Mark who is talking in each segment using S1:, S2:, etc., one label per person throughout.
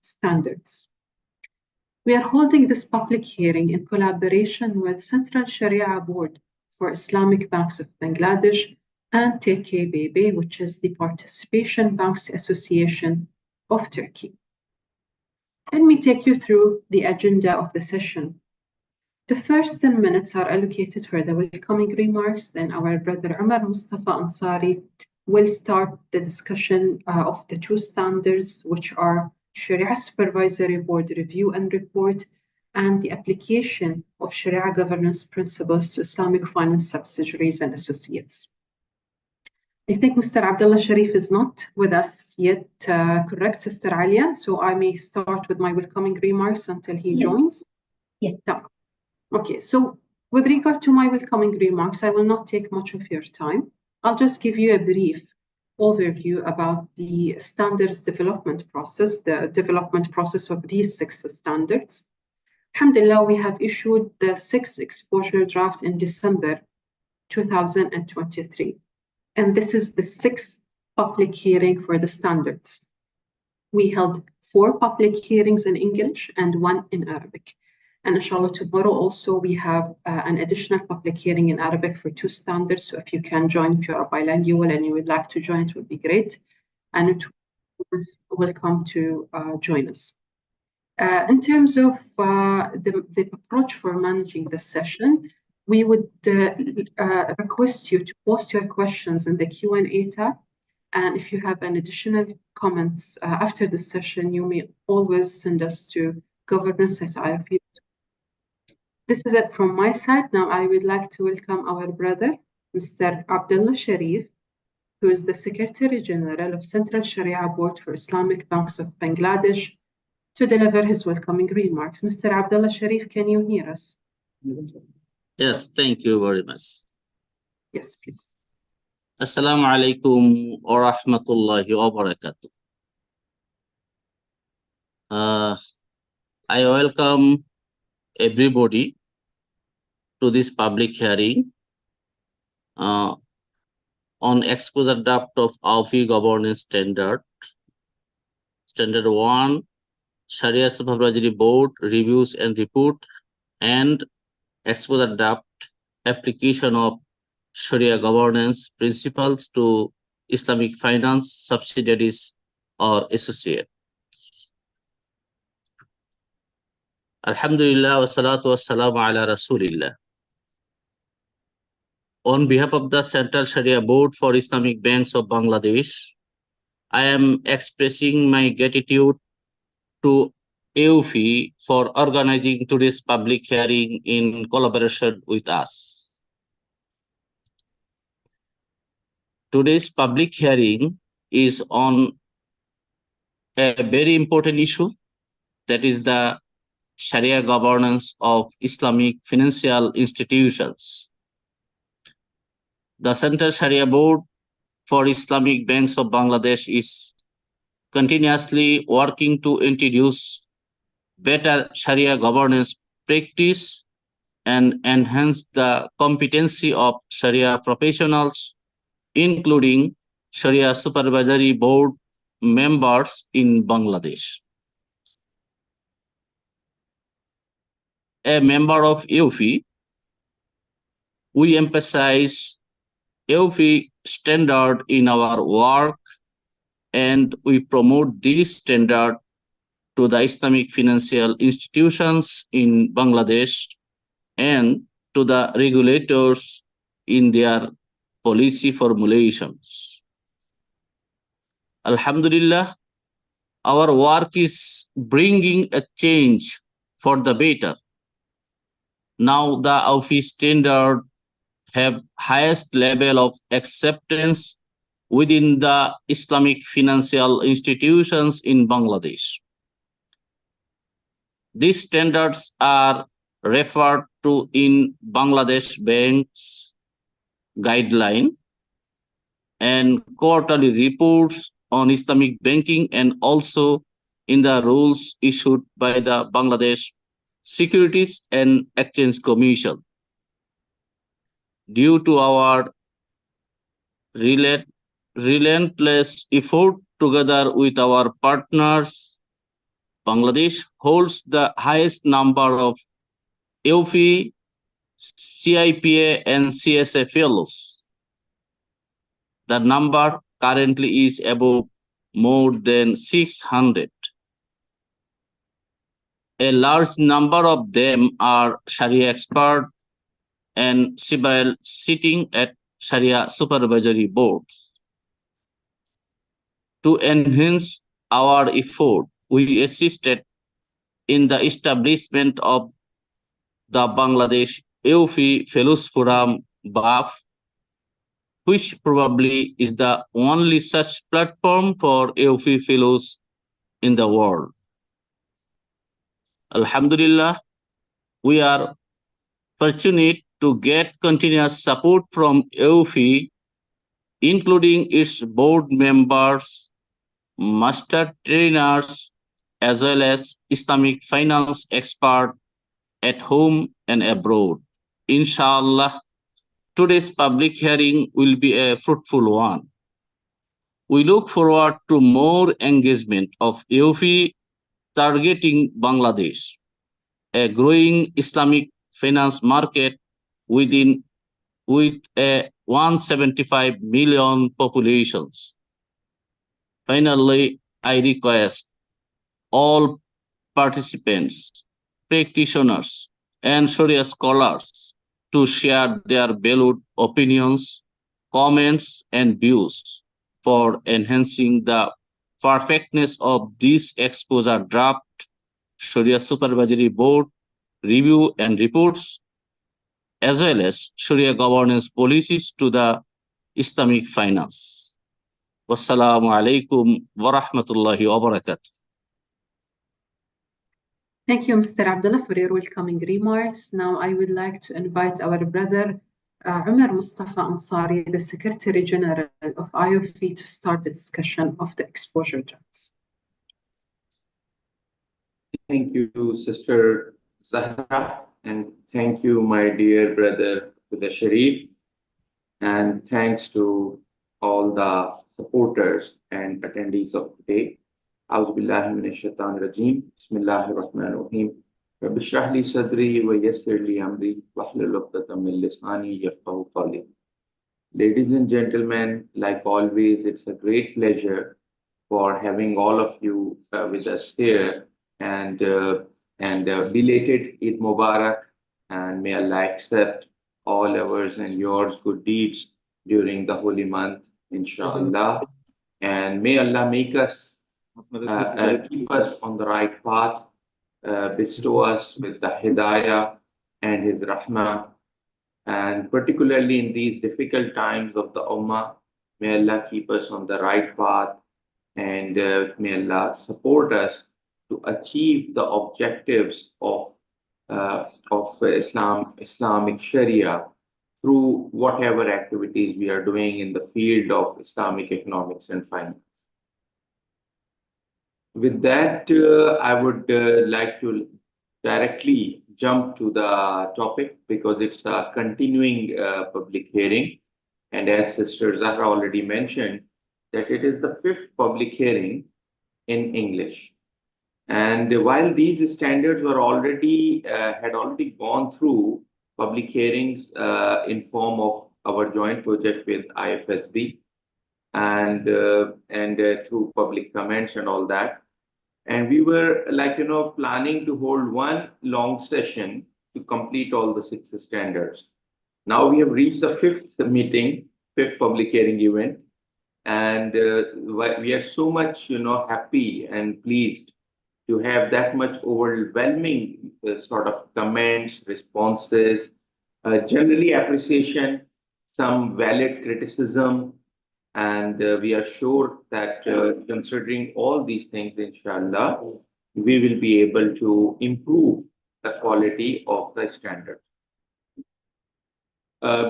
S1: standards. We are holding this public hearing in collaboration with Central Shari'ah Board for Islamic Banks of Bangladesh and TKBB, which is the Participation Banks Association of Turkey. Let me take you through the agenda of the session. The first 10 minutes are allocated for the welcoming remarks. Then our brother Umar Mustafa Ansari will start the discussion of the two standards, which are Shari'ah Supervisory Board Review and Report, and the application of Shari'ah Governance principles to Islamic finance subsidiaries and associates. I think Mr. Abdullah Sharif is not with us yet, correct, Sister Alia? So I may start with my welcoming remarks until he joins?
S2: Yes.
S1: Yeah. Okay, so with regard to my welcoming remarks, I will not take much of your time. I'll just give you a brief overview about the standards development process, the development process of these 6 standards. Alhamdulillah, we have issued the 6th exposure draft in December 2023. And this is the 6th public hearing for the standards. We held 4 public hearings in English and 1 in Arabic. And inshallah, tomorrow also we have an additional public hearing in Arabic for 2 standards. So if you can join, if you are bilingual and you would like to join, it would be great. And it was welcome to join us. In terms of the approach for managing the session, we would request you to post your questions in the Q&A tab. And if you have any additional comments after the session, you may always send us to governance@IFU. This is it from my side. Now I would like to welcome our brother, Mr. Abdullah Sharif, who is the Secretary General of Central Shari'ah Board for Islamic Banks of Bangladesh, to deliver his welcoming remarks. Mr. Abdullah Sharif, can you hear us?
S3: Yes, thank you very much.
S1: Yes, please.
S3: Assalamu alaikum wa rahmatullahi wa barakatuh. I welcome everybody to this public hearing on exposure draft of AAOIFI Governance Standard. Standard 1, Shari'ah Supervisory Board Reviews and Report, and exposure draft application of Shari'ah Governance principles to Islamic finance subsidiaries or associates. Alhamdulillah wa salatu wa salamu ala Rasulillah. On behalf of the Central Shari'ah Board for Islamic Banks of Bangladesh, I am expressing my gratitude to AAOIFI for organizing today's public hearing in collaboration with us. Today's public hearing is on a very important issue, that is the Sharia governance of Islamic financial institutions. The Central Sharia Board for Islamic Banks of Bangladesh is continuously working to introduce better Sharia governance practice and enhance the competency of Sharia professionals, including Sharia Supervisory Board members in Bangladesh. A member of AAOIFI, we emphasize AAOIFI standard in our work, and we promote this standard to the Islamic financial institutions in Bangladesh and to the regulators in their policy formulations. Alhamdulillah, our work is bringing a change for the better. Now the AAOIFI standard have highest level of acceptance within the Islamic financial institutions in Bangladesh. These standards are referred to in Bangladesh Bank's guideline and quarterly reports on Islamic banking, and also in the rules issued by the Bangladesh Securities and Exchange Commission. Due to our relentless effort together with our partners Bangladesh holds the highest number of AAOIFI, CIPA, and CSA fellows. The number currently is above more than 600. A large number of them are Sharia experts and several sitting at Sharia supervisory boards. To enhance our effort, we assisted in the establishment of the Bangladesh AAOIFI Fellows Forum, BAF, which probably is the only such platform for AAOIFI fellows in the world. Alhamdulillah, we are fortunate to get continuous support from AAOIFI, including its board members, master trainers, as well as Islamic finance experts at home and abroad. Inshallah, today's public hearing will be a fruitful one. We look forward to more engagement of AAOIFI targeting Bangladesh, a growing Islamic finance market with a 175 million populations. Finally, I request all participants, practitioners, and Sharia scholars to share their valued opinions, comments, and views for enhancing the perfectness of this exposure draft, Sharia Supervisory Board review and reports, as well as Sharia governance policies to the Islamic finance. Wassalamu alaikum wa rahmatullahi wa barakatuh.
S1: Thank you, Mr. Abdullah, for your welcoming remarks. Now I would like to invite our brother Umar Mustafa Ansari, the Secretary General of AAOIFI, to start the discussion of the exposure drafts.
S2: Thank you, Sister Zahra, and thank you, my dear brother, the Sharif, and thanks to all the supporters and attendees of today. أعوذ بالله من الشيطان الرجيم بسم الله الرحمن الرحيم رب اشرح لي صدري ويسر لي أمري واحلل عقدة من لساني يفقهوا قولي. Ladies and gentlemen, like always, it's a great pleasure for having all of you with us here, and belated Eid Mubarak, and may Allah accept all ours and yours good deeds during the holy month, inshallah, and may Allah make us keep us on the right path, bestow us with the hidayah and his rahmah, and particularly in these difficult times of the ummah, may Allah keep us on the right path, and may Allah support us to achieve the objectives of Islamic Sharia through whatever activities we are doing in the field of Islamic economics and finance. With that, I would like to directly jump to the topic because it's a continuing public hearing. And as Sister Zahra already mentioned, that it is the 5th public hearing in English. And while these standards were already had already gone through public hearings in form of our joint project with IFSB and through public comments and all that. And we were planning to hold one long session to complete all the 6 standards. Now we have reached the 5th meeting, 5th public hearing event. And we are so much, happy and pleased to have that much overwhelming sort of comments, responses, generally appreciation, some valid criticism. And we are sure that considering all these things, inshallah, we will be able to improve the quality of the standard.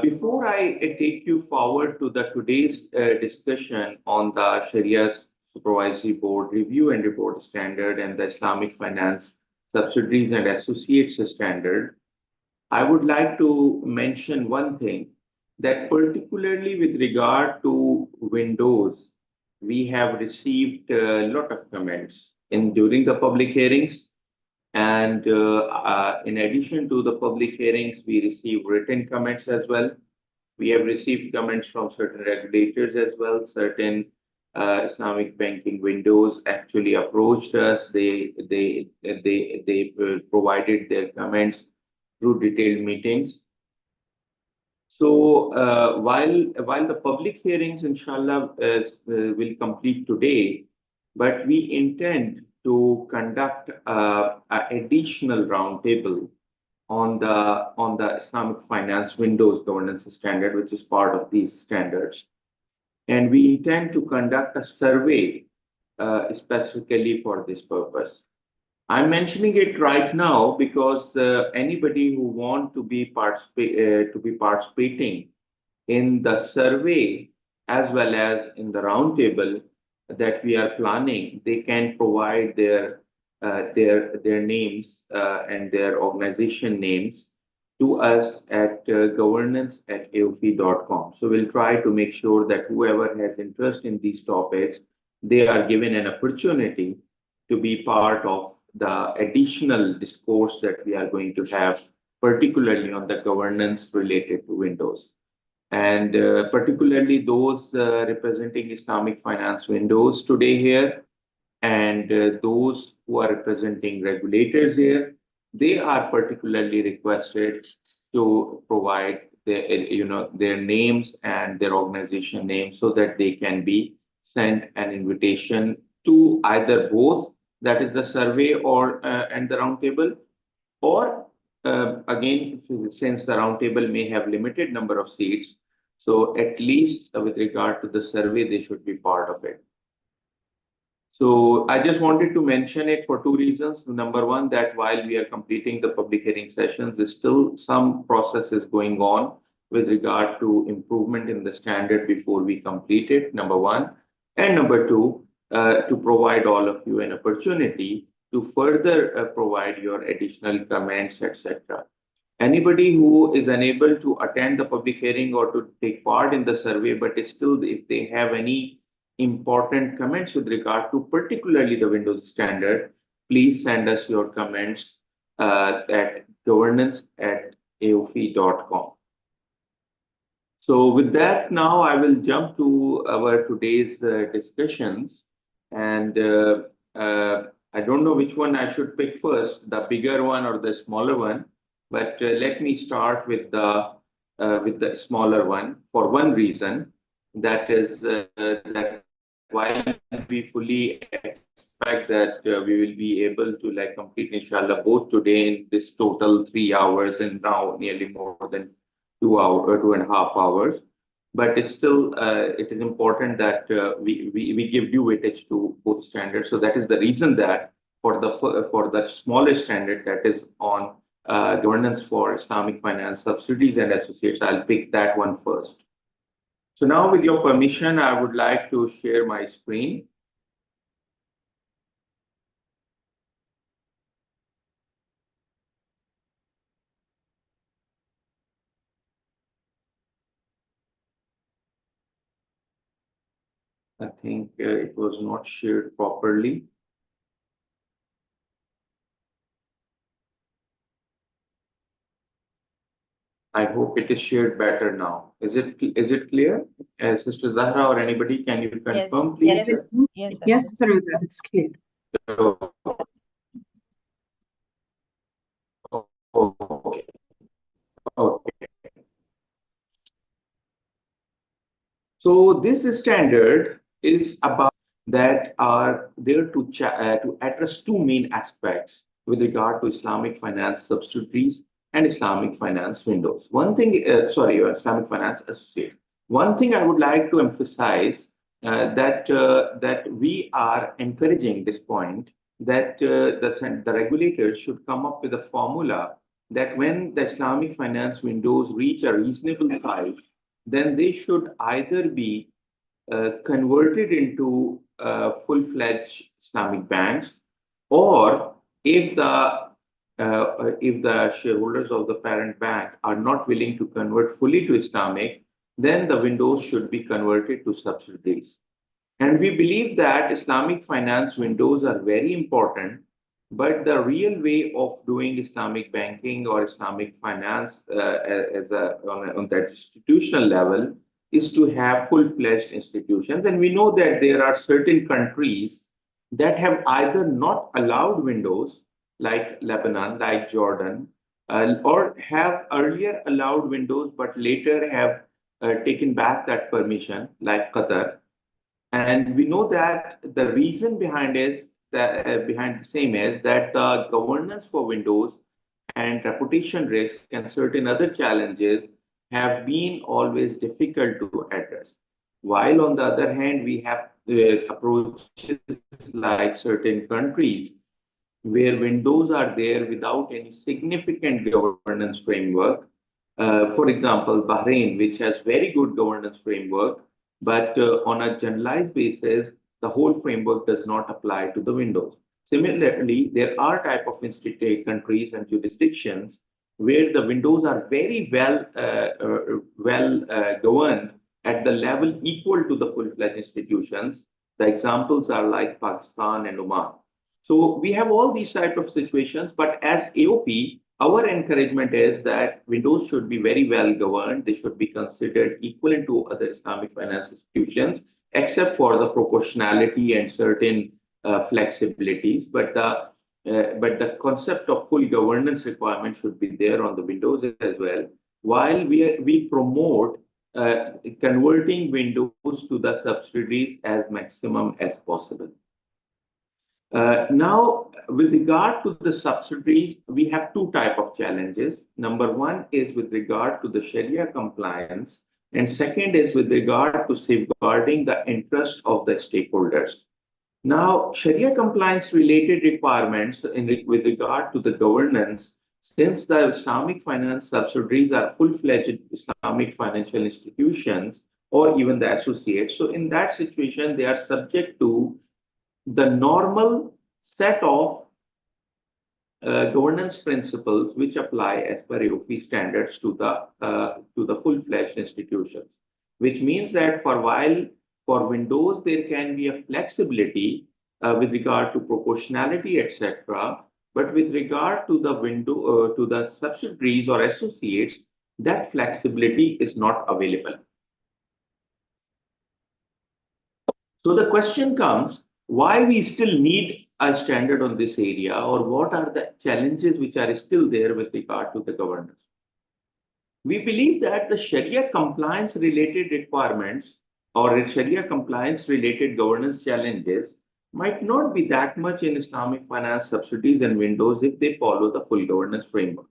S2: Before I take you forward to the today's discussion on the Sharia Supervisory Board Review and Report Standard and the Islamic Finance Subsidiaries and Associates Standard, I would like to mention one thing, that particularly with regard to Windows, we have received a lot of comments during the public hearings. And in addition to the public hearings, we receive written comments as well. We have received comments from certain regulators as well. Certain Islamic banking windows actually approached us. They provided their comments through detailed meetings. So while the public hearings, inshallah, will complete today, but we intend to conduct an additional roundtable on the Islamic Finance Windows Governance Standard, which is part of these standards. And we intend to conduct a survey specifically for this purpose. I'm mentioning it right now because anybody who want to be participating in the survey as well as in the roundtable that we are planning, they can provide their names and their organization names to us at governance@aoifi.com. So we'll try to make sure that whoever has interest in these topics, they are given an opportunity to be part of the additional discourse that we are going to have, particularly on the governance related to Windows. And particularly those representing Islamic finance windows today here, and those who are representing regulators here, they are particularly requested to provide their names and their organization names so that they can be sent an invitation to either both, that is the survey or and the roundtable, or again, since the roundtable may have limited number of seats, so at least with regard to the survey, they should be part of it. So I just wanted to mention it for two reasons. Number one, that while we are completing the public hearing sessions, there's still some processes going on with regard to improvement in the standard before we complete it, number one. And number two, to provide all of you an opportunity to further provide your additional comments, etc. Anybody who is unable to attend the public hearing or to take part in the survey, but is still, if they have any important comments with regard to particularly the Windows standard, please send us your comments at governance@aoifi.com. So with that, now I will jump to our today's discussions, and I don't know which one I should pick first, the bigger one or the smaller one, but let me start with the smaller one for one reason, that is that while we fully expect that we will be able to complete inshallah both today in this total 3 hours and now nearly more than 2.5 hours, but it's still it is important that we give due weightage to both standards. So that is the reason that for the smallest standard, that is on governance for Islamic finance subsidiaries and associates, I'll pick that one first. So now, with your permission, I would like to share my screen. I think it was not shared properly. I hope it is shared better now. Is it clear? Sister Zahra or anybody, can you confirm, please?
S1: Yes, brother, it's clear.
S2: Okay. Okay. So this standard is about that are there to address two main aspects with regard to Islamic finance subsidiaries and Islamic finance windows. One thing, Islamic finance associates. One thing I would like to emphasize that we are encouraging this point, that the regulators should come up with a formula that when the Islamic finance windows reach a reasonable size, then they should either be converted into full-fledged Islamic banks, or if the shareholders of the parent bank are not willing to convert fully to Islamic, then the windows should be converted to subsidiaries. And we believe that Islamic finance windows are very important, but the real way of doing Islamic banking or Islamic finance on that institutional level is to have full-fledged institutions. And we know that there are certain countries that have either not allowed windows, like Lebanon, like Jordan, or have earlier allowed windows, but later have taken back that permission, like Qatar. And we know that the reason behind is that behind the same is that the governance for Windows and reputation risk and certain other challenges have been always difficult to address. While on the other hand, we have approaches like certain countries where windows are there without any significant governance framework. For example, Bahrain, which has very good governance framework, but on a generalized basis, the whole framework does not apply to the windows. Similarly, there are type of countries and jurisdictions where the windows are very well governed at the level equal to the full-fledged institutions. The examples are like Pakistan and Oman. So we have all these type of situations, but as AOP, our encouragement is that windows should be very well governed. They should be considered equivalent to other Islamic finance institutions, except for the proportionality and certain flexibilities. But the concept of full governance requirement should be there on the windows as well. While we promote converting windows to the subsidiaries as maximum as possible. Now, with regard to the subsidiaries, we have two types of challenges. Number one is with regard to the Sharia compliance, and second is with regard to safeguarding the interest of the stakeholders. Now, Sharia compliance related requirements with regard to the governance, since the Islamic finance subsidiaries are full-fledged Islamic financial institutions or even the associates. So in that situation, they are subject to the normal set of governance principles which apply as per AOP standards to the full-fledged institutions, which means that for windows there can be a flexibility with regard to proportionality, etc. But with regard to the subsidiaries or associates, that flexibility is not available. So the question comes, why we still need a standard on this area, or what are the challenges which are still there with regard to the governance? We believe that the Sharia compliance related requirements or Sharia compliance related governance challenges might not be that much in Islamic finance subsidiaries and windows if they follow the full governance framework.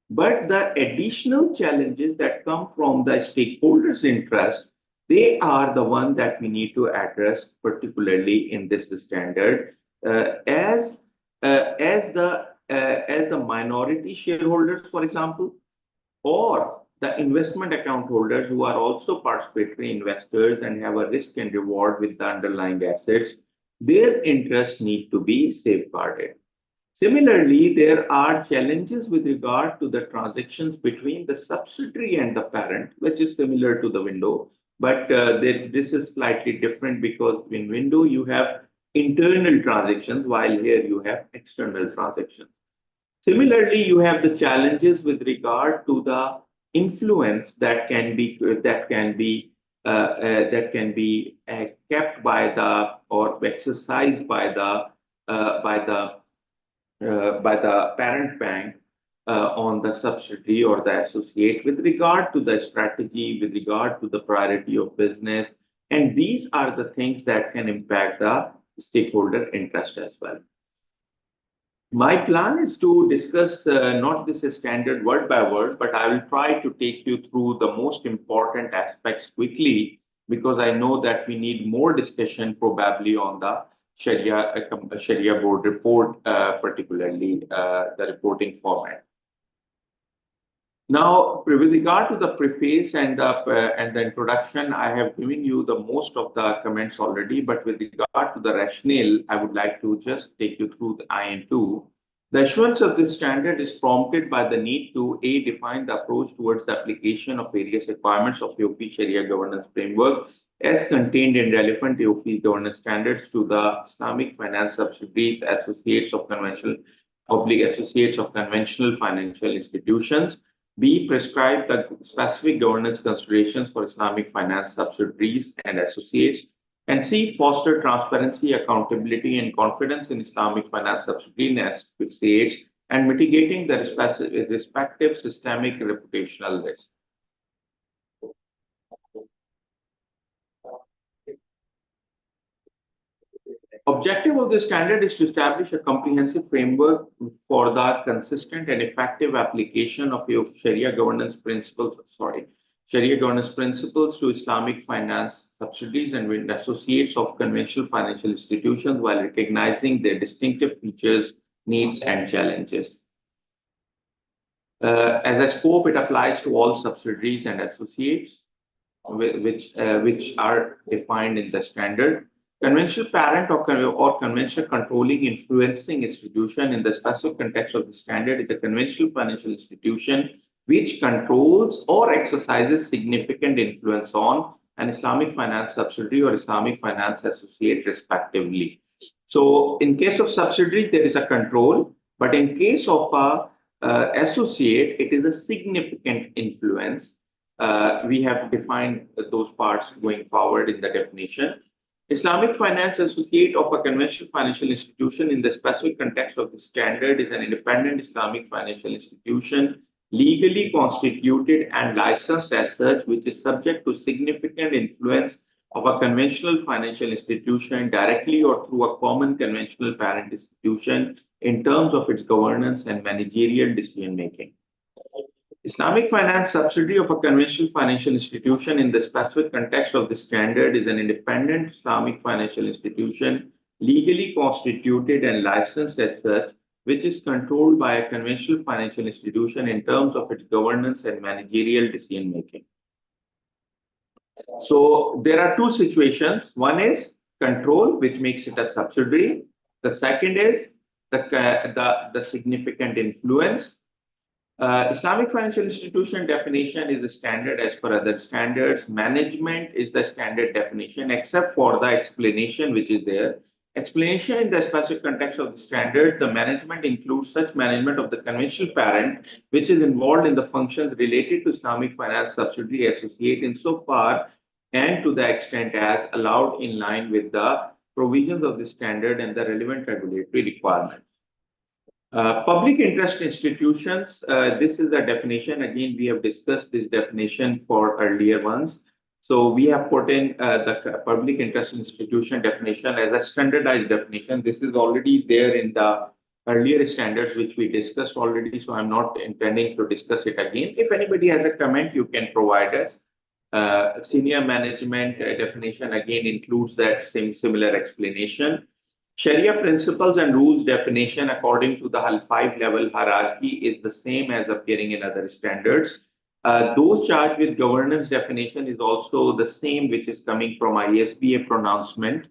S2: But the additional challenges that come from the stakeholders' interest, they are the one that we need to address, particularly in this standard, as the minority shareholders, for example, or the investment account holders who are also participatory investors and have a risk and reward with the underlying assets, their interests need to be safeguarded. Similarly, there are challenges with regard to the transactions between the subsidiary and the parent, which is similar to the window, but this is slightly different because in window you have internal transactions, while here you have external transactions. Similarly, you have the challenges with regard to the influence that can be kept by the or exercised by the parent bank on the subsidiary or the associate with regard to the strategy, with regard to the priority of business, and these are the things that can impact the stakeholder interest as well. My plan is to discuss not this standard word by word, but I will try to take you through the most important aspects quickly, because I know that we need more discussion probably on the Sharia board report, particularly the reporting format. Now, with regard to the preface and the introduction, I have given you the most of the comments already, but with regard to the rationale, I would like to just take you through the IN2. The issuance of this standard is prompted by the need to define the approach towards the application of various requirements of AOP Sharia governance framework as contained in relevant AAOIFI governance standards to the Islamic finance subsidiaries, associates of conventional financial institutions. B, prescribe the specific governance considerations for Islamic finance subsidiaries and associates. And C, foster transparency, accountability, and confidence in Islamic finance subsidiaries and associates, and mitigating the respective systemic reputational risk. Objective of this standard is to establish a comprehensive framework for the consistent and effective application of Shari'ah governance principles. Shari'ah governance principles to Islamic finance subsidiaries and associates of conventional financial institutions while recognizing their distinctive features, needs, and challenges. As a scope, it applies to all subsidiaries and associates, which are defined in the standard. Conventional parent or conventional controlling influencing institution in the specific context of the standard is a conventional financial institution which controls or exercises significant influence on an Islamic finance subsidiary or Islamic finance associate respectively. So in case of subsidiary, there is a control, but in case of a associate, it is a significant influence. We have defined those parts going forward in the definition. Islamic finance associate of a conventional financial institution in the specific context of the standard is an independent Islamic financial institution legally constituted and licensed as such, which is subject to significant influence of a conventional financial institution directly or through a common conventional parent institution in terms of its governance and managerial decision making. Islamic finance subsidiary of a conventional financial institution in the specific context of the standard is an independent Islamic financial institution legally constituted and licensed as such, which is controlled by a conventional financial institution in terms of its governance and managerial decision making. So there are two situations. One is control, which makes it a subsidiary. The second is the significant influence. Islamic financial institution definition is the standard as per other standards. Management is the standard definition, except for the explanation which is there. Explanation in the specific context of the standard, the management includes such management of the conventional parent, which is involved in the functions related to Islamic finance subsidiary associate insofar and to the extent as allowed in line with the provisions of the standard and the relevant regulatory requirements. Public interest institutions, this is the definition. Again, we have discussed this definition for earlier ones. So we have put in the public interest institution definition as a standardized definition. This is already there in the earlier standards, which we discussed already. So I'm not intending to discuss it again. If anybody has a comment, you can provide us. Senior management definition again includes that similar explanation. Sharia principles and rules definition according to the 5-level hierarchy is the same as appearing in other standards. Those charged with governance definition is also the same, which is coming from ISBA pronouncement,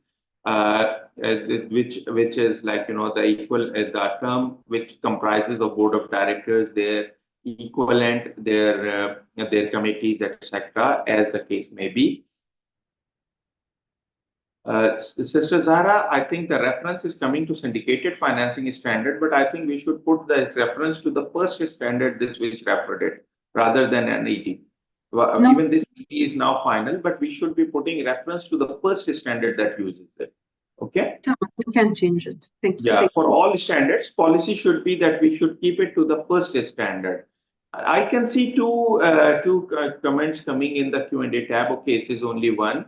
S2: which is like, the term which comprises of board of directors, their equivalent, their committees, etc., as the case may be. Sister Zahra, I think the reference is coming to syndicated financing standard, but I think we should put the reference to the first standard, this which referred it, rather than an ED. No. Even this ED is now final, but we should be putting reference to the first standard that uses it. Okay?
S1: We can change it. Thank you.
S2: Yeah, for all standards, policy should be that we should keep it to the first standard. I can see two comments coming in the Q&A tab. Okay, it is only one.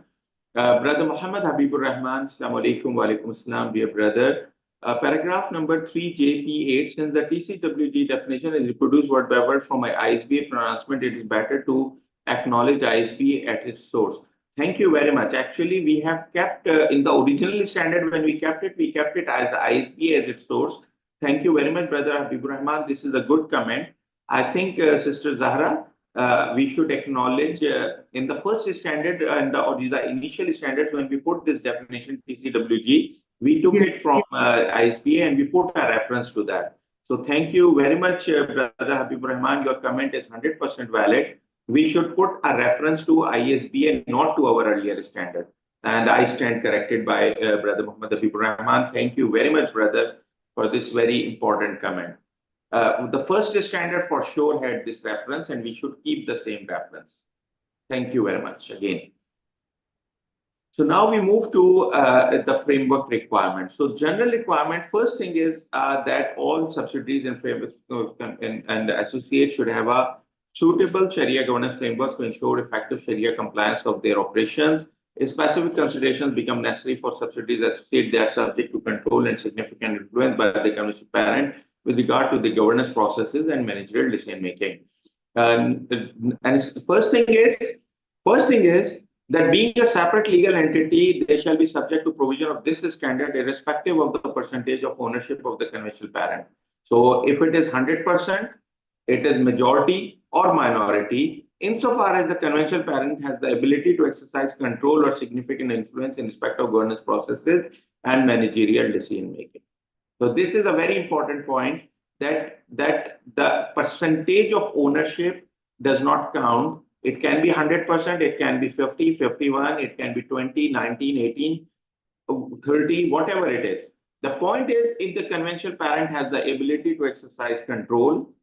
S2: Brother Muhammad Habibur Rahman, Assalamu alaikum wa alaikum assalam, dear brother. Paragraph number 3JP8, since the TCWG definition is reproduced word by word from my ISBA pronouncement, it is better to acknowledge ISBA at its source. Thank you very much. Actually, we have kept in the original standard when we kept it as ISBA as its source. Thank you very much, Brother Habibur Rahman. This is a good comment. I think, Sister Zahra, we should acknowledge in the first standard and the initial standards when we put this definition TCWG, we took it from ISBA and we put a reference to that. So thank you very much, Brother Habibur Rahman. Your comment is 100% valid. we should put a reference to ISB and not to our earlier standard. And I stand corrected by Brother Muhammad Habibur Rahman. Thank you very much, brother, for this very important comment. The first standard for sure had this reference, and we should keep the same reference. Thank you very much again. So now we move to the framework requirement. So general requirement, first thing is that all subsidiaries and frameworks and associates should have a suitable Shari'ah governance framework to ensure effective Shari'ah compliance of their operations. If specific considerations become necessary for subsidiaries associates, they are subject to control and significant influence by the commercial parent with regard to the governance processes and managerial decision making. And first thing is that being a separate legal entity, they shall be subject to provision of this standard irrespective of the percentage of ownership of the conventional parent. So if it is 100%, it is majority or minority, insofar as the conventional parent has the ability to exercise control or significant influence in respect of governance processes and managerial decision making. So this is a very important point, that the percentage of ownership does not count. It can be 100%, it can be 50, 51, it can be 20, 19, 18, 30, whatever it is. The point is, if the conventional parent has the ability to exercise control,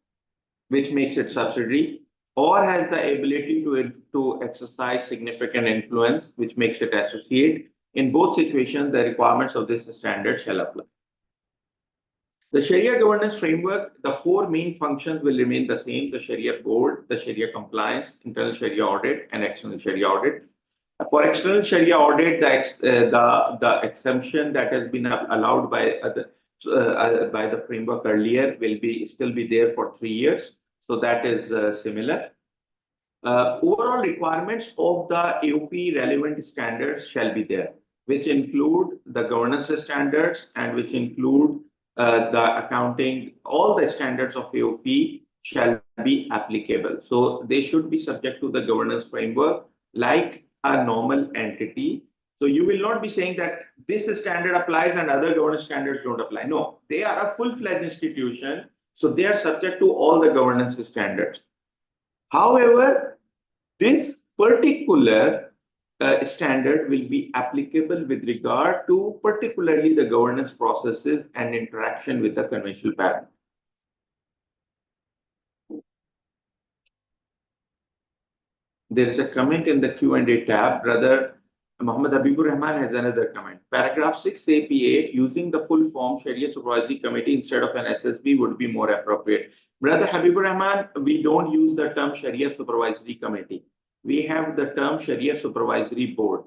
S2: which makes it subsidiary, or has the ability to exercise significant influence, which makes it associate, in both situations, the requirements of this standard shall apply. The Shari'ah governance framework, the four main functions will remain the same: the Shari'ah board, the Shari'ah compliance, internal Shari'ah audit, and external Shari'ah audit. For external Shari'ah audit, the exemption that has been allowed by the framework earlier will still be there for 3 years. So that is similar. Overall requirements of the AOP relevant standards shall be there, which include the governance standards and which include the accounting. All the standards of AOP shall be applicable. So they should be subject to the governance framework like a normal entity. So you will not be saying that this standard applies and other governance standards don't apply. No, they are a full-fledged institution. So they are subject to all the governance standards. However, this particular standard will be applicable with regard to particularly the governance processes and interaction with the conventional parent. There is a comment in the Q&A tab. Brother Muhammad Habibur Rahman has another comment. Paragraph 6AP8, using the full form Shari'ah Supervisory Committee instead of an SSB would be more appropriate. Brother Habibur Rahman, we don't use the term Shari'ah Supervisory Committee. We have the term Shari'ah Supervisory Board.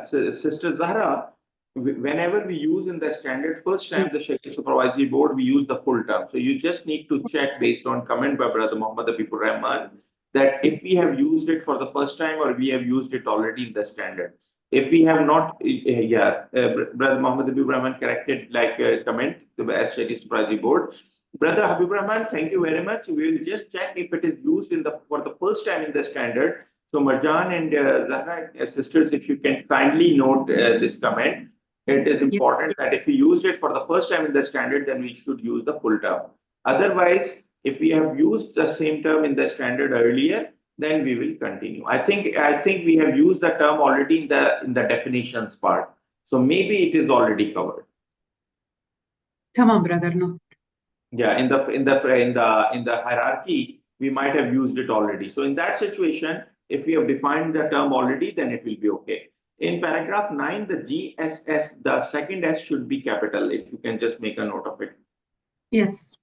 S2: Sister Zahra, whenever we use in the standard, first time the Shari'ah Supervisory Board, we use the full term. So you just need to check based on comment by Brother Muhammad Habibur Rahman that if we have used it for the first time or we have used it already in the standard. If we have not, Brother Muhammad Habibur Rahman corrected like a comment as Shari'ah Supervisory Board. Brother Habibur Rahman, thank you very much. We will just check if it is used for the first time in the standard. So Marjan and Zahra, sisters, if you can kindly note this comment. It is important that if we used it for the first time in the standard, then we should use the full term. Otherwise, if we have used the same term in the standard earlier, then we will continue. I think we have used the term already in the definitions part. So maybe it is already covered.
S1: Tamam, brother. No.
S2: Yeah, in the hierarchy, we might have used it already. So in that situation, if we have defined the term already, then it will be okay. In paragraph 9, the GSS, the second S should be capital. If you can just make a note of it.
S1: Yes.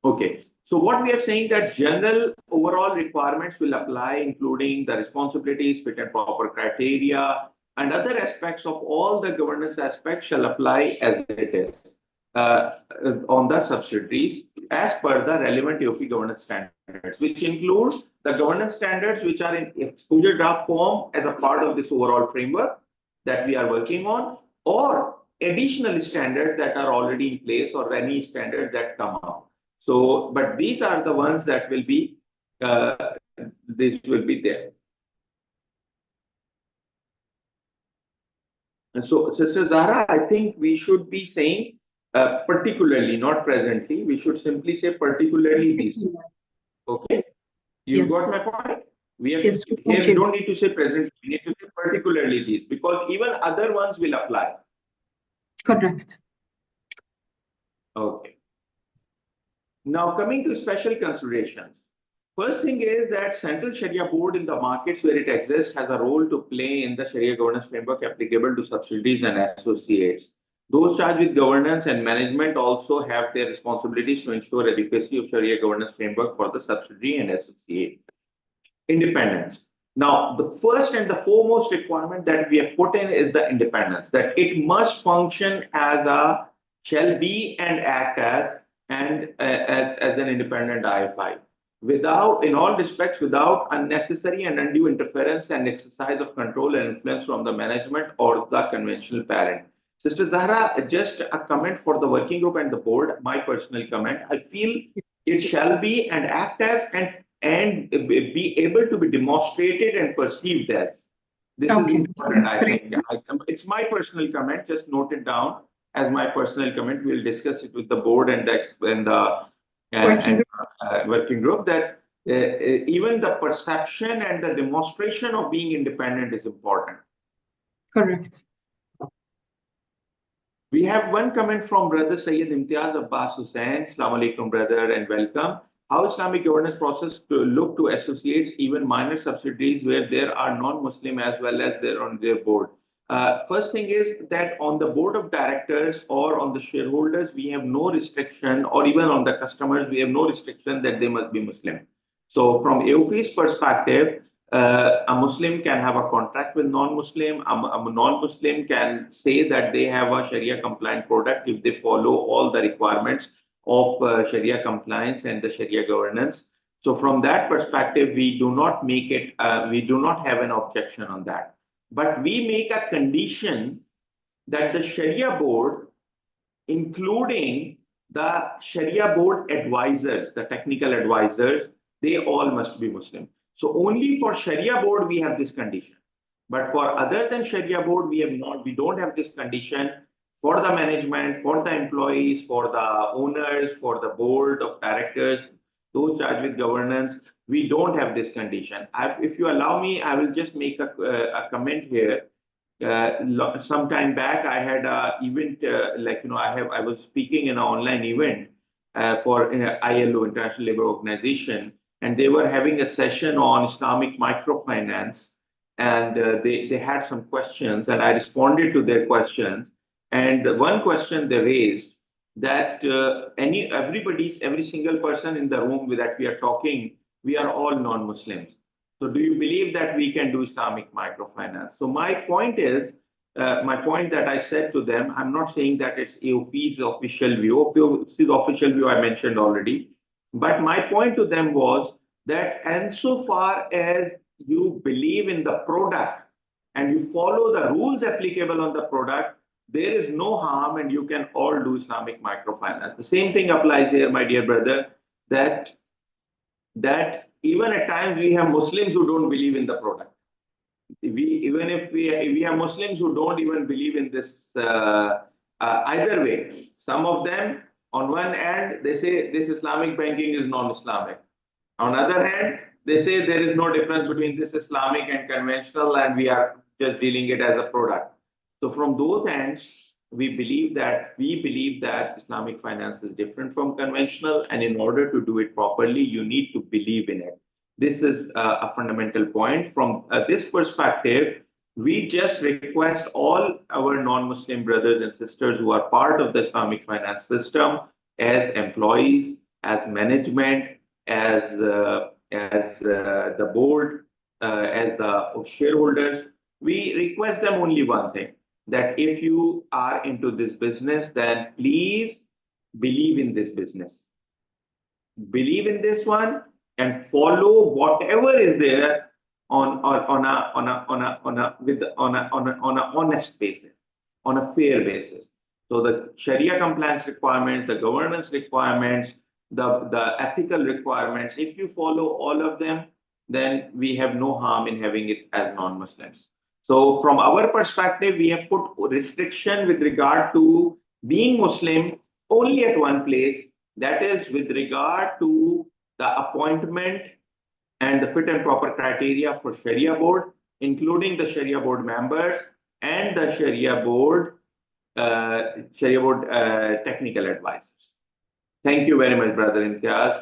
S2: Okay. So what we are saying that general overall requirements will apply, including the responsibilities, fit and proper criteria, and other aspects of all the governance aspects shall apply as it is. On the subsidiaries as per the relevant AOP governance standards, which includes the governance standards which are in exposure draft form as a part of this overall framework that we are working on, or additional standards that are already in place or any standard that come up. So, but these are the ones that will be, this will be there. And so, Sister Zahra, I think we should be saying particularly, not presently. We should simply say particularly these. Okay. You
S1: Yes.
S2: got my point? We have
S1: Yes,
S2: to,
S1: we
S2: here
S1: got
S2: we
S1: you.
S2: don't need to say present, we need to say particularly these, because even other ones will apply.
S1: Correct.
S2: Okay. Now coming to special considerations. First thing is that Central Sharia Board in the markets where it exists has a role to play in the Sharia governance framework applicable to subsidiaries and associates. Those charged with governance and management also have their responsibilities to ensure adequacy of Sharia governance framework for the subsidiary and associate. Independence. Now, the first and the foremost requirement that we have put in is the independence, that it must function as a, shall be and act as, and as an independent IFI. Without, in all respects, without unnecessary and undue interference and exercise of control and influence from the management or the conventional parent. Sister Zahra, just a comment for the working group and the board, my personal comment. I feel it shall be and act as and be able to be demonstrated and perceived as. This is important, I think. It's my personal comment, just note it down as my personal comment. We'll discuss it with the board and the working group that even the perception and the demonstration of being independent is important.
S1: Correct.
S2: We have one comment from Brother Sayyid Imtiaz Abbas Hussain. Assalamu alaikum, brother, and welcome. How Islamic governance process to look to associates, even minor subsidiaries where there are non-Muslim as well as they're on their board. First thing is that on the board of directors or on the shareholders, we have no restriction, or even on the customers, we have no restriction that they must be Muslim. So from AOIFI's perspective, a Muslim can have a contract with non-Muslim. A non-Muslim can say that they have a Sharia compliant product if they follow all the requirements of Sharia compliance and the Sharia governance. So from that perspective, we do not make it, we do not have an objection on that. But we make a condition that the Sharia board, including the Sharia board advisors, the technical advisors, they all must be Muslim. So only for Sharia board, we have this condition. But for other than Sharia board, we don't have this condition. For the management, for the employees, for the owners, for the board of directors, those charged with governance, we don't have this condition. If you allow me, I will just make a comment here. Some time back, I had an event, I was speaking in an online event for ILO, International Labour Organization, and they were having a session on Islamic microfinance, and they had some questions, and I responded to their questions. And the one question they raised that every single person in the room that we are talking, we are all non-Muslims. So do you believe that we can do Islamic microfinance? So my point is, my point that I said to them, I'm not saying that it's AOIFI's official view. AOIFI's official view I mentioned already. But my point to them was that insofar as you believe in the product and you follow the rules applicable on the product, there is no harm and you can all do Islamic microfinance. The same thing applies here, my dear brother, that even at times we have Muslims who don't believe in the product. Even if we have Muslims who don't even believe in this either way. Some of them, on one hand, they say this Islamic banking is non-Islamic. On the other hand, they say there is no difference between this Islamic and conventional, and we are just dealing it as a product. So from those ends, we believe that Islamic finance is different from conventional, and in order to do it properly, you need to believe in it. This is a fundamental point. From this perspective, we just request all our non-Muslim brothers and sisters who are part of the Islamic finance system as employees, as management, as the board, as the shareholders, we request them only one thing, that if you are into this business, then please believe in this business. Believe in this one and follow whatever is there on an honest basis, on a fair basis. So the Sharia compliance requirements, the governance requirements, the ethical requirements, if you follow all of them, then we have no harm in having it as non-Muslims. So from our perspective, we have put restriction with regard to being Muslim only at one place, that is with regard to the appointment and the fit and proper criteria for Sharia board, including the Sharia board members and the Sharia board technical advisors. Thank you very much, Brother Imtiaz.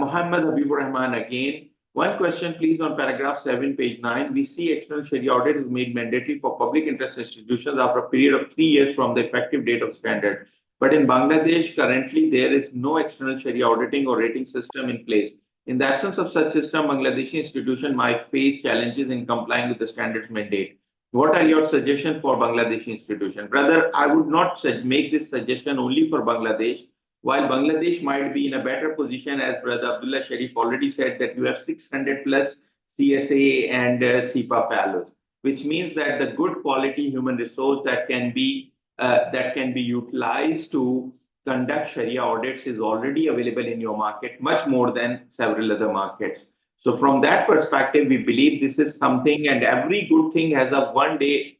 S2: Muhammad Habibur Rahman again. One question, please, on paragraph 7, page 9. We see external Sharia audit is made mandatory for public interest institutions after a period of 3 years from the effective date of standard. But in Bangladesh, currently, there is no external Sharia auditing or rating system in place. In the absence of such system, Bangladeshi institution might face challenges in complying with the standards mandate. What are your suggestions for Bangladeshi institution? Brother, I would not make this suggestion only for Bangladesh. While Bangladesh might be in a better position, as Brother Abdullah Sharif already said, that you have 600 plus CSA and SEPA fellows, which means that the good quality human resource that can be utilized to conduct Sharia audits is already available in your market, much more than several other markets. So from that perspective, we believe this is something, and every good thing has a one day,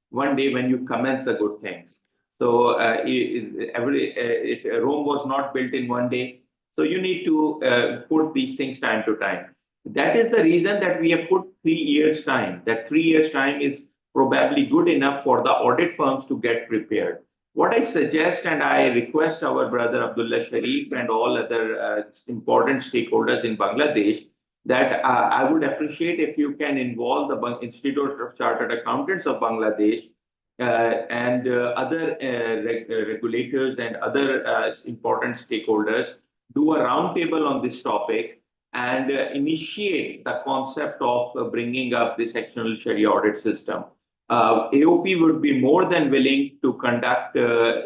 S2: one day when you commence the good things. So Rome was not built in one day. So you need to put these things time to time. That is the reason that we have put 3 years time. That 3 years time is probably good enough for the audit firms to get prepared. What I suggest, and I request our brother Abdullah Sharif and all other important stakeholders in Bangladesh, that I would appreciate if you can involve the Institute of Chartered Accountants of Bangladesh and other regulators and other important stakeholders, do a roundtable on this topic and initiate the concept of bringing up this external Sharia audit system. AOP would be more than willing to conduct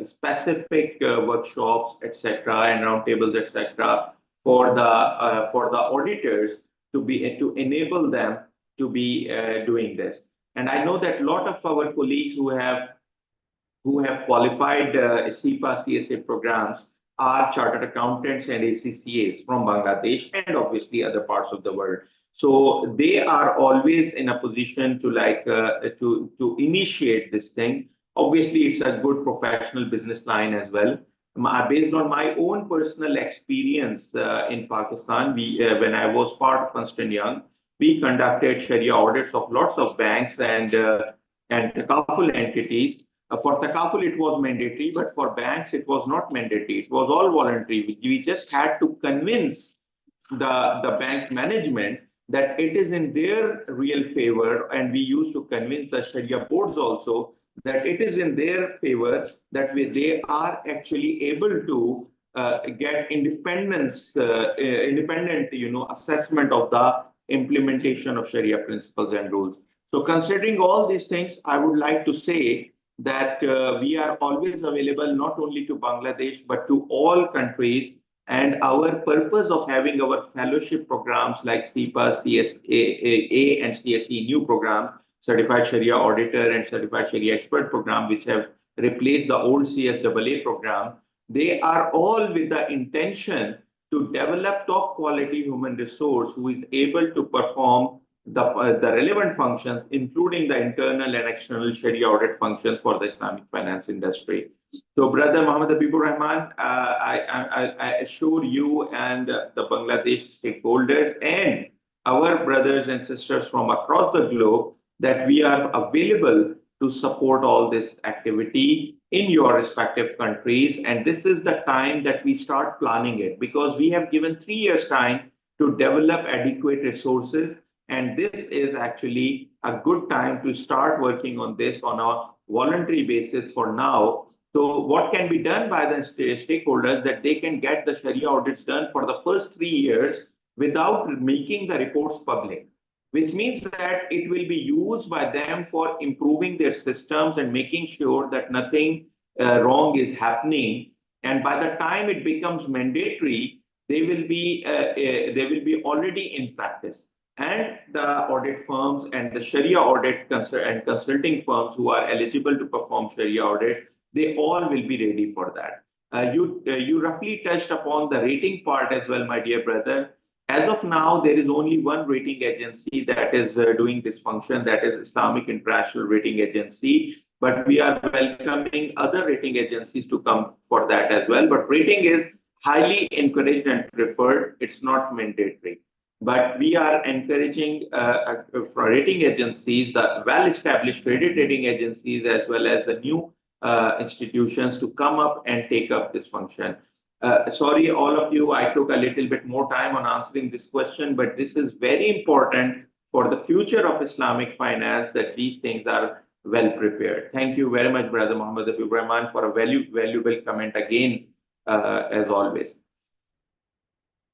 S2: specific workshops, etc., and roundtables, etc., for the auditors to enable them to be doing this. And I know that a lot of our colleagues who have qualified SEPA CSA programs are chartered accountants and ACCAs from Bangladesh and obviously other parts of the world. So they are always in a position to to initiate this thing. Obviously, it's a good professional business line as well. Based on my own personal experience in Pakistan, when I was part of Ernst & Young, we conducted Sharia audits of lots of banks and Takaful entities. For Takaful, it was mandatory, but for banks, it was not mandatory. It was all voluntary. We just had to convince the bank management that it is in their real favor, and we used to convince the Sharia boards also that it is in their favor that they are actually able to get independent assessment of the implementation of Sharia principles and rules. So considering all these things, I would like to say that we are always available not only to Bangladesh, but to all countries. And our purpose of having our fellowship programs like SEPA, CSA, and CSE new program, Certified Sharia Auditor and Certified Sharia Expert program, which have replaced the old CSAA program, they are all with the intention to develop top quality human resource who is able to perform the relevant functions, including the internal and external Sharia audit functions for the Islamic finance industry. So, Brother Muhammad Habibur Rahman, I assure you and the Bangladesh stakeholders and our brothers and sisters from across the globe that we are available to support all this activity in your respective countries. And this is the time that we start planning it, because we have given 3 years time to develop adequate resources. And this is actually a good time to start working on this on a voluntary basis for now. So what can be done by the stakeholders that they can get the Sharia audits done for the first 3 years without making the reports public, which means that it will be used by them for improving their systems and making sure that nothing wrong is happening. And by the time it becomes mandatory, they will be already in practice. And the audit firms and the Sharia audit and consulting firms who are eligible to perform Sharia audit, they all will be ready for that. You roughly touched upon the rating part as well, my dear brother. As of now, there is only one rating agency that is doing this function, that is Islamic International Rating Agency. But we are welcoming other rating agencies to come for that as well. But rating is highly encouraged and preferred. It's not mandatory. But we are encouraging for rating agencies, the well-established credit rating agencies, as well as the new institutions to come up and take up this function. Sorry, all of you, I took a little bit more time on answering this question, but this is very important for the future of Islamic finance that these things are well prepared. Thank you very much, Brother Muhammad Habib Rahman, for a valuable comment again, as always.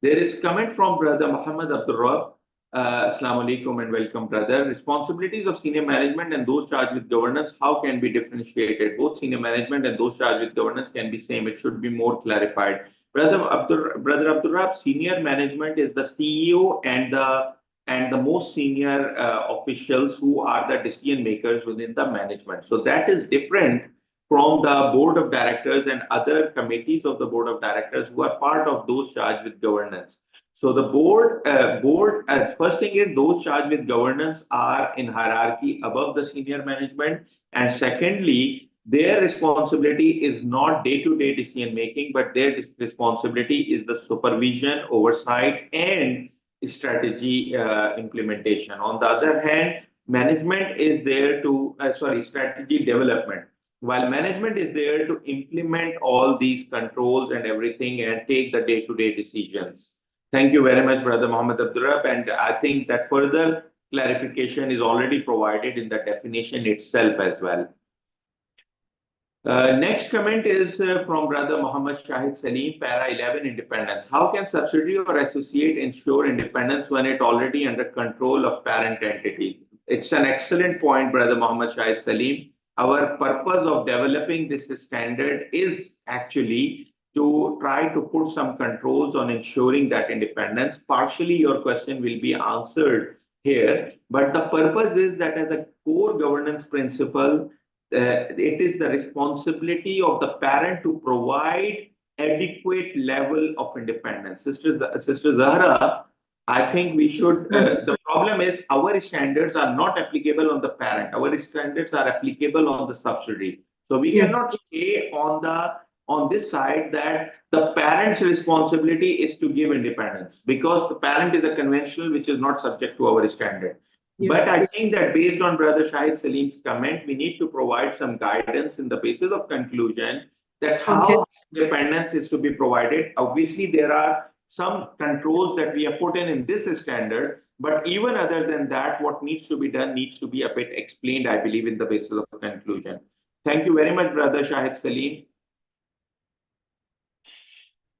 S2: There is comment from Brother Muhammad Abdurrahman. Assalamu alaikum and welcome, brother. Responsibilities of senior management and those charged with governance, how can be differentiated? Both senior management and those charged with governance can be same. It should be more clarified. Brother Abdurrahman, senior management is the CEO and the most senior officials who are the decision makers within the management. So that is different from the board of directors and other committees of the board of directors who are part of those charged with governance. So the first thing is those charged with governance are in hierarchy above the senior management. And secondly, their responsibility is not day-to-day decision making, but their responsibility is the supervision, oversight, and strategy implementation. On the other hand, management is there to, strategy development. While management is there to implement all these controls and everything and take the day-to-day decisions. Thank you very much, Brother Muhammad Abdurrahman. And I think that further clarification is already provided in the definition itself as well. Next comment is from Brother Muhammad Shahid Salim, Para 11, independence. How can subsidiary or associate ensure independence when it already under control of parent entity? It's an excellent point, Brother Muhammad Shahid Salim. Our purpose of developing this standard is actually to try to put some controls on ensuring that independence. Partially, your question will be answered here, but the purpose is that as a core governance principle, it is the responsibility of the parent to provide adequate level of independence. Sister Zahra, I think we should, the problem is our standards are not applicable on the parent. Our standards are applicable on the subsidiary. So we cannot say on this side that the parent's responsibility is to give independence because the parent is a conventional which is not subject to our standard. Yes. But I think that based on Brother Shahid Salim's comment, we need to provide some guidance in the basis of conclusion that how independence is to be provided. Obviously, there are some controls that we have put in this standard, but even other than that, what needs to be done needs to be a bit explained, I believe, in the basis of conclusion. Thank you very much, Brother Shahid Salim.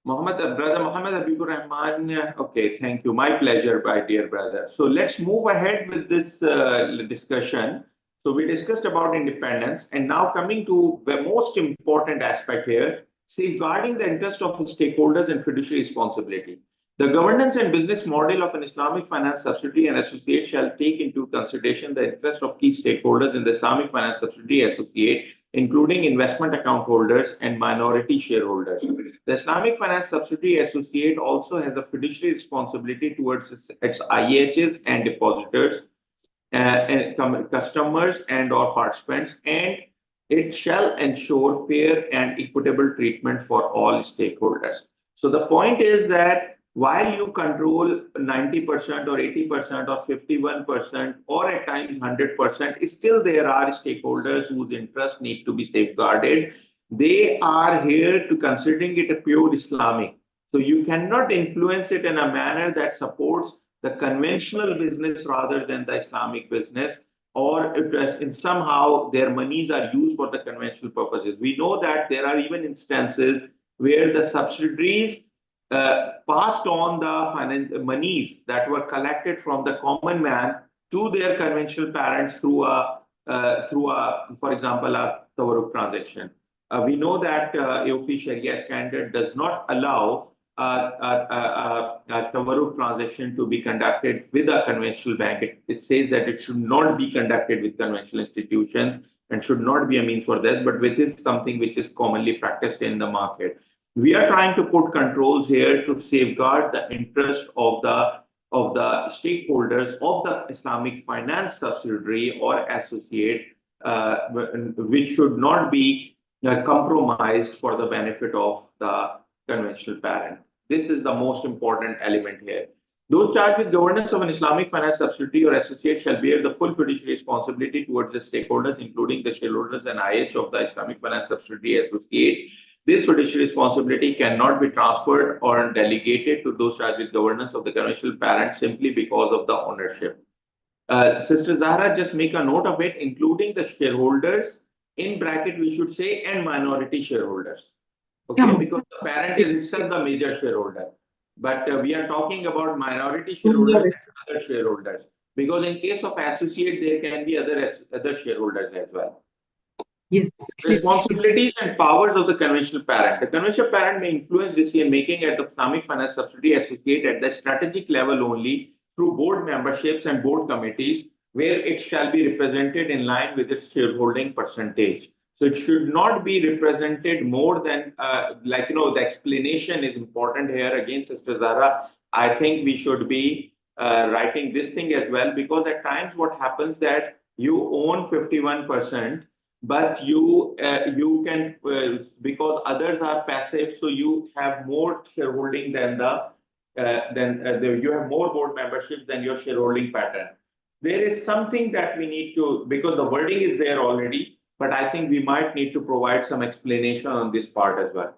S2: Brother Muhammad Habib Rahman, okay, thank you. My pleasure, my dear brother. So let's move ahead with this discussion. So we discussed about independence, and now coming to the most important aspect here, safeguarding the interest of stakeholders and fiduciary responsibility. The governance and business model of an Islamic finance subsidiary and associate shall take into consideration the interest of key stakeholders in the Islamic finance subsidiary associate, including investment account holders and minority shareholders. The Islamic finance subsidiary associate also has a fiduciary responsibility towards its IHs and depositors, and customers and or participants, and it shall ensure fair and equitable treatment for all stakeholders. So the point is that while you control 90% or 80% or 51% or at times 100%, still there are stakeholders whose interests need to be safeguarded. They are here to considering it a pure Islamic. So you cannot influence it in a manner that supports the conventional business rather than the Islamic business, or in somehow their monies are used for the conventional purposes. We know that there are even instances where the subsidiaries passed on the monies that were collected from the common man to their conventional parents through for example, a tawarruk transaction. We know that AAOIFI Sharia standard does not allow a tawarruk transaction to be conducted with a conventional bank. It says that it should not be conducted with conventional institutions and should not be a means for this, but with this something which is commonly practiced in the market. We are trying to put controls here to safeguard the interest of the stakeholders of the Islamic finance subsidiary or associate, which should not be compromised for the benefit of the conventional parent. This is the most important element here. Those charged with governance of an Islamic finance subsidiary or associate shall bear the full fiduciary responsibility towards the stakeholders, including the shareholders and IH of the Islamic finance subsidiary associate. This fiduciary responsibility cannot be transferred or delegated to those charged with governance of the conventional parent simply because of the ownership. Sister Zahra, just make a note of it, including the shareholders, in bracket we should say, and minority shareholders. Okay, because the parent is itself the major shareholder. But we are talking about minority shareholders and other shareholders. Because in case of associate, there can be other shareholders as well.
S1: Yes.
S2: Responsibilities and powers of the conventional parent. The conventional parent may influence decision making at the Islamic finance subsidiary associate at the strategic level only through board memberships and board committees, where it shall be represented in line with its shareholding percentage. So it should not be represented more than, the explanation is important here. Again, Sister Zara, I think we should be writing this thing as well, because at times what happens that you own 51%, but you can, because others are passive, so you have more shareholding than you have more board membership than your shareholding pattern. There is something that we need to, because the wording is there already, but I think we might need to provide some explanation on this part as well.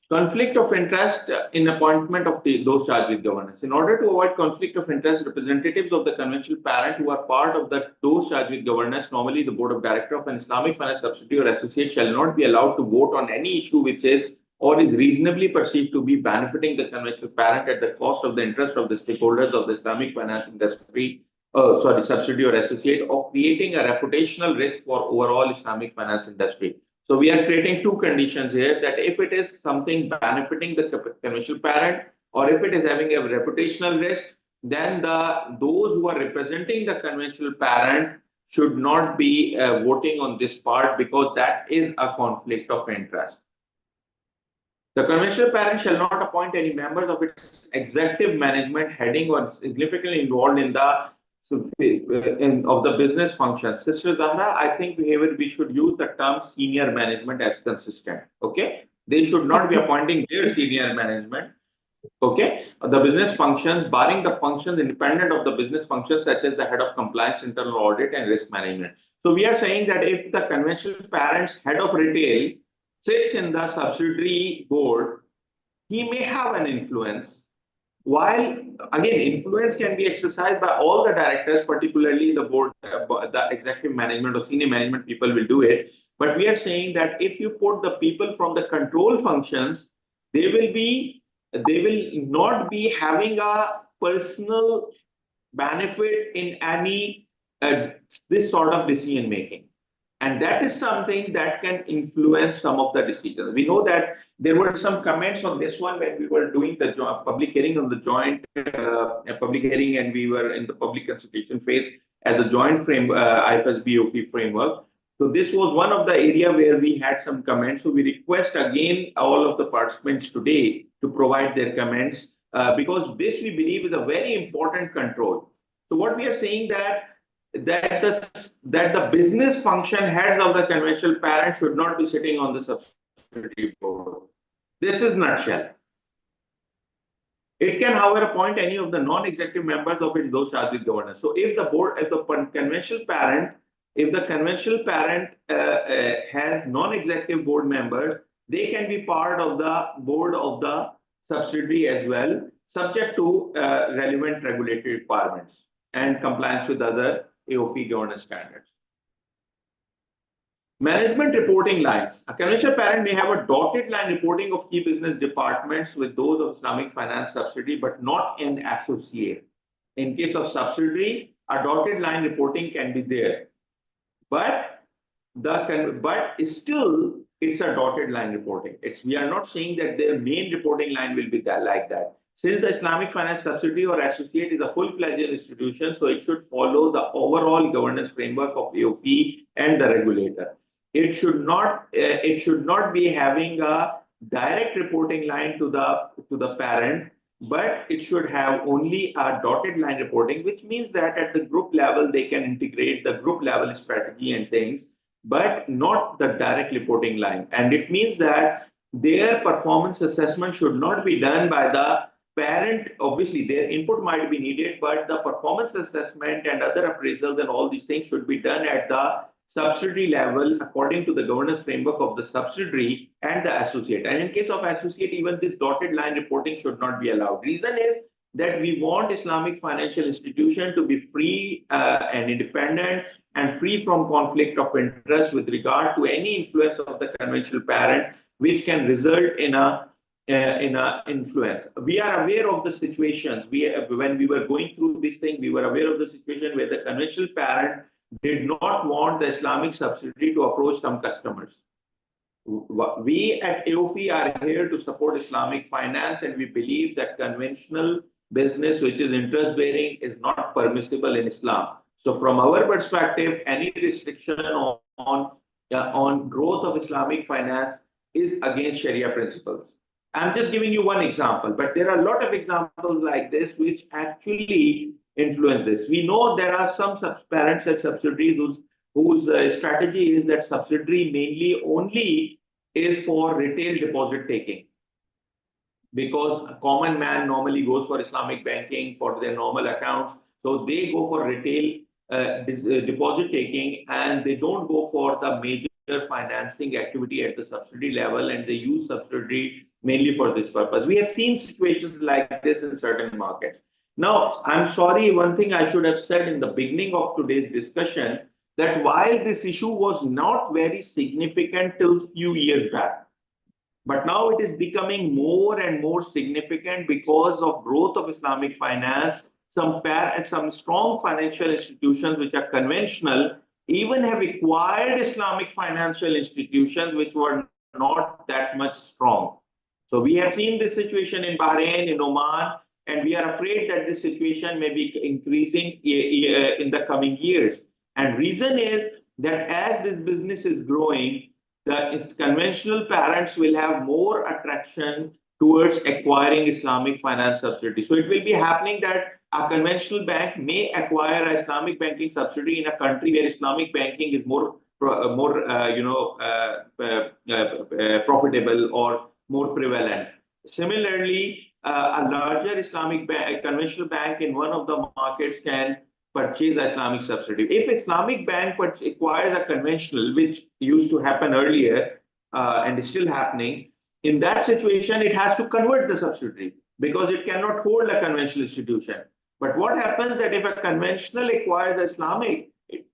S2: Conflict of interest in appointment of those charged with governance. In order to avoid conflict of interest, representatives of the conventional parent who are part of those charged with governance, normally the board of directors of an Islamic finance subsidiary or associate, shall not be allowed to vote on any issue which is or is reasonably perceived to be benefiting the conventional parent at the cost of the interest of the stakeholders of the Islamic finance industry, subsidiary or associate, or creating a reputational risk for overall Islamic finance industry. So we are creating two conditions here, that if it is something benefiting the conventional parent or if it is having a reputational risk, then those who are representing the conventional parent should not be voting on this part, because that is a conflict of interest. The conventional parent shall not appoint any members of its executive management heading or significantly involved in the of the business functions. Sister Zahra, I think here we should use the term senior management as consistent. Okay, they should not be appointing their senior management. Okay, the business functions, barring the functions independent of the business functions, such as the head of compliance, internal audit, and risk management. So we are saying that if the conventional parent's head of retail sits in the subsidiary board, he may have an influence. While again, influence can be exercised by all the directors, particularly the board, the executive management or senior management people will do it. But we are saying that if you put the people from the control functions, they will not be having a personal benefit in any this sort of decision making. And that is something that can influence some of the decisions. We know that there were some comments on this one when we were doing the public hearing on the joint public hearing, and we were in the public consultation phase as a joint AAOIFI framework. So this was one of the area where we had some comments. So we request again all of the participants today to provide their comments, because this we believe is a very important control. So what we are saying that the business function heads of the conventional parent should not be sitting on the subsidiary board. This is nutshell. It can, however, appoint any of the non-executive members of its those charged with governance. So if the conventional parent has non-executive board members, they can be part of the board of the subsidiary as well, subject to relevant regulatory requirements and compliance with other AAOIFI governance standards. Management reporting lines. A conventional parent may have a dotted line reporting of key business departments with those of Islamic finance subsidiary, but not an associate. In case of subsidiary, a dotted line reporting can be there, but still it's a dotted line reporting. We are not saying that their main reporting line will be like that. Since the Islamic finance subsidiary or associate is a full-fledged institution, so it should follow the overall governance framework of AAOIFI and the regulator. It should not be having a direct reporting line to the parent, but it should have only a dotted line reporting, which means that at the group level they can integrate the group level strategy and things. but not the direct reporting line. And it means that their performance assessment should not be done by the parent. Obviously, their input might be needed, but the performance assessment and other appraisals and all these things should be done at the subsidiary level according to the governance framework of the subsidiary and the associate. And in case of associate, even this dotted line reporting should not be allowed. Reason is that we want Islamic financial institution to be free and independent and free from conflict of interest with regard to any influence of the conventional parent, which can result in a influence. We are aware of the situations. When we were going through this thing, we were aware of the situation where the conventional parent did not want the Islamic subsidiary to approach some customers. We at AOIFI are here to support Islamic finance, and we believe that conventional business, which is interest bearing, is not permissible in Islam. So from our perspective, any restriction on growth of Islamic finance is against Sharia principles. I'm just giving you one example, but there are a lot of examples like this which actually influence this. We know there are some parents and subsidiaries whose strategy is that subsidiary mainly only is for retail deposit taking, because a common man normally goes for Islamic banking for their normal accounts. So they go for retail deposit taking, and they don't go for the major financing activity at the subsidiary level, and they use subsidiary mainly for this purpose. We have seen situations like this in certain markets. Now, I'm sorry, one thing I should have said in the beginning of today's discussion, that while this issue was not very significant till few years back, but now it is becoming more and more significant because of growth of Islamic finance. Some strong financial institutions which are conventional even have acquired Islamic financial institutions which were not that much strong. So we have seen this situation in Bahrain, in Oman, and we are afraid that this situation may be increasing in the coming years. And reason is that as this business is growing, the conventional parents will have more attraction towards acquiring Islamic finance subsidiary. So it will be happening that a conventional bank may acquire an Islamic banking subsidiary in a country where Islamic banking is more profitable or more prevalent. Similarly, a larger Islamic bank, a conventional bank in one of the markets can purchase an Islamic subsidiary. If Islamic bank acquires a conventional, which used to happen earlier and is still happening, in that situation, it has to convert the subsidiary because it cannot hold a conventional institution. But what happens that if a conventional acquires the Islamic, it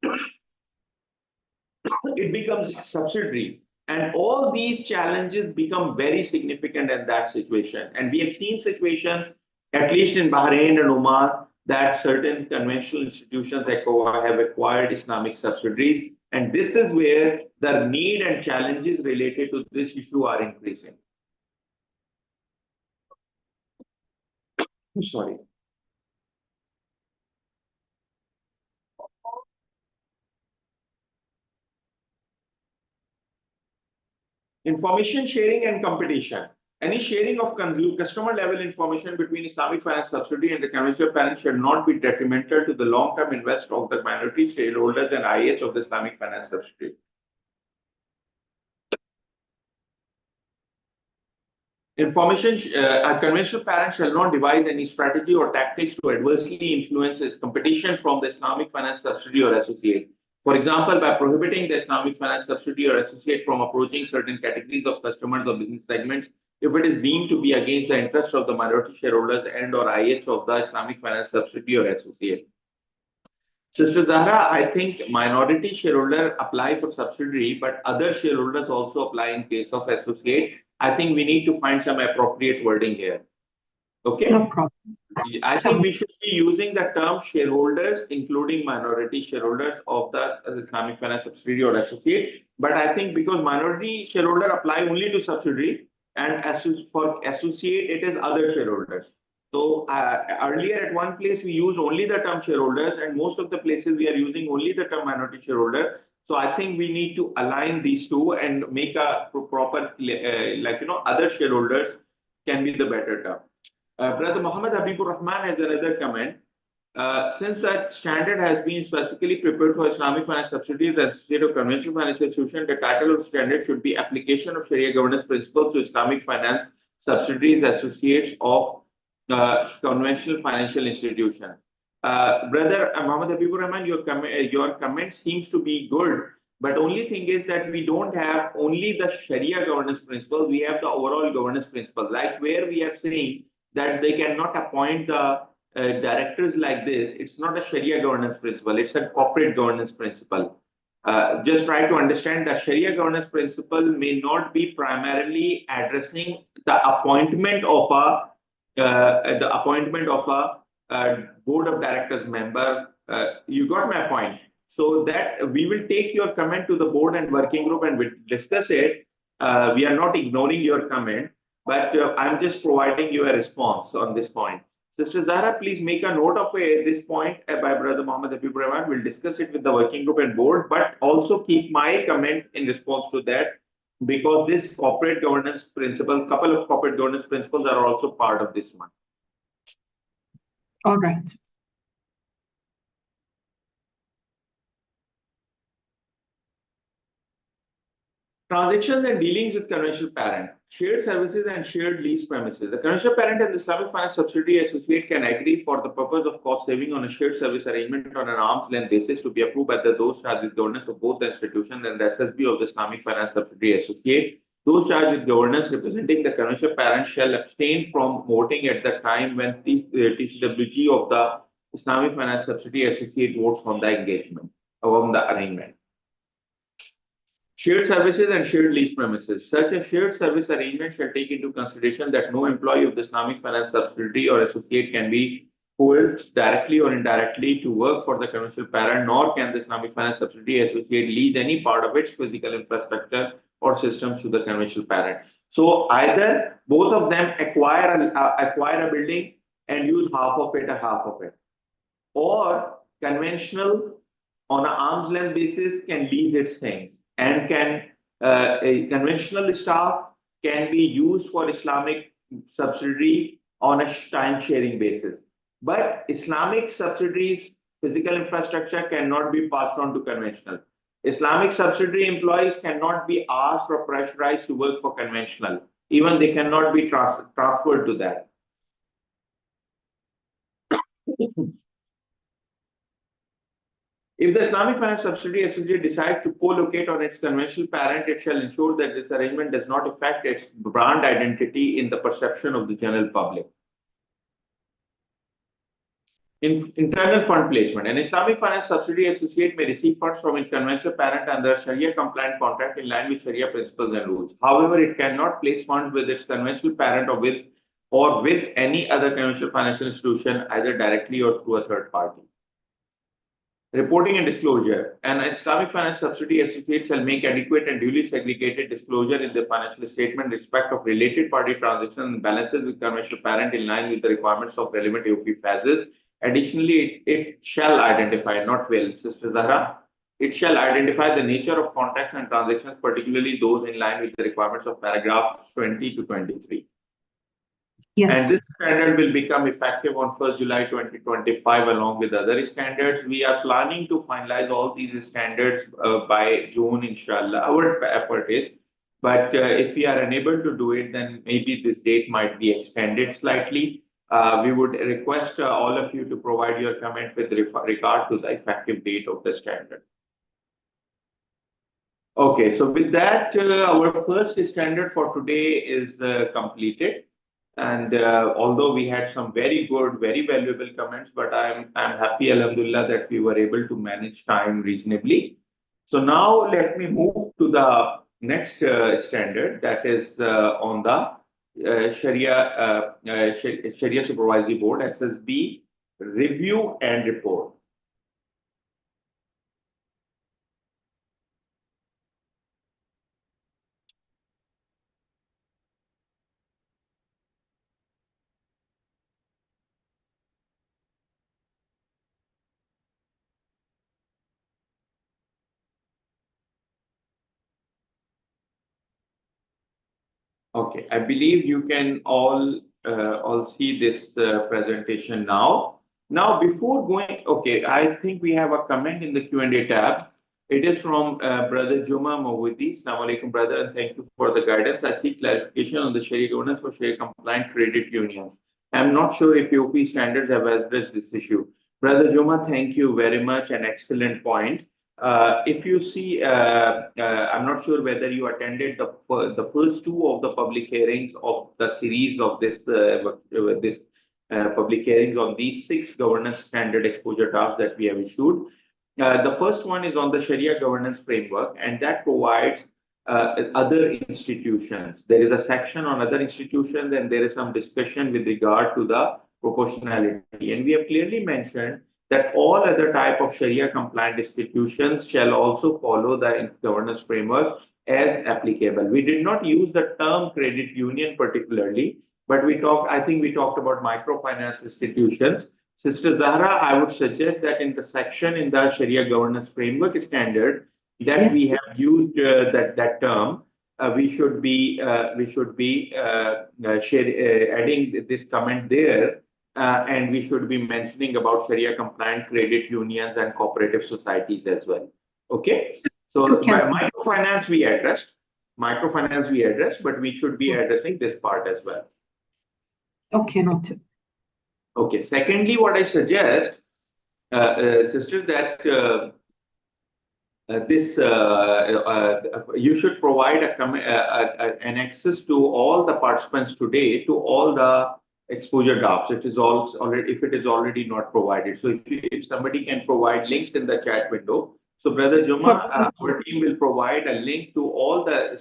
S2: becomes subsidiary. And all these challenges become very significant in that situation. And we have seen situations, at least in Bahrain and Oman, that certain conventional institutions have acquired Islamic subsidiaries. And this is where the need and challenges related to this issue are increasing. Sorry. Information sharing and competition. Any sharing of customer level information between Islamic finance subsidiary and the conventional parent should not be detrimental to the long-term invest of the minority shareholders and IH of the Islamic finance subsidiary. A conventional parent shall not devise any strategy or tactics to adversely influence competition from the Islamic finance subsidiary or associate. For example, by prohibiting the Islamic finance subsidiary or associate from approaching certain categories of customers or business segments, if it is deemed to be against the interests of the minority shareholders and or IH of the Islamic finance subsidiary or associate. Sister Zahra, I think minority shareholder apply for subsidiary, but other shareholders also apply in case of associate. I think we need to find some appropriate wording here. Okay?
S1: No problem.
S2: I think we should be using the term shareholders, including minority shareholders of the Islamic finance subsidiary or associate. But I think because minority shareholder apply only to subsidiary, and for associate, it is other shareholders. So earlier at one place, we used only the term shareholders, and most of the places we are using only the term minority shareholder. So I think we need to align these two and make a proper, other shareholders can be the better term. Brother Muhammad Habibur Rahman has another comment. Since that standard has been specifically prepared for Islamic finance subsidiaries and state of conventional financial institution, the title of the standard should be Application of Sharia Governance Principles to Islamic Finance Subsidiaries Associates of Conventional Financial Institution. Brother Muhammad Habibur Rahman, your comment seems to be good, but only thing is that we don't have only the Sharia governance principles, we have the overall governance principles, like where we are saying that they cannot appoint the directors like this. It's not a Sharia governance principle, it's a corporate governance principle. Just try to understand that Sharia governance principle may not be primarily addressing the appointment of a board of directors member. You got my point. So that we will take your comment to the board and working group and we'll discuss it. We are not ignoring your comment, but I'm just providing you a response on this point. Sister Zahra, please make a note of this point by Brother Muhammad Habib Rahman. We'll discuss it with the working group and board, but also keep my comment in response to that, because this corporate governance principle, couple of corporate governance principles are also part of this one.
S1: All right.
S2: Transactions and dealings with conventional parent, shared services and shared lease premises. The conventional parent and the Islamic finance subsidiary associate can agree for the purpose of cost saving on a shared service arrangement on an arm's length basis to be approved by those charged with governance of both the institution and the SSB of the Islamic finance subsidiary associate. Those charged with governance representing the conventional parent shall abstain from voting at the time when the TCWG of the Islamic finance subsidiary associate votes on the engagement, on the arrangement. Shared services and shared lease premises. Such a shared service arrangement shall take into consideration that no employee of the Islamic finance subsidiary or associate can be coerced directly or indirectly to work for the conventional parent, nor can the Islamic finance subsidiary associate lease any part of its physical infrastructure or systems to the conventional parent. So either both of them acquire a building and use half of it or half of it, or conventional on an arm's length basis can lease its things, and can a conventional staff can be used for Islamic subsidiary on a time sharing basis. But Islamic subsidiaries physical infrastructure cannot be passed on to conventional. Islamic subsidiary employees cannot be asked or pressurized to work for conventional. Even they cannot be transferred to that. If the Islamic finance subsidiary associate decides to co-locate on its conventional parent, it shall ensure that this arrangement does not affect its brand identity in the perception of the general public. Internal fund placement. An Islamic finance subsidiary associate may receive funds from its conventional parent under Sharia compliant contract in line with Sharia principles and rules. However, it cannot place funds with its conventional parent or with any other conventional financial institution, either directly or through a third party. Reporting and disclosure. An Islamic finance subsidiary associate shall make adequate and duly segregated disclosure in the financial statement in respect of related party transactions and balances with conventional parent in line with the requirements of relevant AAOIFI phases. Additionally, it shall identify, not will, Sister Zahra, it shall identify the nature of contracts and transactions, particularly those in line with the requirements of paragraphs 20 to 23.
S1: Yes.
S2: And this standard will become effective on 1st July 2025 along with other standards. We are planning to finalize all these standards by June, inshallah. Our effort is, but if we are unable to do it, then maybe this date might be extended slightly. We would request all of you to provide your comment with regard to the effective date of the standard. Okay, so with that, our first standard for today is completed. And although we had some very good, very valuable comments, but I'm happy, Alhamdulillah, that we were able to manage time reasonably. So now let me move to the next standard, that is on the Sharia Supervisory Board, SSB, review and report. Okay, I believe you can all see this presentation now. Now, before going, okay, I think we have a comment in the Q&A tab. It is from Brother Juma Mawudi. Assalamu alaikum, brother, and thank you for the guidance. I seek clarification on the Shari'ah governance for Shari'ah compliant credit unions. I'm not sure if AAOIFI standards have addressed this issue. Brother Juma, thank you very much. An excellent point. If you see, I'm not sure whether you attended the first two of the public hearings of the series of this public hearings on these 6 governance standard exposure drafts that we have issued. The first one is on the Shari'ah governance framework, and that provides other institutions. There is a section on other institutions, and there is some discussion with regard to the proportionality. And we have clearly mentioned that all other type of Sharia compliant institutions shall also follow the governance framework as applicable. We did not use the term credit union particularly, but I think we talked about microfinance institutions. Sister Zahra, I would suggest that in the section in the Sharia governance framework standard that we have used that term, we should be adding this comment there, and we should be mentioning about Sharia compliant credit unions and cooperative societies as well. Okay, so microfinance we addressed, but we should be addressing this part as well.
S1: Okay, noted.
S2: Okay. Secondly, what I suggest, sister, that you should provide an access to all the participants today to all the exposure drafts. It is already, if it is already not provided. So if somebody can provide links in the chat window. So Brother Juma, our team will provide a link to all the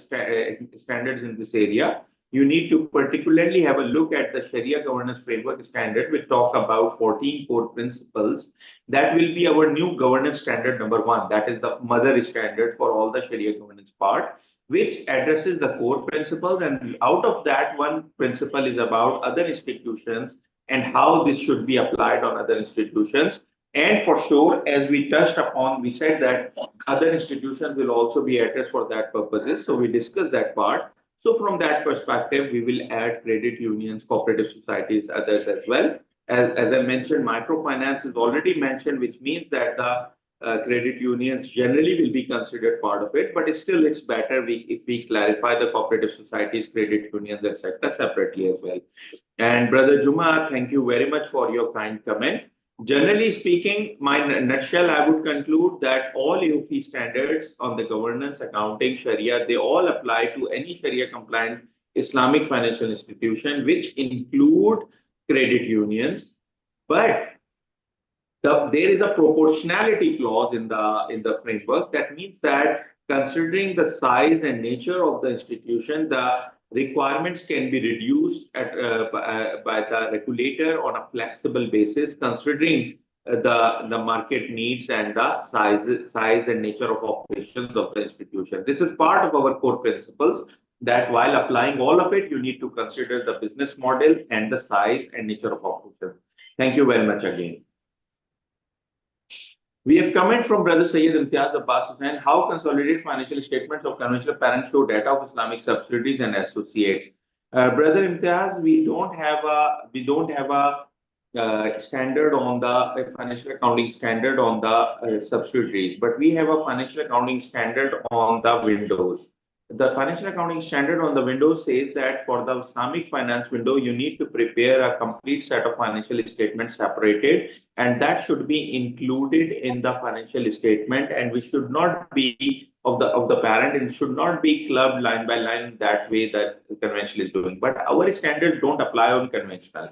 S2: standards in this area. You need to particularly have a look at the Sharia governance framework standard. We talk about 14 core principles. That will be our new governance standard number 1. That is the mother standard for all the Sharia governance part, which addresses the core principles. And out of that, one principle is about other institutions and how this should be applied on other institutions. And for sure, as we touched upon, we said that other institutions will also be addressed for that purposes. So we discussed that part. So from that perspective, we will add credit unions, cooperative societies, others as well. As I mentioned, microfinance is already mentioned, which means that the credit unions generally will be considered part of it, but it's better if we clarify the cooperative societies, credit unions, etc. separately as well. And Brother Juma, thank you very much for your kind comment. Generally speaking, my nutshell, I would conclude that all AAOIFI standards on the governance, accounting, Sharia, they all apply to any Sharia compliant Islamic financial institution, which include credit unions. But there is a proportionality clause in the framework. That means that considering the size and nature of the institution, the requirements can be reduced by the regulator on a flexible basis, considering the market needs and the size and nature of operations of the institution. This is part of our core principles, that while applying all of it, you need to consider the business model and the size and nature of operation. Thank you very much again. We have comment from Brother Sayyid Imtiaz Abbas and how consolidated financial statements of conventional parents show data of Islamic subsidiaries and associates. Brother Imtiaz, we don't have a standard on the financial accounting standard on the subsidiaries, but we have a financial accounting standard on the windows. The financial accounting standard on the window says that for the Islamic finance window, you need to prepare a complete set of financial statements separated, and that should be included in the financial statement, and we should not be of the parent, and should not be clubbed line by line that way that the conventional is doing. But our standards don't apply on conventional.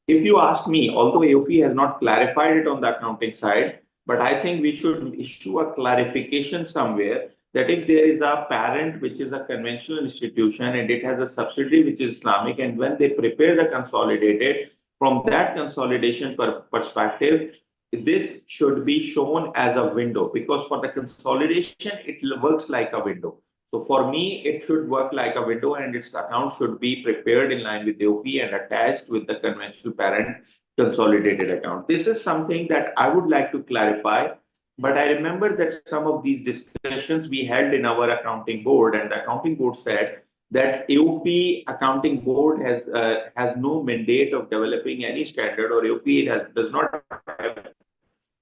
S2: If you ask me, although AAOIFI has not clarified it on the accounting side, but I think we should issue a clarification somewhere that if there is a parent which is a conventional institution and it has a subsidiary which is Islamic, and when they prepare the consolidated, from that consolidation perspective, this should be shown as a window, because for the consolidation, it works like a window. So for me, it should work like a window, and its account should be prepared in line with the AAOIFI and attached with the conventional parent consolidated account. This is something that I would like to clarify. But I remember that some of these discussions we held in our accounting board, and the accounting board said that AOIFI Accounting Board has no mandate of developing any standard, or AOIFI does not have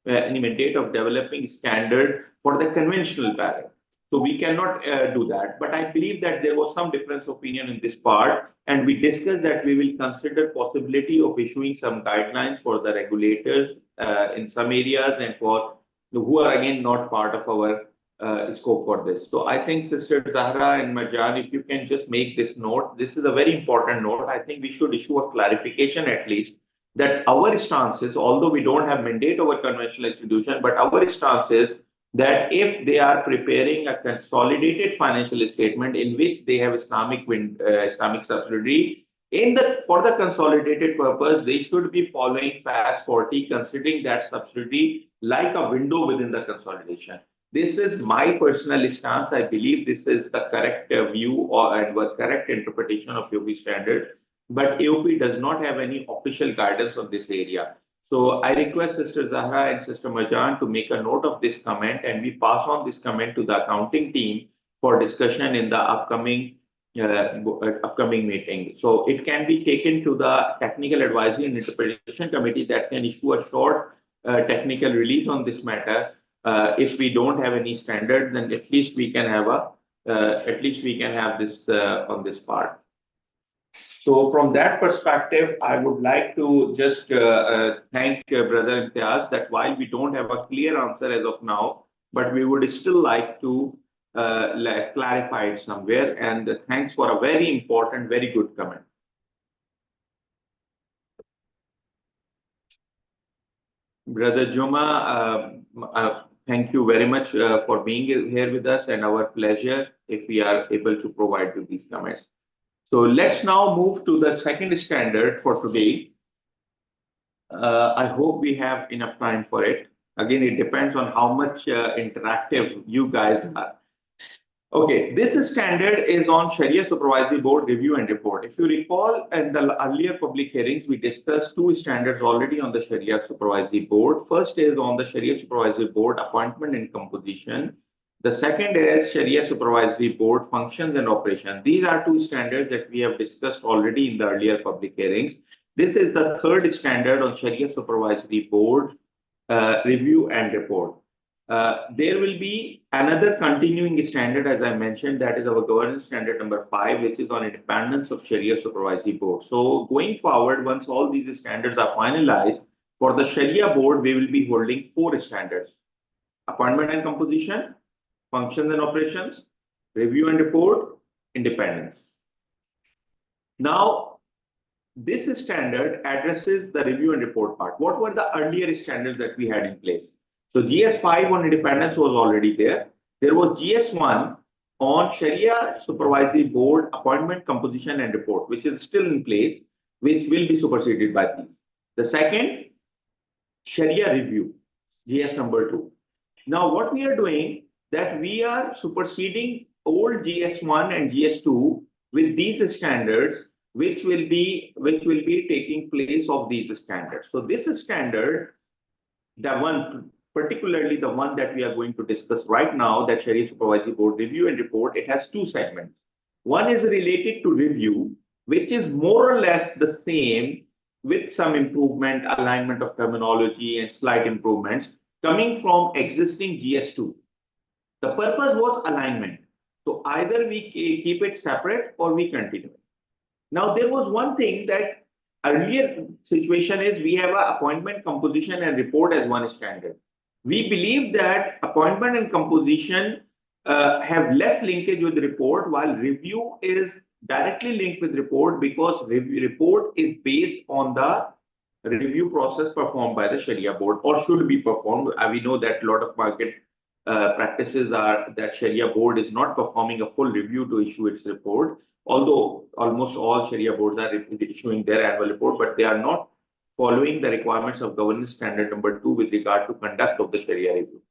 S2: any mandate of developing standard for the conventional parent. So we cannot do that. But I believe that there was some difference of opinion in this part, and we discussed that we will consider possibility of issuing some guidelines for the regulators in some areas and for who are again not part of our scope for this. So I think Sister Zahra and Marjan, if you can just make this note, this is a very important note. I think we should issue a clarification at least that our stance is, although we don't have mandate over conventional institution, but our stance is that if they are preparing a consolidated financial statement in which they have Islamic subsidiary, for the consolidated purpose, they should be following FAS 40, considering that subsidiary like a window within the consolidation. This is my personal stance. I believe this is the correct view and the correct interpretation of AOIFI standard. But AOIFI does not have any official guidance on this area. So I request Sister Zahra and Sister Marjan to make a note of this comment, and we pass on this comment to the accounting team for discussion in the upcoming meeting. So it can be taken to the Technical Advisory and Interpretation Committee that can issue a short technical release on this matter. If we don't have any standard, then at least we can have this on this part. So from that perspective, I would like to just thank Brother Imtiaz that while we don't have a clear answer as of now, but we would still like to clarify it somewhere. And thanks for a very important, very good comment. Brother Juma, thank you very much for being here with us, and our pleasure if we are able to provide you these comments. So let's now move to the second standard for today. I hope we have enough time for it. Again, it depends on how much interactive you guys are. Okay, this standard is on Shari'ah Supervisory Board Review and Report. If you recall, in the earlier public hearings, we discussed two standards already on the Shari'ah Supervisory Board. First is on the Shari'ah Supervisory Board Appointment and Composition. The second is Shari'ah Supervisory Board Functions and Operation. These are two standards that we have discussed already in the earlier public hearings. This is the third standard on Shari'ah Supervisory Board Review and Report. There will be another continuing standard, as I mentioned, that is our governance standard number 5, which is on independence of Shari'ah Supervisory Board. So going forward, once all these standards are finalized, for the Shari'ah Board, we will be holding 4 standards: appointment and composition, functions and operations, review and report, independence. Now, this standard addresses the review and report part. What were the earlier standards that we had in place? So GS5 on independence was already there. There was GS1 on Shari'ah Supervisory Board appointment, composition, and report, which is still in place, which will be superseded by these. The second, Shari'ah review, GS number 2. Now, what we are doing, that we are superseding old GS1 and GS2 with these standards, which will be taking place of these standards. So this standard, particularly the one that we are going to discuss right now, that Shari'ah Supervisory Board Review and Report, it has 2 segments. One is related to review, which is more or less the same with some improvement, alignment of terminology and slight improvements coming from existing GS2. The purpose was alignment. So either we keep it separate or we continue. Now, there was one thing that earlier situation is we have an appointment, composition, and report as one standard. We believe that appointment and composition have less linkage with the report, while review is directly linked with report, because report is based on the review process performed by the Shari'ah Board, or should be performed. We know that a lot of market practices are that Shari'ah Board is not performing a full review to issue its report, although almost all Shari'ah boards are issuing their annual report, but they are not following the requirements of governance standard number 2 with regard to conduct of the Shari'ah review.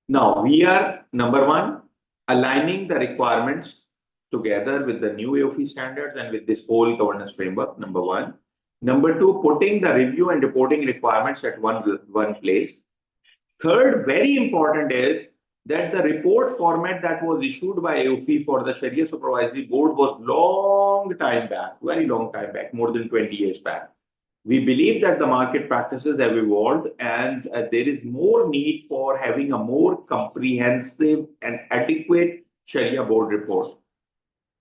S2: Now, we are, number 1, aligning the requirements together with the new AOIFI standards and with this whole governance framework, number 1. Number 2, putting the review and reporting requirements at one place. Third, very important, is that the report format that was issued by AAOIFI for the Sharia Supervisory Board was long time back, very long time back, more than 20 years back. We believe that the market practices have evolved and there is more need for having a more comprehensive and adequate Sharia board report.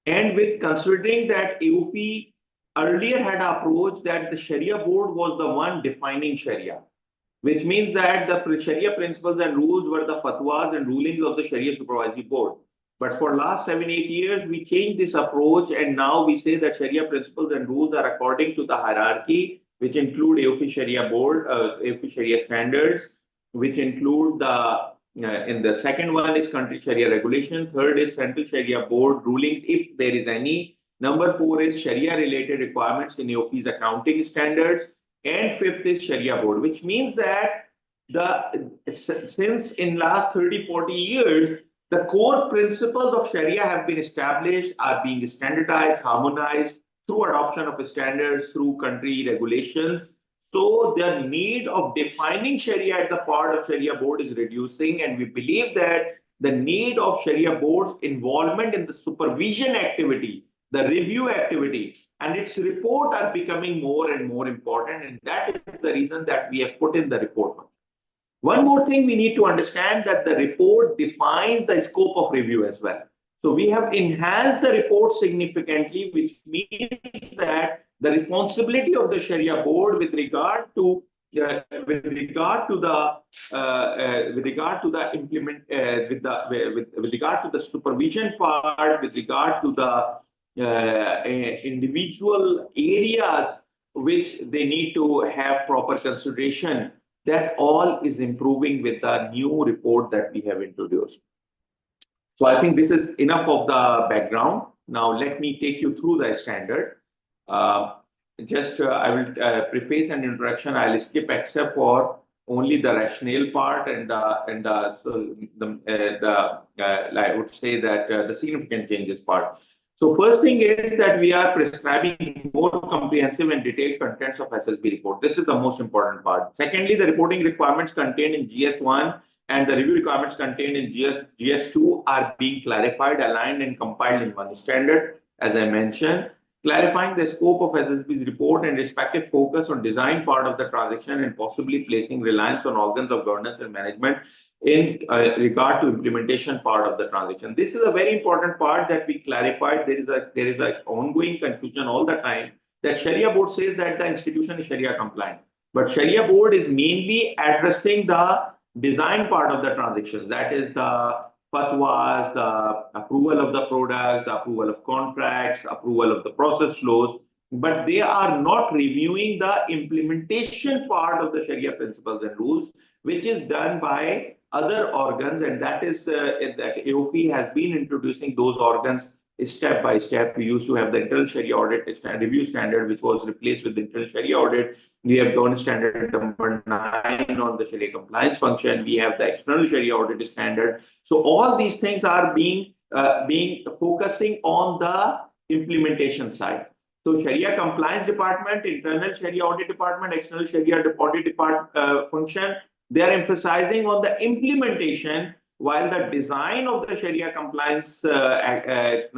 S2: And with considering that AAOIFI earlier had an approach that the Sharia board was the one defining Sharia, which means that the Sharia principles and rules were the fatwas and rulings of the Sharia Supervisory Board. But for last 7-8 years, we changed this approach, and now we say that Sharia principles and rules are according to the hierarchy, which include AAOIFI Sharia Board, AAOIFI Sharia standards, which include in the second one is country Sharia regulation, third is central Sharia board rulings, if there is any. Number 4 is Sharia related requirements in AAOIFI's accounting standards. And 5th is Sharia board, which means that since in last 30-40 years, the core principles of Sharia have been established, are being standardized, harmonized through adoption of standards, through country regulations. So the need of defining Sharia at the part of Sharia board is reducing, and we believe that the need of Sharia board's involvement in the supervision activity, the review activity, and its report are becoming more and more important, and that is the reason that we have put in the report. One more thing we need to understand, that the report defines the scope of review as well. So we have enhanced the report significantly, which means that the responsibility of the Sharia board with regard to the supervision part, with regard to the individual areas which they need to have proper consideration, that all is improving with the new report that we have introduced. So I think this is enough of the background. Now let me take you through the standard. I will preface an introduction. I'll skip except for only the rationale part and I would say that the significant changes part. So first thing is that we are prescribing more comprehensive and detailed contents of SSB report. This is the most important part. Secondly, the reporting requirements contained in GS1 and the review requirements contained in GS2 are being clarified, aligned, and compiled in one standard, as I mentioned. Clarifying the scope of SSB's report and respective focus on design part of the transaction and possibly placing reliance on organs of governance and management in regard to implementation part of the transaction. This is a very important part that we clarified. There is a ongoing confusion all the time that Sharia board says that the institution is Sharia compliant, but Sharia board is mainly addressing the design part of the transaction. That is the fatwas, the approval of the product, the approval of contracts, approval of the process flows, but they are not reviewing the implementation part of the Sharia principles and rules, which is done by other organs, and that is that AAOIFI has been introducing those organs step by step. We used to have the internal Sharia audit review standard, which was replaced with the internal Sharia audit. We have governance standard number 9 on the Sharia compliance function. We have the external Sharia audit standard. So all these things are being focusing on the implementation side. So Sharia compliance department, internal Sharia audit department, external Sharia audit department function, they are emphasizing on the implementation, while the design of the Sharia compliance, Sharia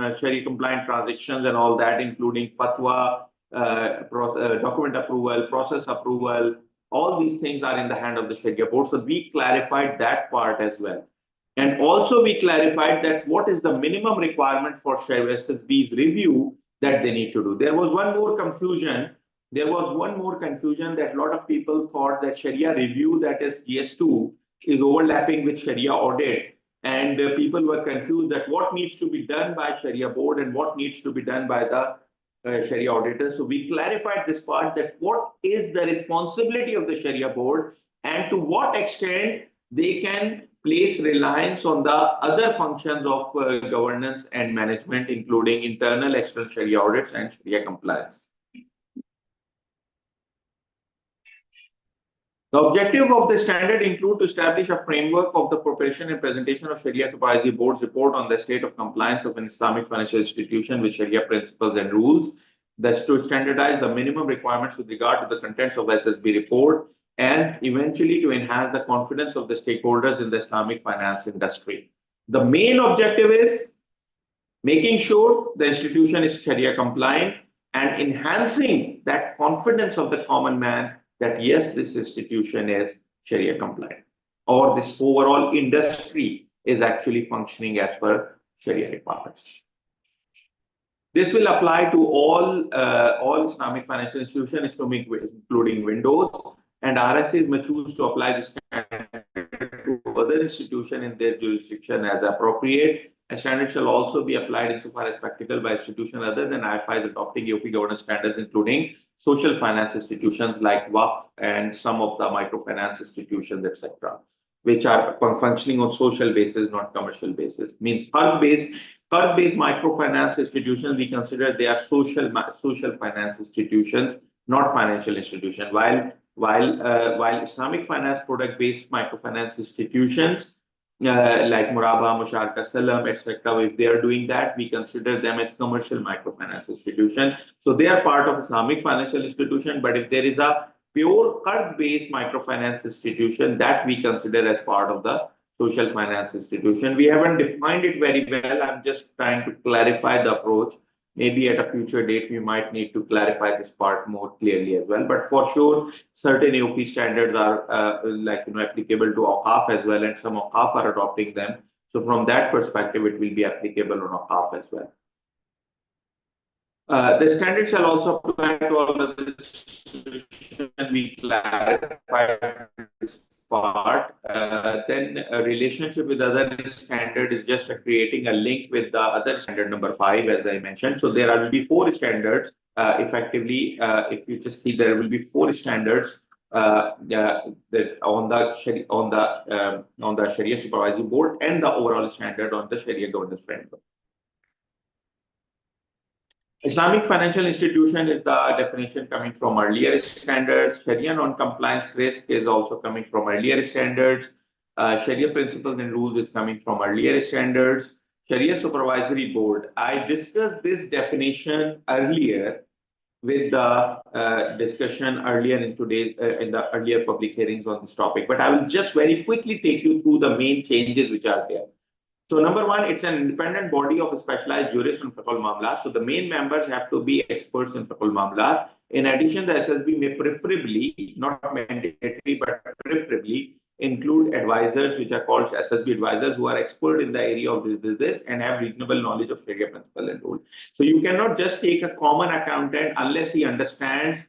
S2: compliant transactions and all that, including fatwa, document approval, process approval, all these things are in the hand of the Sharia board. So we clarified that part as well. And also we clarified that what is the minimum requirement for Sharia SSB's review that they need to do. There was one more confusion. There was one more confusion that a lot of people thought that Sharia review, that is GS2, is overlapping with Sharia audit, and people were confused that what needs to be done by Sharia board and what needs to be done by the Sharia auditor. So we clarified this part, that what is the responsibility of the Sharia board and to what extent they can place reliance on the other functions of governance and management, including internal, external Sharia audits and Sharia compliance. The objective of the standard include to establish a framework of the preparation and presentation of Sharia Supervisory Board's report on the state of compliance of an Islamic financial institution with Sharia principles and rules. That's to standardize the minimum requirements with regard to the contents of SSB report, and eventually to enhance the confidence of the stakeholders in the Islamic finance industry. The main objective is making sure the institution is Sharia compliant and enhancing that confidence of the common man that yes, this institution is Sharia compliant, or this overall industry is actually functioning as per Sharia requirements. This will apply to all Islamic financial institutions, including Windows, and RSAs may choose to apply this standard to other institutions in their jurisdiction as appropriate. A standard shall also be applied insofar as practical by institutions other than AAOIFI adopting AAOIFI governance standards, including social finance institutions like WAF and some of the microfinance institutions, etc., which are functioning on social basis, not commercial basis. Means qard-based microfinance institutions, we consider they are social finance institutions, not financial institutions. While Islamic finance product-based microfinance institutions like Muraba, Musharka, Salam, etc., if they are doing that, we consider them as commercial microfinance institutions. So they are part of Islamic financial institution. But if there is a pure qard-based microfinance institution, that we consider as part of the social finance institution. We haven't defined it very well. I'm just trying to clarify the approach. Maybe at a future date, we might need to clarify this part more clearly as well. But for sure, certain AAOIFI standards are applicable to Awqaf as well, and some Awqaf are adopting them. So from that perspective, it will be applicable on Awqaf as well. The standard shall also apply to all other institutions. We clarify this part. Then a relationship with other standard is just creating a link with the other standard number 5, as I mentioned. So there will be 4 standards. Effectively, if you just see, there will be 4 standards on the Sharia Supervisory Board and the overall standard on the Sharia Governance Framework. Islamic financial institution is the definition coming from earlier standards. Sharia non-compliance risk is also coming from earlier standards. Sharia principles and rules is coming from earlier standards. Sharia Supervisory Board. I discussed this definition earlier with the discussion earlier in the earlier public hearings on this topic, but I will just very quickly take you through the main changes which are there. So number 1, it's an independent body of a specialized jurist on fiqh al-mamlat. So the main members have to be experts in fiqh al-mamlat. In addition, the SSB may preferably, not mandatory, but preferably include advisors, which are called SSB advisors, who are expert in the area of this and have reasonable knowledge of Sharia principle and rule. So you cannot just take a common accountant unless he understands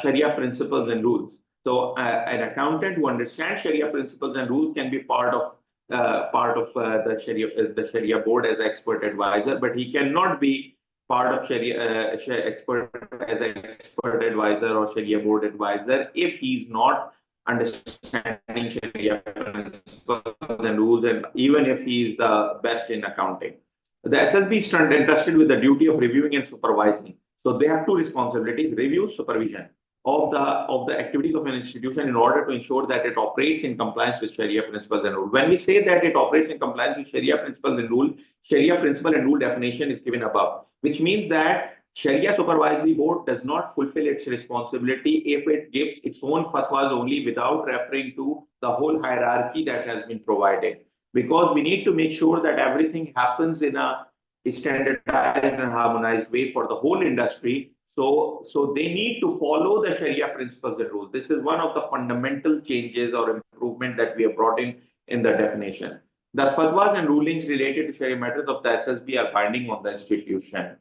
S2: Sharia principles and rules. So an accountant who understands Sharia principles and rules can be part of the Sharia board as expert advisor, but he cannot be part of Sharia expert as an expert advisor or Sharia board advisor if he's not understanding Sharia principles and rules, and even if he is the best in accounting. The SSB is entrusted with the duty of reviewing and supervising. So they have 2 responsibilities: review, supervision of the activities of an institution in order to ensure that it operates in compliance with Sharia principles and rules. When we say that it operates in compliance with Sharia principles and rule, Sharia principle and rule definition is given above, which means that Sharia Supervisory Board does not fulfill its responsibility if it gives its own fatwas only without referring to the whole hierarchy that has been provided. Because we need to make sure that everything happens in a standardized and harmonized way for the whole industry. So they need to follow the Sharia principles and rules. This is one of the fundamental changes or improvement that we have brought in the definition. The fatwas and rulings related to Sharia matters of the SSB are binding on the institution.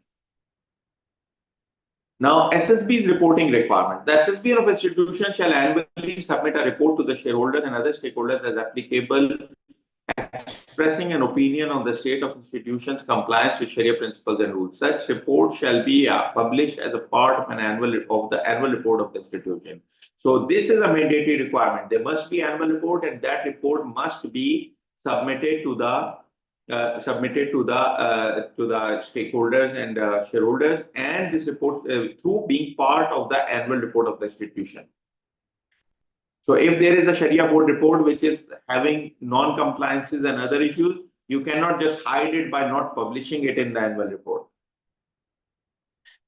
S2: Now, SSB's reporting requirement. The SSB of institution shall annually submit a report to the shareholders and other stakeholders as applicable, expressing an opinion on the state of institutions' compliance with Sharia principles and rules. Such report shall be published as a part of the annual report of the institution. So this is a mandatory requirement. There must be annual report, and that report must be submitted to the stakeholders and shareholders, and this report through being part of the annual report of the institution. So if there is a Sharia board report which is having non-compliances and other issues, you cannot just hide it by not publishing it in the annual report.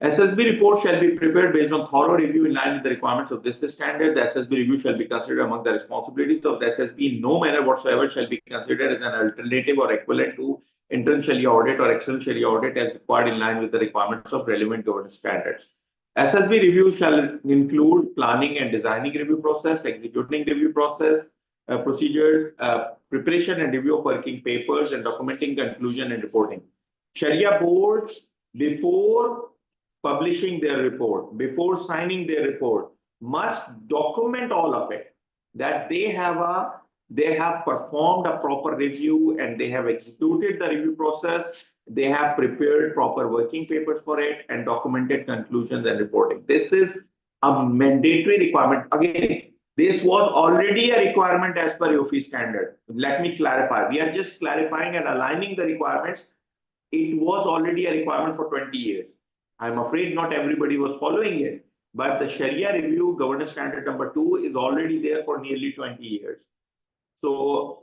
S2: SSB report shall be prepared based on thorough review in line with the requirements of this standard. The SSB review shall be considered among the responsibilities of the SSB. In no manner whatsoever shall be considered as an alternative or equivalent to internal Shari'ah audit or external Shari'ah audit as required in line with the requirements of relevant governance standards. SSB review shall include planning and designing review process, executing review process, procedures, preparation and review of working papers, and documenting conclusion and reporting. Shari'ah boards, before publishing their report, before signing their report, must document all of it, that they have performed a proper review and they have executed the review process, they have prepared proper working papers for it and documented conclusions and reporting. This is a mandatory requirement. Again, this was already a requirement as per AAOIFI standard. Let me clarify. We are just clarifying and aligning the requirements. It was already a requirement for 20 years. I'm afraid not everybody was following it, but the Shari'ah review governance standard number 2 is already there for nearly 20 years. So,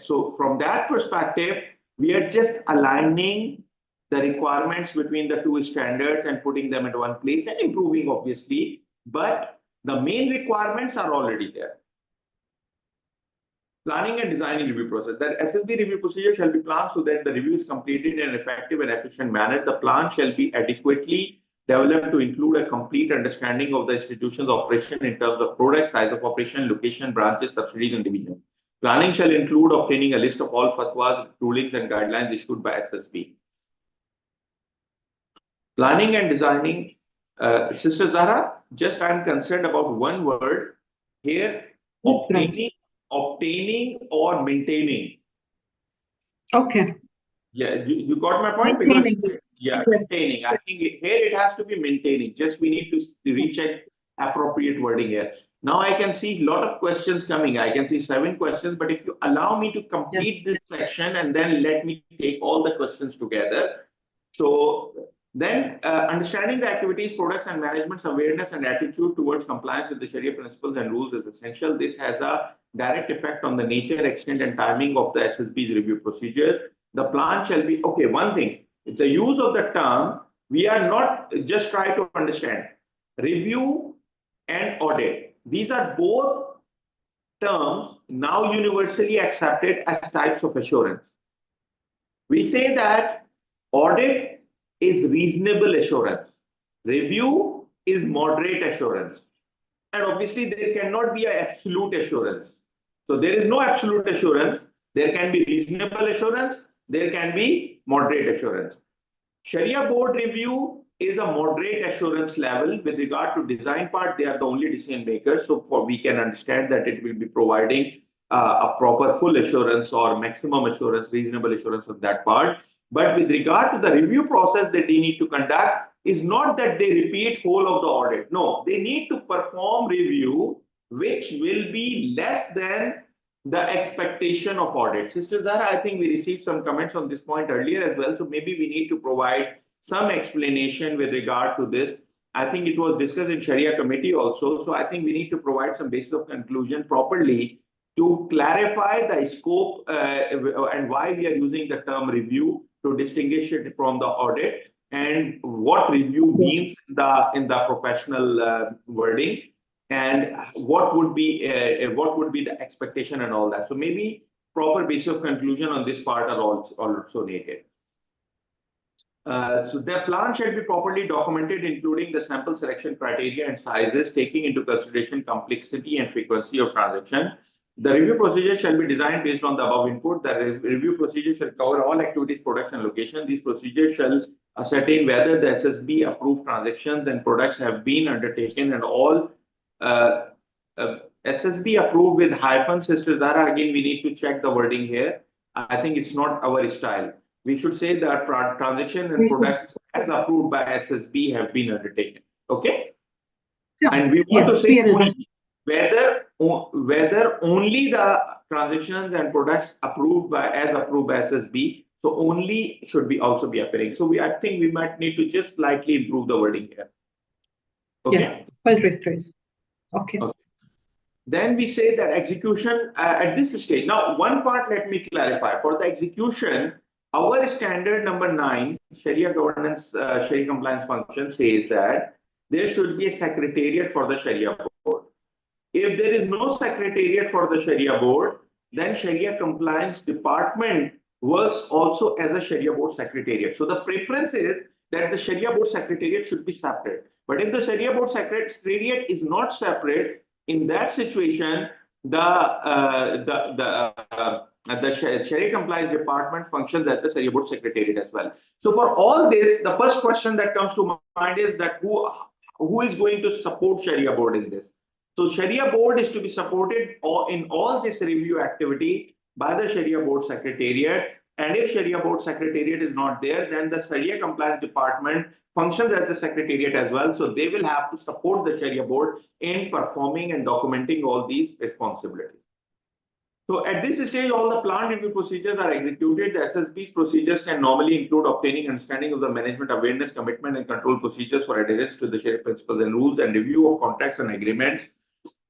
S2: so from that perspective, we are just aligning the requirements between the two standards and putting them at one place and improving, obviously, but the main requirements are already there. Planning and designing review process. The SSB review procedure shall be planned so that the review is completed in an effective and efficient manner. The plan shall be adequately developed to include a complete understanding of the institution's operation in terms of product, size of operation, location, branches, subsidiaries, and divisions. Planning shall include obtaining a list of all fatwas, rulings, and guidelines issued by SSB. Planning and designing, Sister Zahra, just I'm concerned about one word here, obtaining or maintaining.
S1: Okay.
S2: Yeah, you got my point?
S1: Maintaining.
S2: Because, yeah,
S1: Yes.
S2: maintaining. I think here it has to be maintaining. Just we need to recheck appropriate wording here. Now I can see a lot of questions coming. I can see 7 questions, but if you allow me to complete this section and then let me take all the questions together. So then understanding the activities, products, and management's awareness and attitude towards compliance with the Sharia principles and rules is essential. This has a direct effect on the nature, extent, and timing of the SSB's review procedure. The plan shall be, okay, one thing, the use of the term, we are not just trying to understand. Review and audit. These are both terms now universally accepted as types of assurance. We say that audit is reasonable assurance. Review is moderate assurance. And obviously there cannot be an absolute assurance. So there is no absolute assurance. There can be reasonable assurance. There can be moderate assurance. Sharia board review is a moderate assurance level. With regard to design part, they are the only decision makers. So we can understand that it will be providing a proper full assurance or maximum assurance, reasonable assurance of that part. But with regard to the review process that they need to conduct, is not that they repeat whole of the audit. No, they need to perform review which will be less than the expectation of audit. Sister Zahra, I think we received some comments on this point earlier as well. So maybe we need to provide some explanation with regard to this. I think it was discussed in Sharia committee also. So I think we need to provide some basis of conclusion properly to clarify the scope and why we are using the term review to distinguish it from the audit and what review means in the professional wording. And what would be the expectation and all that. So maybe proper basis of conclusion on this part are also needed. So their plan shall be properly documented, including the sample selection criteria and sizes, taking into consideration complexity and frequency of transaction. The review procedure shall be designed based on the above input. The review procedure shall cover all activities, products, and location. These procedures shall ascertain whether the SSB approved transactions and products have been undertaken and all SSB approved with hyphen. Sister Zahra, again, we need to check the wording here. I think it's not our style. We should say that transaction and products as approved by SSB have been undertaken. Okay?
S1: Yeah.
S2: And we want to say whether only the transactions and products approved by SSB, so only should be also be appearing. So I think we might need to just slightly improve the wording here. Okay?
S1: Yes, well rephrase. Okay.
S2: Then we say that execution at this stage. Now, one part, let me clarify. For the execution, Our standard number 9, Sharia governance, Sharia compliance function says that there should be a secretariat for the Sharia board. If there is no secretariat for the Sharia board, then Sharia compliance department works also as a Sharia board secretariat. So the preference is that the Sharia board secretariat should be separate. But if the Sharia board secretariat is not separate, in that situation, the Sharia compliance department functions as the Sharia board secretariat as well. So for all this, the first question that comes to mind is that who is going to support Sharia board in this? So Sharia board is to be supported in all this review activity by the Sharia board secretariat. And if Sharia board secretariat is not there, then the Sharia compliance department functions as the secretariat as well. So they will have to support the Sharia board in performing and documenting all these responsibilities. So at this stage, all the planned review procedures are executed. The SSB's procedures can normally include obtaining understanding of the management awareness, commitment, and control procedures for adherence to the Sharia principles and rules, and review of contracts and agreements,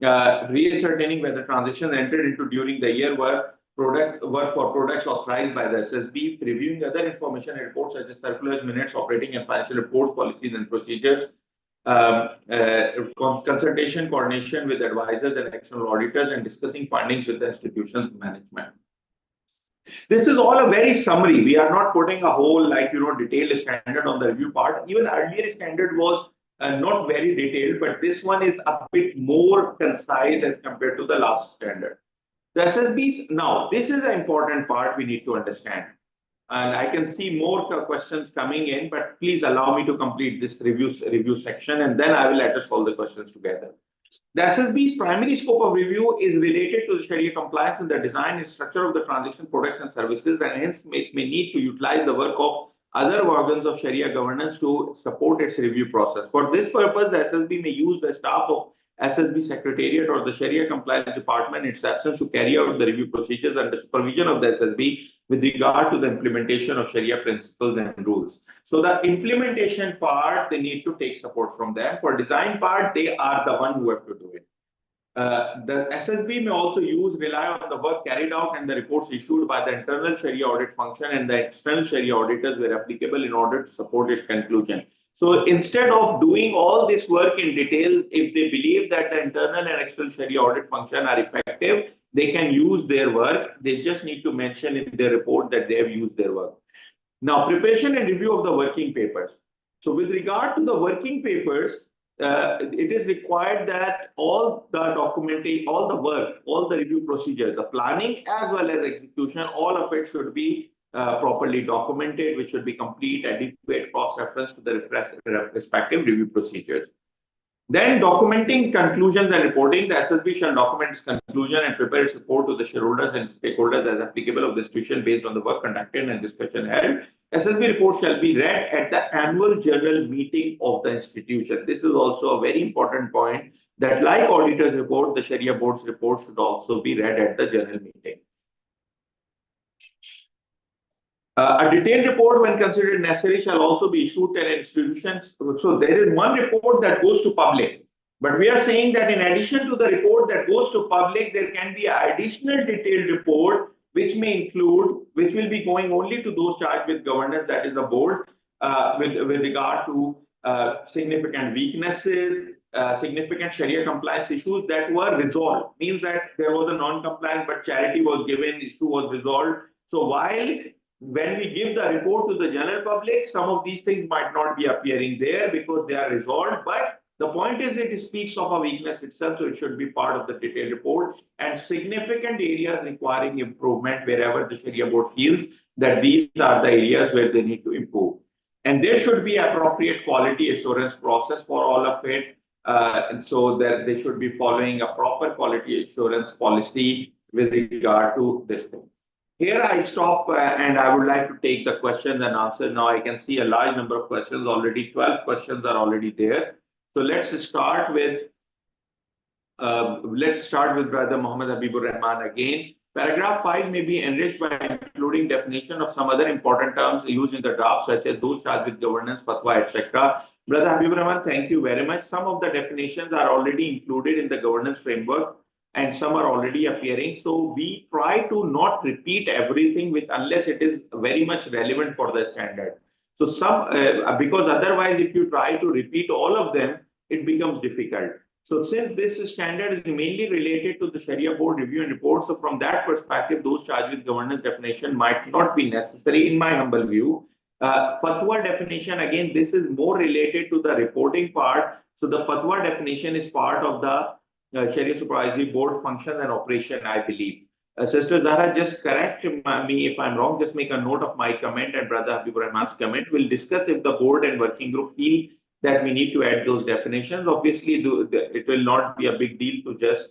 S2: reascertaining whether transactions entered into during the year were for products authorized by the SSB, reviewing other information and reports such as circulars, minutes, operating and financial reports, policies and procedures, consultation, coordination with advisors and external auditors, and discussing findings with the institution's management. This is all a very summary. We are not putting a whole detailed standard on the review part. Even earlier standard was not very detailed, but this one is a bit more concise as compared to the last standard. The SSBs, now this is an important part we need to understand. And I can see more questions coming in, but please allow me to complete this review section, and then I will address all the questions together. The SSB's primary scope of review is related to the Sharia compliance in the design and structure of the transaction products and services, and hence may need to utilize the work of other organs of Sharia governance to support its review process. For this purpose, the SSB may use the staff of SSB Secretariat or the Sharia Compliance Department in its absence to carry out the review procedures under supervision of the SSB with regard to the implementation of Sharia principles and rules. So the implementation part, they need to take support from them. For design part, they are the one who have to do it. The SSB may also rely on the work carried out and the reports issued by the internal Sharia audit function and the external Sharia auditors where applicable in order to support its conclusion. So instead of doing all this work in detail, if they believe that the internal and external Sharia audit function are effective, they can use their work. They just need to mention in their report that they have used their work. Now, preparation and review of the working papers. So with regard to the working papers, it is required that all the documentation, all the work, all the review procedures, the planning as well as execution, all of it should be properly documented, which should be complete, adequate, cross-reference to the respective review procedures. Then documenting conclusions and reporting, the SSB shall document its conclusion and prepare its report to the shareholders and stakeholders as applicable of the institution based on the work conducted and discussion held. SSB report shall be read at the annual general meeting of the institution. This is also a very important point that like auditor's report, the Sharia board's report should also be read at the general meeting. A detailed report, when considered necessary, shall also be issued to institutions. So there is one report that goes to public, but we are saying that in addition to the report that goes to public, there can be an additional detailed report which will be going only to those charged with governance, that is the board, with regard to significant weaknesses, significant Sharia compliance issues that were resolved. Means that there was a non-compliance, but charity was given, issue was resolved. So when we give the report to the general public, some of these things might not be appearing there because they are resolved. But the point is, it speaks of a weakness itself, so it should be part of the detailed report. And significant areas requiring improvement wherever the Sharia board feels that these are the areas where they need to improve. And there should be appropriate quality assurance process for all of it. So that they should be following a proper quality assurance policy with regard to this thing. Here I stop and I would like to take the questions and answers. Now I can see a large number of questions already. 12 questions are already there. So let's start with Brother Muhammad Habibur Rahman again. Paragraph 5 may be enriched by including definition of some other important terms used in the draft, such as those charged with governance, fatwa, etc. Brother Habibur Rahman, thank you very much. Some of the definitions are already included in the governance framework and some are already appearing. So we try to not repeat everything unless it is very much relevant for the standard. So because otherwise, if you try to repeat all of them, it becomes difficult. So since this standard is mainly related to the Sharia board review and report, so from that perspective, those charged with governance definition might not be necessary in my humble view. Fatwa definition, again, this is more related to the reporting part. So the fatwa definition is part of the Sharia Supervisory Board function and operation, I believe. Sister Zahra, just correct me if I'm wrong, just make a note of my comment and Brother Habibur Rahman's comment. We'll discuss if the board and working group feel that we need to add those definitions. Obviously, it will not be a big deal to just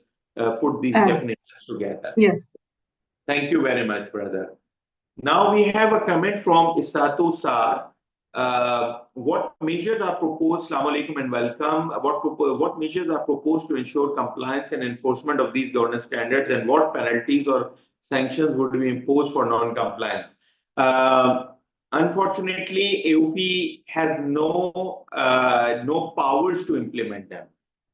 S2: put these definitions together.
S1: Yes.
S2: Thank you very much, brother. Now we have a comment from Istatu Sar. What measures are proposed? Assalamu alaikum and welcome. What measures are proposed to ensure compliance and enforcement of these governance standards, and what penalties or sanctions would be imposed for non-compliance? Unfortunately, AOIFI has no powers to implement them.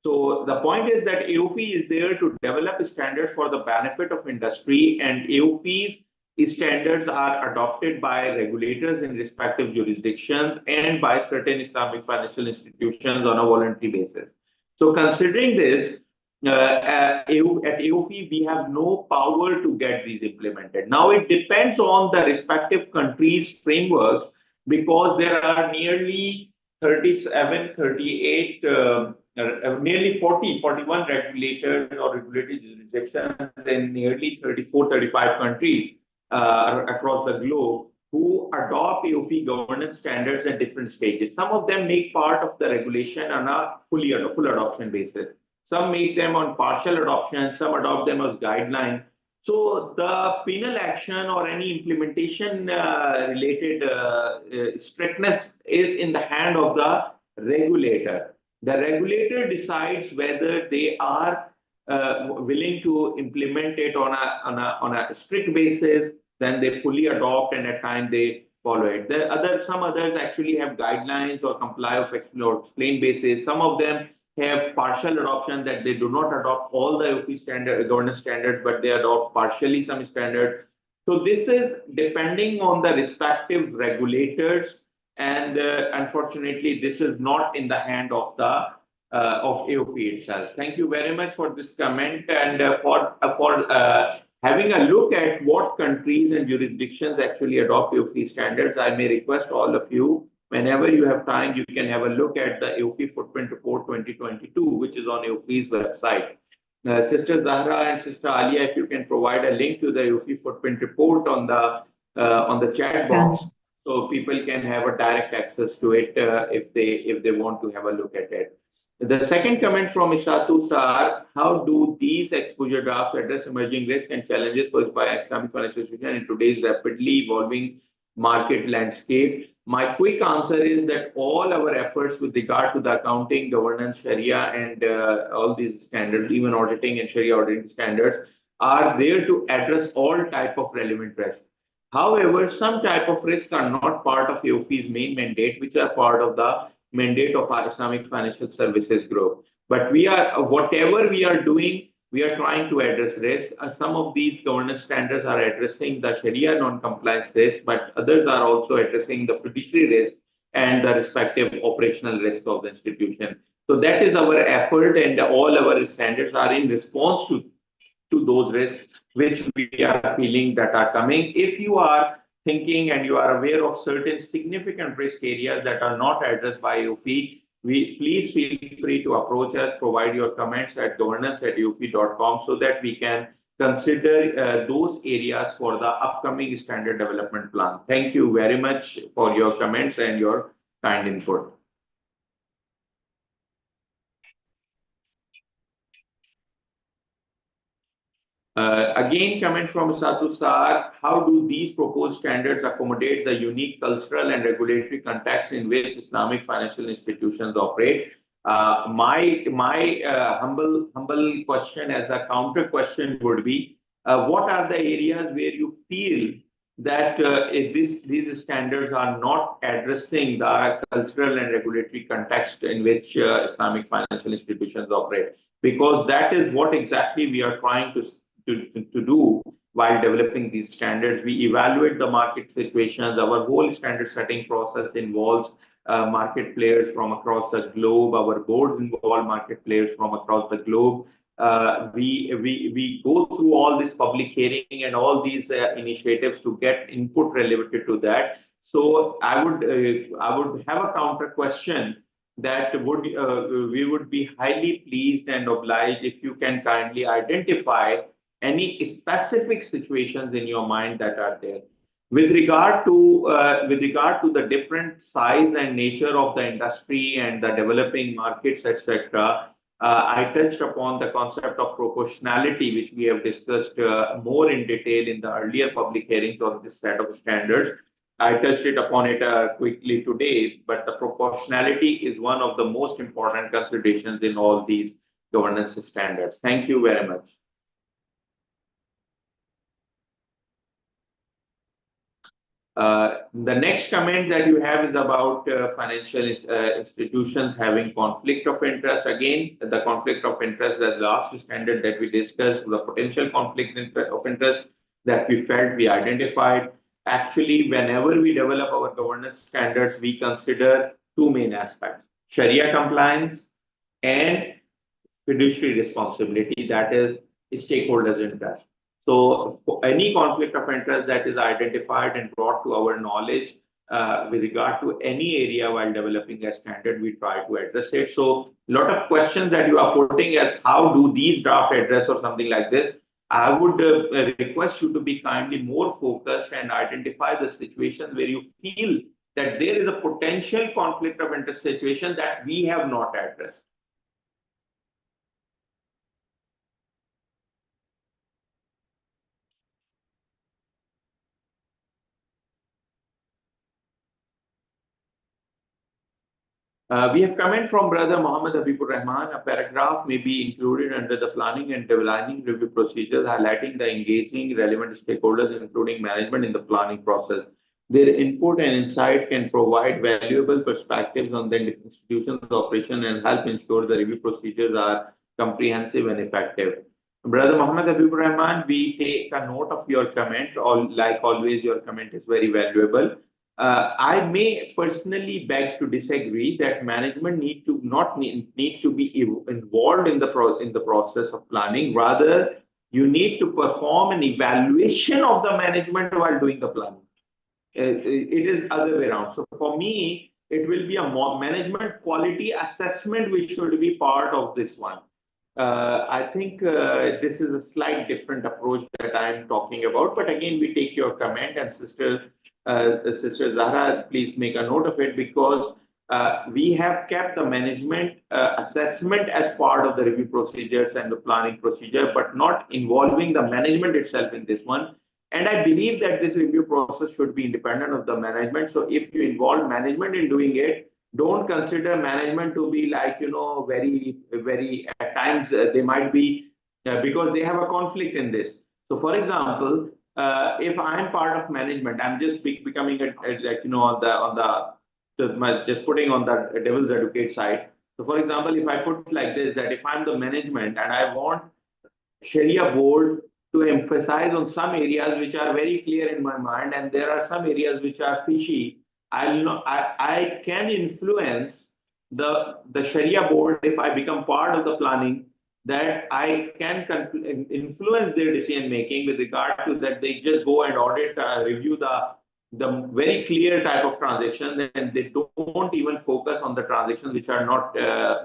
S2: So the point is that AOIFI is there to develop standards for the benefit of industry, and AOIFI's standards are adopted by regulators in respective jurisdictions and by certain Islamic financial institutions on a voluntary basis. So considering this, at AOIFI, we have no power to get these implemented. Now, it depends on the respective countries' frameworks, because there are nearly 37, 38, nearly 40, 41 regulators or regulatory jurisdictions in nearly 34, 35 countries across the globe who adopt AOIFI governance standards at different stages. Some of them make part of the regulation on a full adoption basis. Some make them on partial adoption, some adopt them as guidelines. So the penal action or any implementation related strictness is in the hand of the regulator. The regulator decides whether they are willing to implement it on a strict basis. Then they fully adopt, and at times they follow it. Some others actually have guidelines or comply or explain basis. Some of them have partial adoption, that they do not adopt all the AOIFI governance standards, but they adopt partially some standards. So this is depending on the respective regulators, and unfortunately, this is not in the hand of the of AOIFI itself. Thank you very much for this comment, and for having a look at what countries and jurisdictions actually adopt AOIFI standards. I may request all of you, whenever you have time, you can have a look at the AOIFI Footprint Report 2022, which is on AOIFI's website. Sister Zahra and Sister Alia, if you can provide a link to the AOIFI Footprint Report on the chat box, so people can have a direct access to it if they want to have a look at it. The second comment from Ishatu Sar: how do these exposure drafts address emerging risks and challenges posed by Islamic financial institutions in today's rapidly evolving market landscape? My quick answer is that all our efforts with regard to the accounting, governance, Sharia, and all these standards, even auditing and Sharia auditing standards, are there to address all type of relevant risks. However, some type of risks are not part of AOIFI's main mandate, which are part of the mandate of our Islamic Financial Services Group. But whatever we are doing, we are trying to address risk. Some of these governance standards are addressing the Sharia non-compliance risk, but others are also addressing the fiduciary risk and the respective operational risk of the institution. So that is our effort, and all our standards are in response to those risks which we are feeling that are coming. If you are thinking and you are aware of certain significant risk areas that are not addressed by AOIFI, please feel free to approach us, provide your comments at governance@aoifi.com, so that we can consider those areas for the upcoming standard development plan. Thank you very much for your comments and your kind input. Again, comment from Satu Sar: how do these proposed standards accommodate the unique cultural and regulatory context in which Islamic financial institutions operate? My humble question as a counter question would be, what are the areas where you feel that these standards are not addressing the cultural and regulatory context in which Islamic financial institutions operate, because that is what exactly we are trying to do while developing these standards. We evaluate the market situations. Our whole standard setting process involves market players from across the globe. Our boards involve market players from across the globe. We go through all this public hearing and all these initiatives to get input related to that. So I would have a counter question that we would be highly pleased and obliged if you can kindly identify any specific situations in your mind that are there with regard to the different size and nature of the industry and the developing markets, etc. I touched upon the concept of proportionality, which we have discussed more in detail in the earlier public hearings on this set of standards. I touched upon it quickly today, but the proportionality is one of the most important considerations in all these governance standards. Thank you very much. The next comment that you have is about financial institutions having conflict of interest. Again, the conflict of interest, the last standard that we discussed, the potential conflict of interest that we felt we identified. Actually, whenever we develop our governance standards, we consider two main aspects: Sharia compliance and fiduciary responsibility, that is stakeholders' interest. So any conflict of interest that is identified and brought to our knowledge with regard to any area while developing a standard, we try to address it. So a lot of questions that you are putting as how do these draft address or something like this, I would request you to be kindly more focused and identify the situations where you feel that there is a potential conflict of interest situation that we have not addressed. We have comment from Brother Muhammad Habibur Rahman. A paragraph may be included under the planning and designing review procedures, highlighting the engaging relevant stakeholders, including management, in the planning process. Their input and insight can provide valuable perspectives on the institution's operation and help ensure the review procedures are comprehensive and effective. Brother Muhammad Habibur Rahman, we take a note of your comment. Like always, your comment is very valuable. I may personally beg to disagree that management need to be involved in the process of planning. Rather, you need to perform an evaluation of the management while doing the planning. It is other way around. So for me, it will be a management quality assessment which should be part of this one. I think this is a slight different approach that I am talking about. But again, we take your comment, and Sister Zahra, please make a note of it, because we have kept the management assessment as part of the review procedures and the planning procedure, but not involving the management itself in this one. And I believe that this review process should be independent of the management. So if you involve management in doing it, don't consider management to be like, very, very, at times they might be, because they have a conflict in this. So for example, if I'm part of management, I'm just becoming just putting on the devil's advocate side. So for example, if I put like this, that if I'm the management and I want Sharia board to emphasize on some areas which are very clear in my mind, and there are some areas which are fishy, I can influence the Sharia board if I become part of the planning, that I can influence their decision making with regard to that. They just go and audit, review the very clear type of transactions, and they don't even focus on the transactions which are not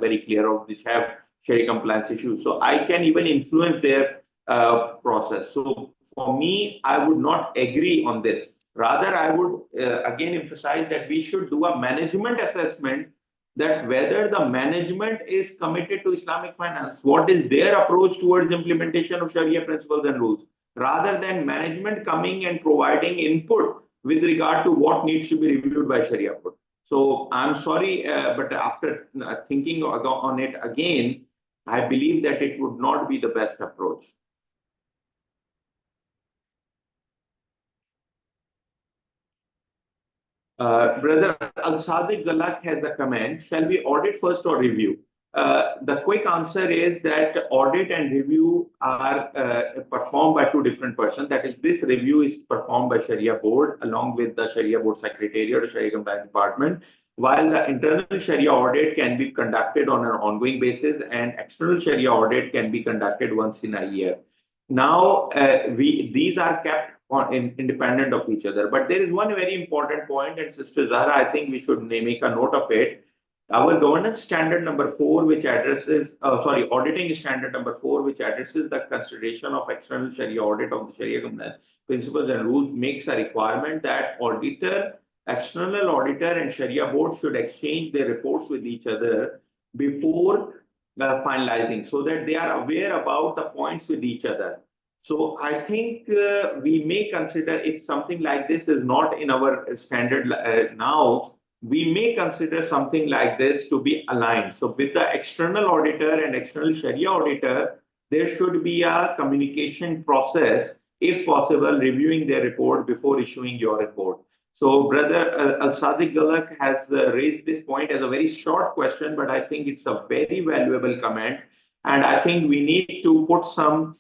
S2: very clear or which have Sharia compliance issues. So I can even influence their process. So for me, I would not agree on this. Rather, I would again emphasize that we should do a management assessment, that whether the management is committed to Islamic finance, what is their approach towards implementation of Sharia principles and rules, rather than management coming and providing input with regard to what needs to be reviewed by Sharia board. So I'm sorry, but after thinking on it again, I believe that it would not be the best approach. Brother Al-Sadiq Galak has a comment. Shall we audit first or review? The quick answer is that audit and review are performed by two different persons. That is, this review is performed by Sharia Board along with the Sharia Board Secretariat or Sharia Compliance Department, while the internal Sharia audit can be conducted on an ongoing basis and external Sharia audit can be conducted once in a year. Now, these are kept independent of each other. But there is one very important point, and Sister Zahra, I think we should make a note of it. Our governance standard number 4, which addresses, auditing standard number 4, which addresses the consideration of external Sharia audit of the Sharia Governance principles and rules, makes a requirement that external auditor and Sharia board should exchange their reports with each other before finalizing, so that they are aware about the points with each other. So I think we may consider, if something like this is not in our standard now, we may consider something like this to be aligned. So with the external auditor and external Sharia auditor, there should be a communication process, if possible, reviewing their report before issuing your report. So Brother Al-Sadiq Galak has raised this point as a very short question, but I think it's a very valuable comment. And I think we need to put some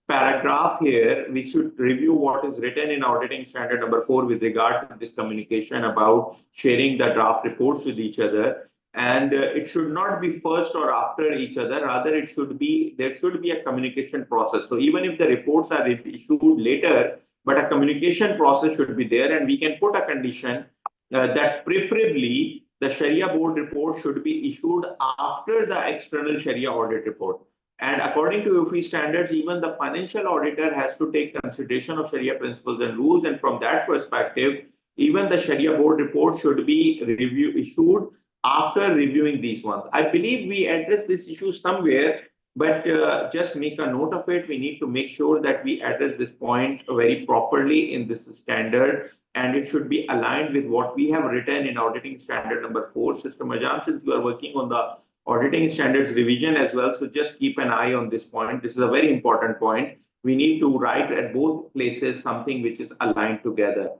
S2: paragraph here. We should review what is written in auditing standard number 4 with regard to this communication about sharing the draft reports with each other. And it should not be first or after each other. Rather, there should be a communication process. So even if the reports are issued later, but a communication process should be there, and we can put a condition that preferably the Sharia board report should be issued after the external Sharia audit report. And according to AAOIFI standards, even the financial auditor has to take consideration of Sharia principles and rules. And from that perspective, even the Sharia board report should be issued after reviewing these ones. I believe we address this issue somewhere, but just make a note of it. We need to make sure that we address this point very properly in this standard, and it should be aligned with what we have written in auditing standard number 4. Sister Majan, since you are working on the auditing standards revision as well, so just keep an eye on this point. This is a very important point. We need to write at both places something which is aligned together.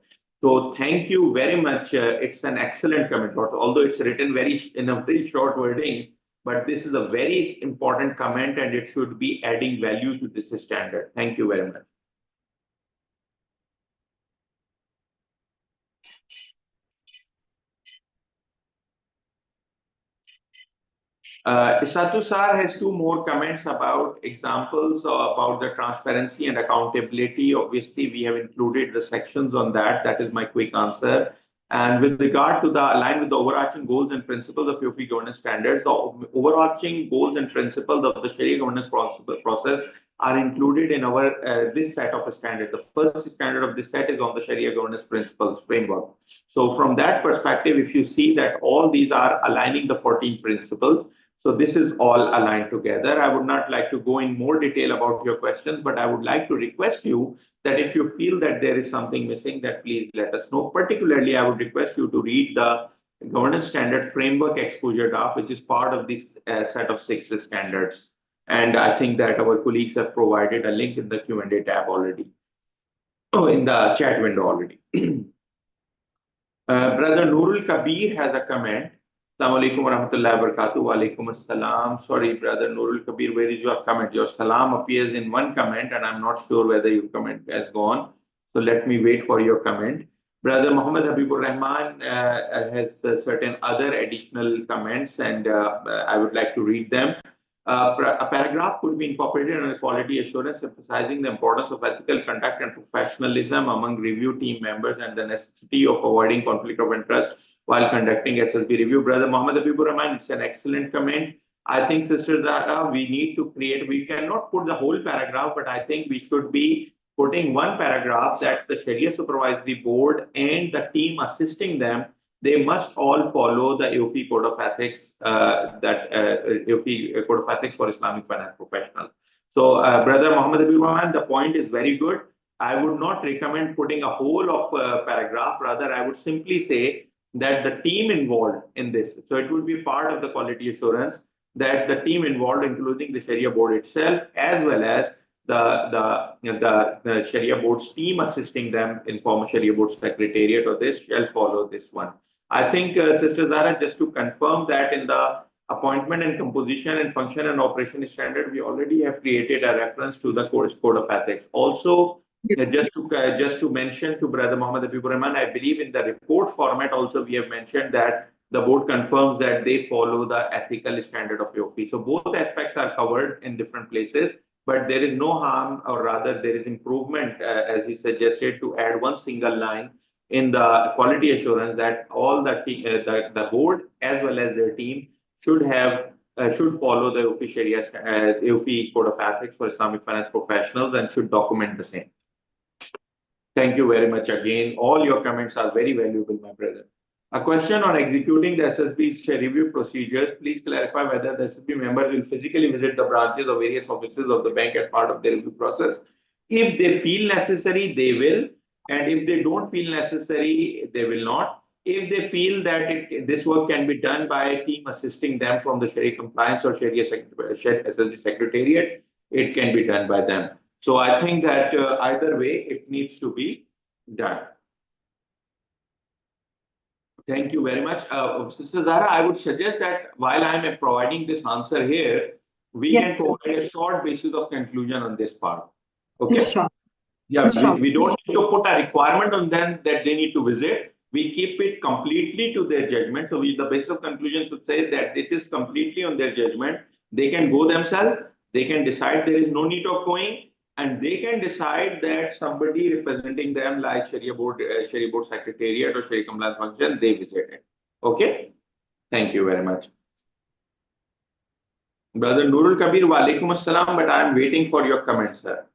S2: So thank you very much. It's an excellent comment, although it's written in a very short wording, but this is a very important comment and it should be adding value to this standard. Thank you very much. Isatu Sar has 2 more comments about examples about the transparency and accountability. Obviously, we have included the sections on that. That is my quick answer. And with regard to the align with the overarching goals and principles of AAOIFI governance standards, the overarching goals and principles of the Sharia governance process are included in our this set of a standard. The first standard of this set is on the Sharia governance principles framework. So from that perspective, if you see that all these are aligning the 14 principles, so this is all aligned together. I would not like to go in more detail about your questions, but I would like to request you that if you feel that there is something missing, that please let us know. Particularly, I would request you to read the governance standard framework exposure draft, which is part of this set of 6 standards. And I think that our colleagues have provided a link in the Q&A tab already. Oh, in the chat window already. Brother Nurul Kabir has a comment. Assalamu alaikum wa rahmatullahi wa barakatuh. Wa alaikum assalam. Sorry, Brother Nurul Kabir, where is your comment? Your salam appears in one comment, and I'm not sure whether your comment has gone. So let me wait for your comment. Brother Muhammad Habibur Rahman has certain other additional comments, and I would like to read them. A paragraph could be incorporated on quality assurance, emphasizing the importance of ethical conduct and professionalism among review team members and the necessity of avoiding conflict of interest while conducting SSB review. Brother Muhammad Habibur Rahman, it's an excellent comment. I think, Sister Zahra, we need to create, we cannot put the whole paragraph, but I think we should be putting one paragraph that the Sharia Supervisory Board and the team assisting them, they must all follow the AAOIFI Code of Ethics, AAOIFI Code of Ethics for Islamic Finance Professionals. So, Brother Muhammad Habibur Rahman, the point is very good. I would not recommend putting a whole of paragraph. Rather, I would simply say that the team involved in this, so it would be part of the quality assurance that the team involved, including the Sharia board itself, as well as the Sharia board's team assisting them in former Sharia board secretariat, or this shall follow this one. I think, Sister Zara, just to confirm that in the appointment and composition and function and operation standard, we already have created a reference to the code of ethics. Also,
S1: Yes.
S2: just to mention to Brother Muhammad Habibur Rahman, I believe in the report format also we have mentioned that the board confirms that they follow the ethical standard of AAOIFI. So both aspects are covered in different places, but there is no harm, or rather there is improvement, as he suggested, to add one single line in the quality assurance that all the board as well as their team should follow the AAOIFI Code of Ethics for Islamic Finance Professionals and should document the same. Thank you very much again. All your comments are very valuable, my brother. A question on executing the SSB's review procedures. Please clarify whether the SSB member will physically visit the branches or various offices of the bank as part of the review process. If they feel necessary, they will. And if they don't feel necessary, they will not. If they feel that this work can be done by a team assisting them from the Sharia compliance or Sharia SSB secretariat, it can be done by them. So I think that either way, it needs to be done. Thank you very much. Sister Zara, I would suggest that while I'm providing this answer here, we can provide a short basis of conclusion on this part. Okay?
S1: Sure.
S2: Yeah, we don't need to put a requirement on them that they need to visit. We keep it completely to their judgment. So the basis of conclusion should say that it is completely on their judgment. They can go themselves. They can decide there is no need of going. And they can decide that somebody representing them, like Sharia board secretariat or Sharia compliance function, they visit it. Okay? Thank you very much. Brother Nurul Kabir, wa alaikum assalam, but I am waiting for your comments, sir.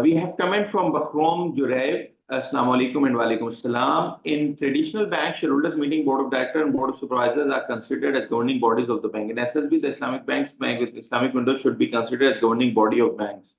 S2: We have comment from Bakrom Jurev. Assalamu alaikum and wa alaikum assalam. In traditional banks, shareholders meeting, board of directors and board of supervisors are considered as governing bodies of the bank. In SSB, the Islamic bank with Islamic windows should be considered as governing body of banks.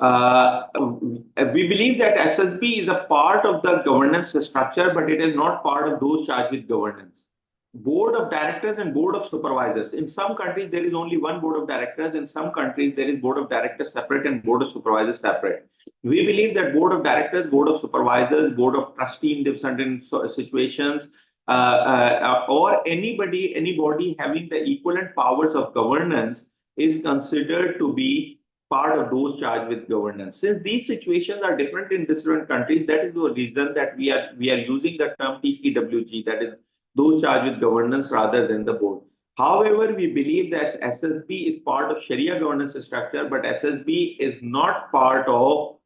S2: We believe that SSB is a part of the governance structure, but it is not part of those charged with governance. Board of directors and board of supervisors. In some countries, there is only one board of directors. In some countries, there is board of directors separate and board of supervisors separate. We believe that board of directors, board of supervisors, board of trustee in different situations, or anybody having the equivalent powers of governance is considered to be part of those charged with governance. Since these situations are different in different countries, that is the reason that we are using the term TCWG, that is those charged with governance rather than the board. However, we believe that SSB is part of Sharia governance structure, but SSB is not part of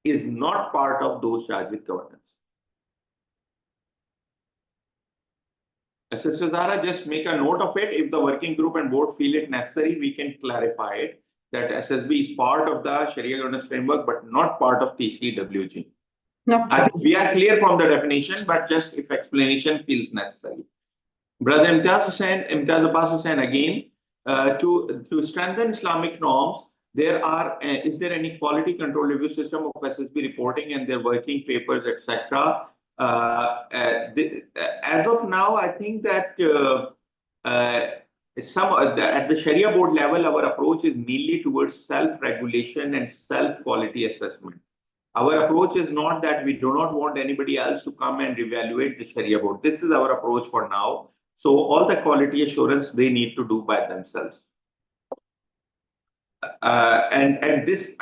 S2: those charged with governance. Sister Zara, just make a note of it. If the working group and board feel it necessary, we can clarify it that SSB is part of the Sharia governance framework, but not part of TCWG.
S1: No.
S2: We are clear from the definition, but just if explanation feels necessary. Brother Imtiaz Abbas Hussain again, to strengthen Islamic norms, is there any quality control review system of SSB reporting and their working papers, etc.? As of now, I think that at the Sharia board level, our approach is mainly towards self-regulation and self-quality assessment. Our approach is not that we do not want anybody else to come and evaluate the Sharia board. This is our approach for now. So all the quality assurance they need to do by themselves. And at this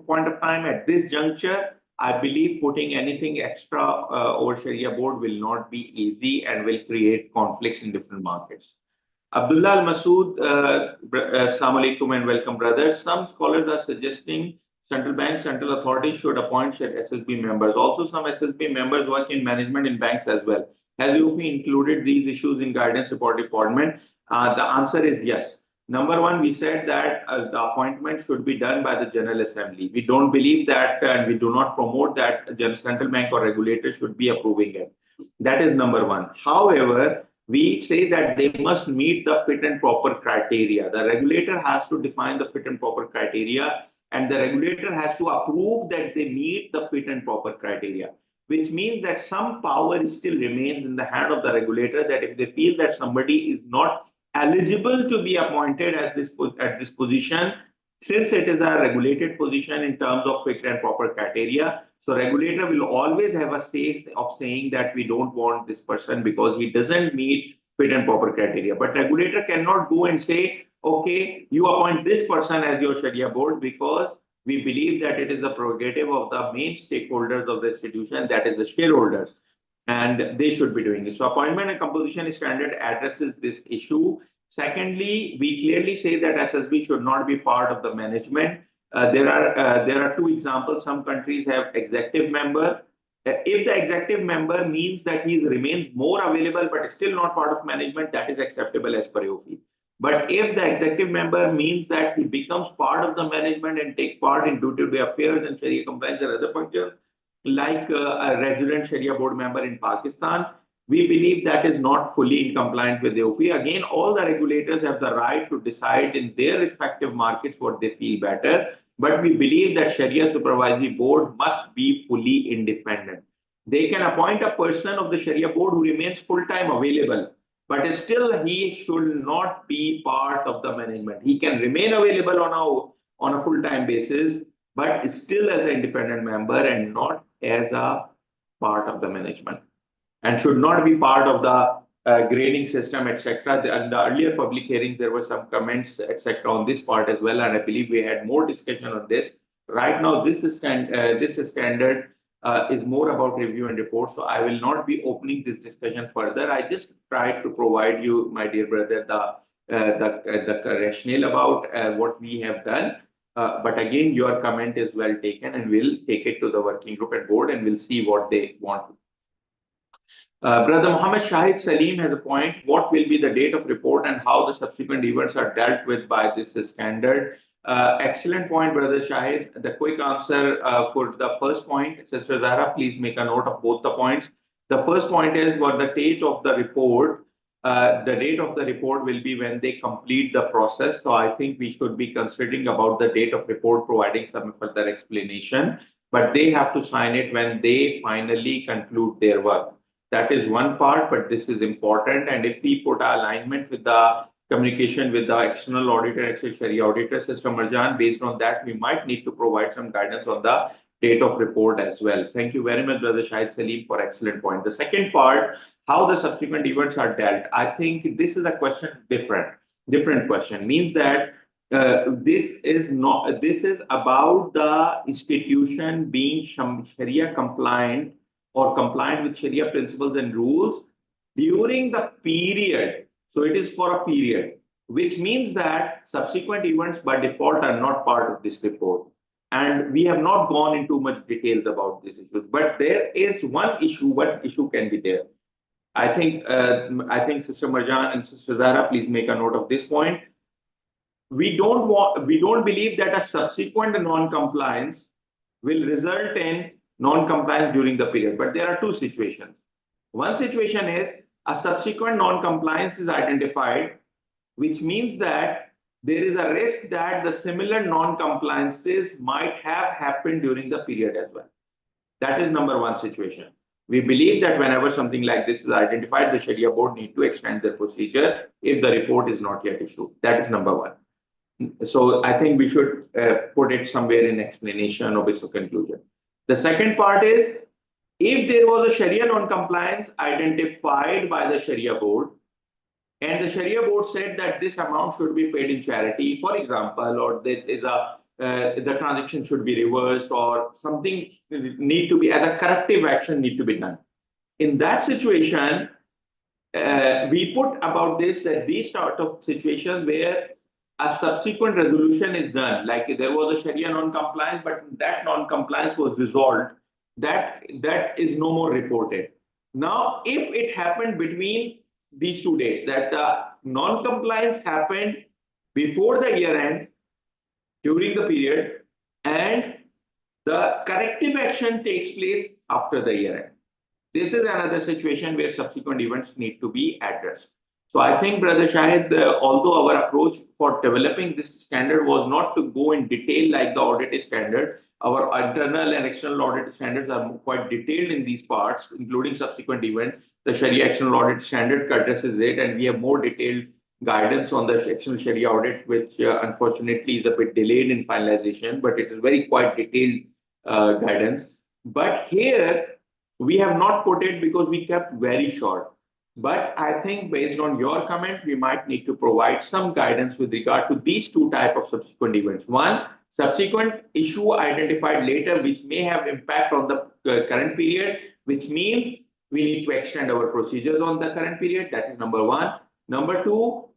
S2: point of time, at this juncture, I believe putting anything extra over Sharia board will not be easy and will create conflicts in different markets. Abdullah Al-Masood, Assalamu alaikum and welcome, brothers. Some scholars are suggesting central banks, central authorities should appoint SSB members. Also, some SSB members work in management in banks as well. Has AAOIFI included these issues in guidance report department? The answer is yes. Number one, we said that the appointment should be done by the General Assembly. We don't believe that and we do not promote that central bank or regulator should be approving it. That is number one. However, we say that they must meet the fit and proper criteria. The regulator has to define the fit and proper criteria, and the regulator has to approve that they meet the fit and proper criteria. which means that some power still remains in the hand of the regulator, that if they feel that somebody is not eligible to be appointed at this position, since it is a regulated position in terms of fit and proper criteria, so regulator will always have a say of saying that we don't want this person because he doesn't meet fit and proper criteria. But regulator cannot go and say, okay, you appoint this person as your Sharia board, because we believe that it is the prerogative of the main stakeholders of the institution, that is the shareholders, and they should be doing it. So appointment and composition standard addresses this issue. Secondly, we clearly say that SSB should not be part of the management. There are two examples. Some countries have executive member. If the executive member means that he remains more available but still not part of management, that is acceptable as per AAOIFI. But if the executive member means that he becomes part of the management and takes part in duty-to-day affairs and Sharia compliance and other functions, like a resident Sharia board member in Pakistan, we believe that is not fully in compliance with the AAOIFI. Again, all the regulators have the right to decide in their respective markets what they feel better. But we believe that Sharia Supervisory Board must be fully independent. They can appoint a person of the Sharia Board who remains full-time available, but still he should not be part of the management. He can remain available on a full-time basis, but still as an independent member and not as a part of the management, and should not be part of the grading system, etc. In the earlier public hearings, there were some comments, etc. on this part as well, and I believe we had more discussion on this. Right now, this standard is more about review and report, so I will not be opening this discussion further. I just tried to provide you, my dear brother, the rationale about what we have done. But again, your comment is well taken, and we'll take it to the working group and board, and we'll see what they want. Brother Muhammad Shahid Salim has a point. What will be the date of report and how the subsequent events are dealt with by this standard? Excellent point, Brother Shahid. The quick answer for the first point, Sister Zahra, please make a note of both the points. The first point is what the date of the report. The date of the report will be when they complete the process. So I think we should be considering about the date of report, providing some further explanation. But they have to sign it when they finally conclude their work. That is one part, but this is important. And if we put our alignment with the communication with the external auditor, external Sharia auditor, Sister Marjan, based on that, we might need to provide some guidance on the date of report as well. Thank you very much, Brother Shahid Salim, for excellent point. The second part, how the subsequent events are dealt. I think this is a question different question. Means that this is about the institution being Sharia compliant or compliant with Sharia principles and rules during the period. So it is for a period, which means that subsequent events by default are not part of this report. And we have not gone into much details about this issue, but there is one issue. What issue can be there? I think Sister Marjan and Sister Zahra, please make a note of this point. We don't believe that a subsequent non-compliance will result in non-compliance during the period, but there are two situations. One situation is a subsequent non-compliance is identified, which means that there is a risk that the similar non-compliances might have happened during the period as well. That is number one situation. We believe that whenever something like this is identified, the Sharia board need to extend the procedure if the report is not yet issued. That is number one. So I think we should put it somewhere in explanation of its conclusion. The second part is, if there was a Sharia non-compliance identified by the Sharia board, and the Sharia board said that this amount should be paid in charity, for example, or there is the transaction should be reversed, or something need to be, as a corrective action need to be done. In that situation, we put about this, that these sort of situations where a subsequent resolution is done, like there was a Sharia non-compliance, but that non-compliance was resolved, that is no more reported. Now, if it happened between these 2 dates, that the non-compliance happened before the year end, during the period, and the corrective action takes place after the year end, this is another situation where subsequent events need to be addressed. So I think, Brother Shahid, although our approach for developing this standard was not to go in detail like the audit standard, Our internal and external audit standards are quite detailed in these parts, including subsequent events. The Sharia external audit standard addresses it, and we have more detailed guidance on the external Sharia audit, which unfortunately is a bit delayed in finalization, but it is very quite detailed guidance. But here we have not put it because we kept very short. But I think based on your comment, we might need to provide some guidance with regard to these two types of subsequent events. One, subsequent issue identified later, which may have impact on the current period, which means we need to extend our procedures on the current period. That is number one. Number two,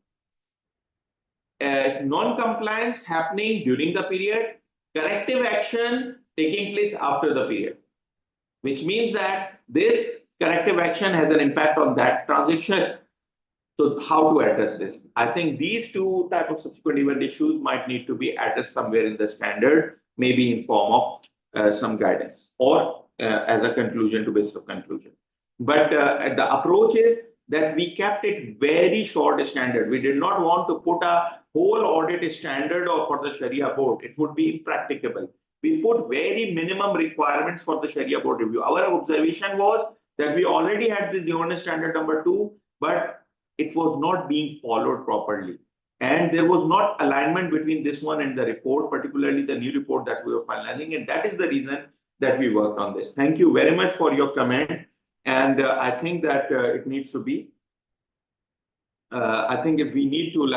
S2: non-compliance happening during the period, corrective action taking place after the period, which means that this corrective action has an impact on that transaction. So how to address this? I think these two type of subsequent event issues might need to be addressed somewhere in the standard, maybe in form of some guidance or as a conclusion to base of conclusion. But the approach is that we kept it very short standard. We did not want to put a whole audit standard or for the Sharia board. It would be impracticable. We put very minimum requirements for the Sharia board review. Our observation was that we already had this governance standard number 2, but it was not being followed properly. And there was not alignment between this one and the report, particularly the new report that we were finalizing. And that is the reason that we worked on this. Thank you very much for your comment. And I think that it needs to be, I think if we need to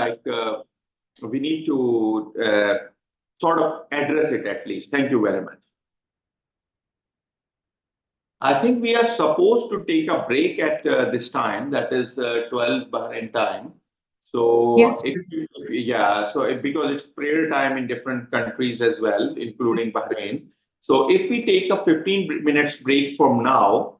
S2: sort of address it at least. Thank you very much. I think we are supposed to take a break at this time, that is 12 Bahrain time. So
S1: Yes.
S2: because it's prayer time in different countries as well, including Bahrain. So if we take a 15 minutes break from now,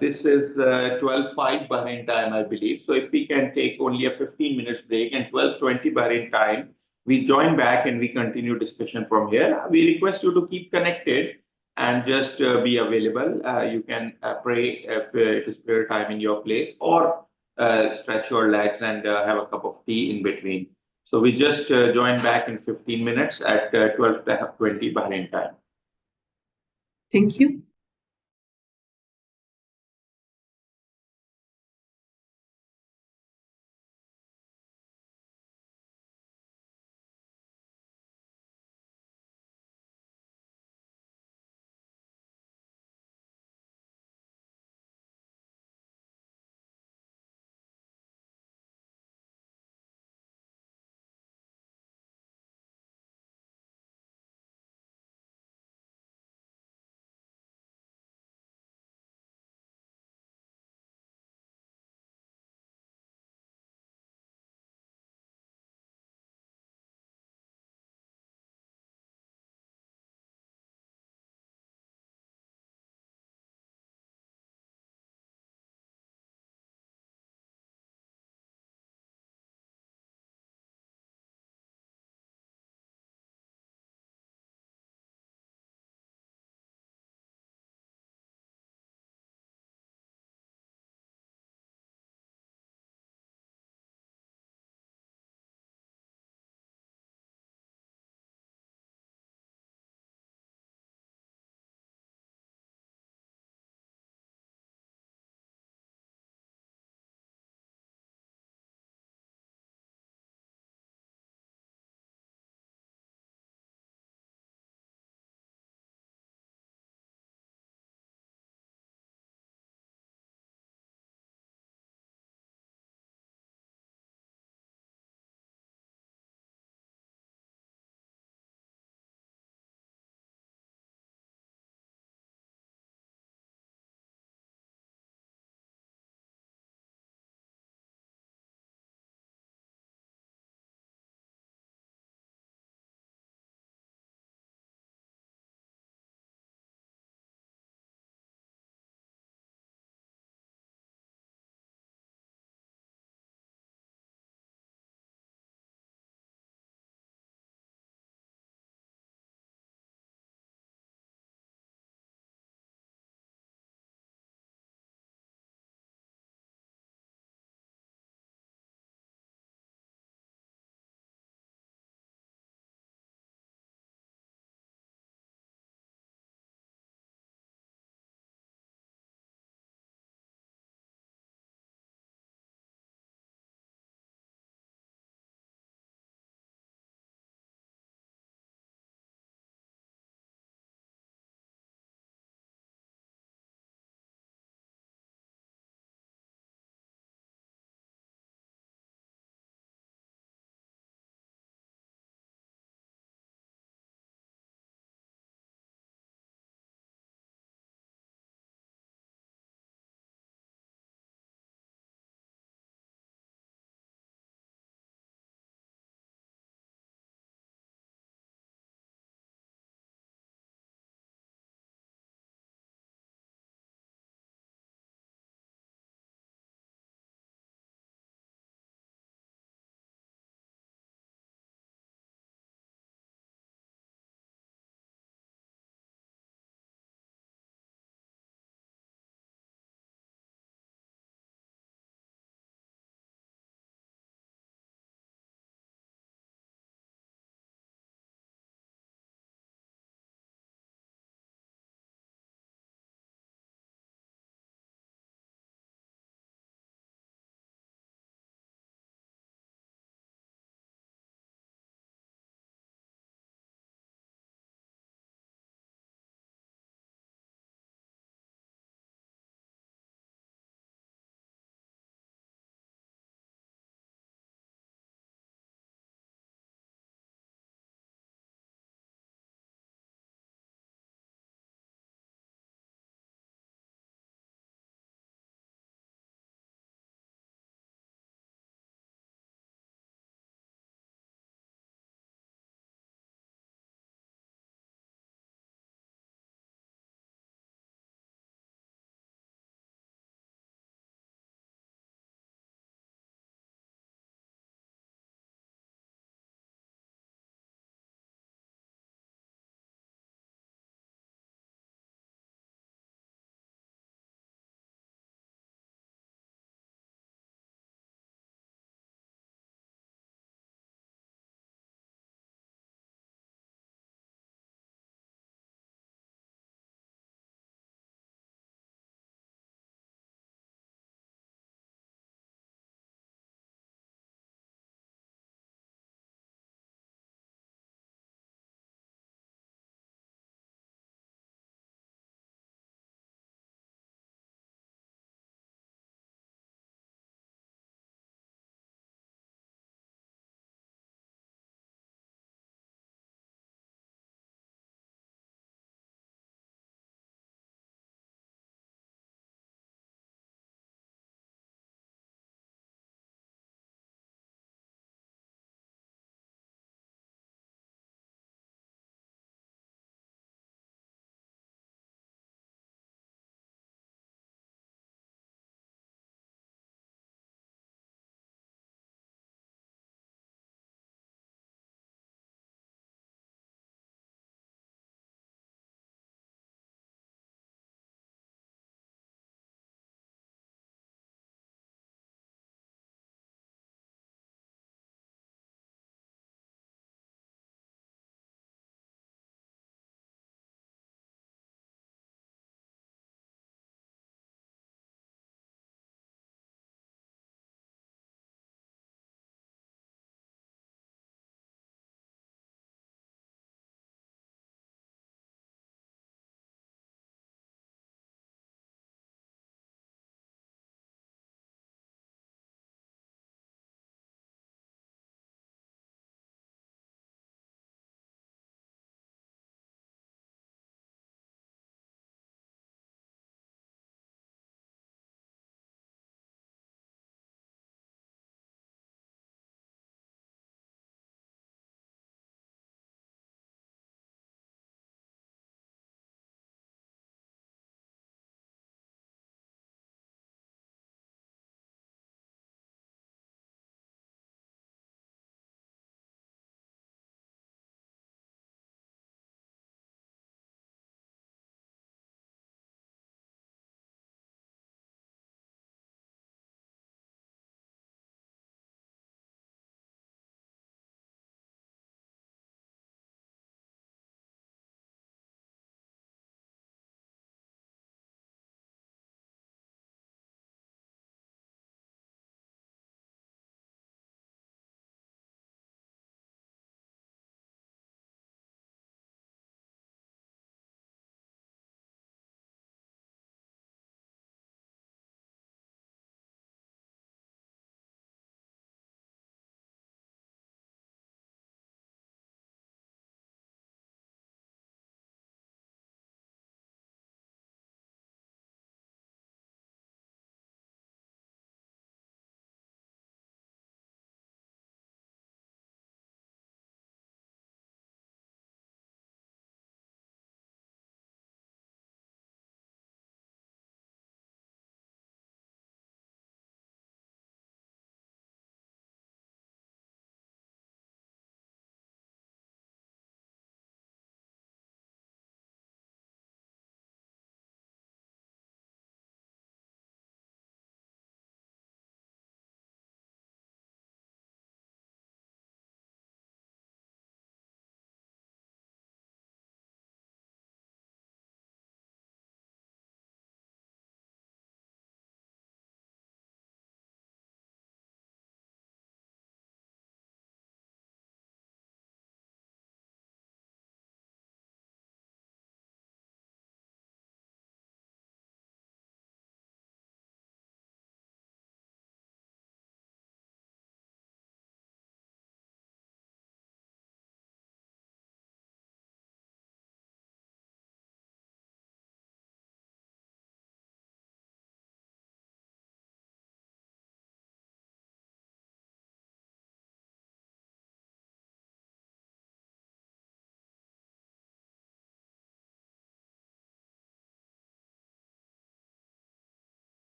S2: this is 12:05 Bahrain time, I believe. So if we can take only a 15 minutes break and 12:20 Bahrain time, we join back and we continue discussion from here. We request you to keep connected and just be available. You can pray if it is prayer time in your place, or stretch your legs and have a cup of tea in between. So we just join back in 15 minutes at 12:20 Bahrain time.
S1: Thank you.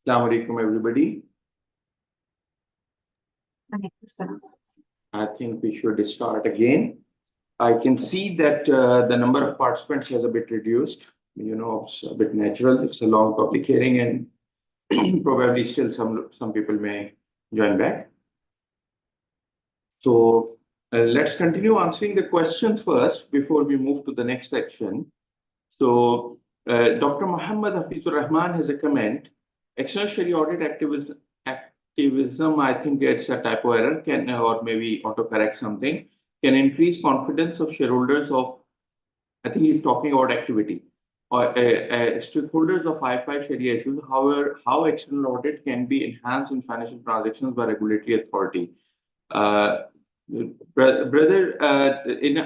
S2: Assalamu alaikum, everybody. I think we should start again. I can see that the number of participants has a bit reduced. You know, it's a bit natural. It's a long public hearing, and probably still some people may join back. So let's continue answering the questions first before we move to the next section. So Dr. Muhammad Hafizur Rahman has a comment. External Sharia audit activism, I think it's a typo error, can or maybe autocorrect something, can increase confidence of shareholders of, I think he's talking about activity, or stakeholders of AAOIFI Sharia issues. However, how external audit can be enhanced in financial transactions by regulatory authority. Brother, in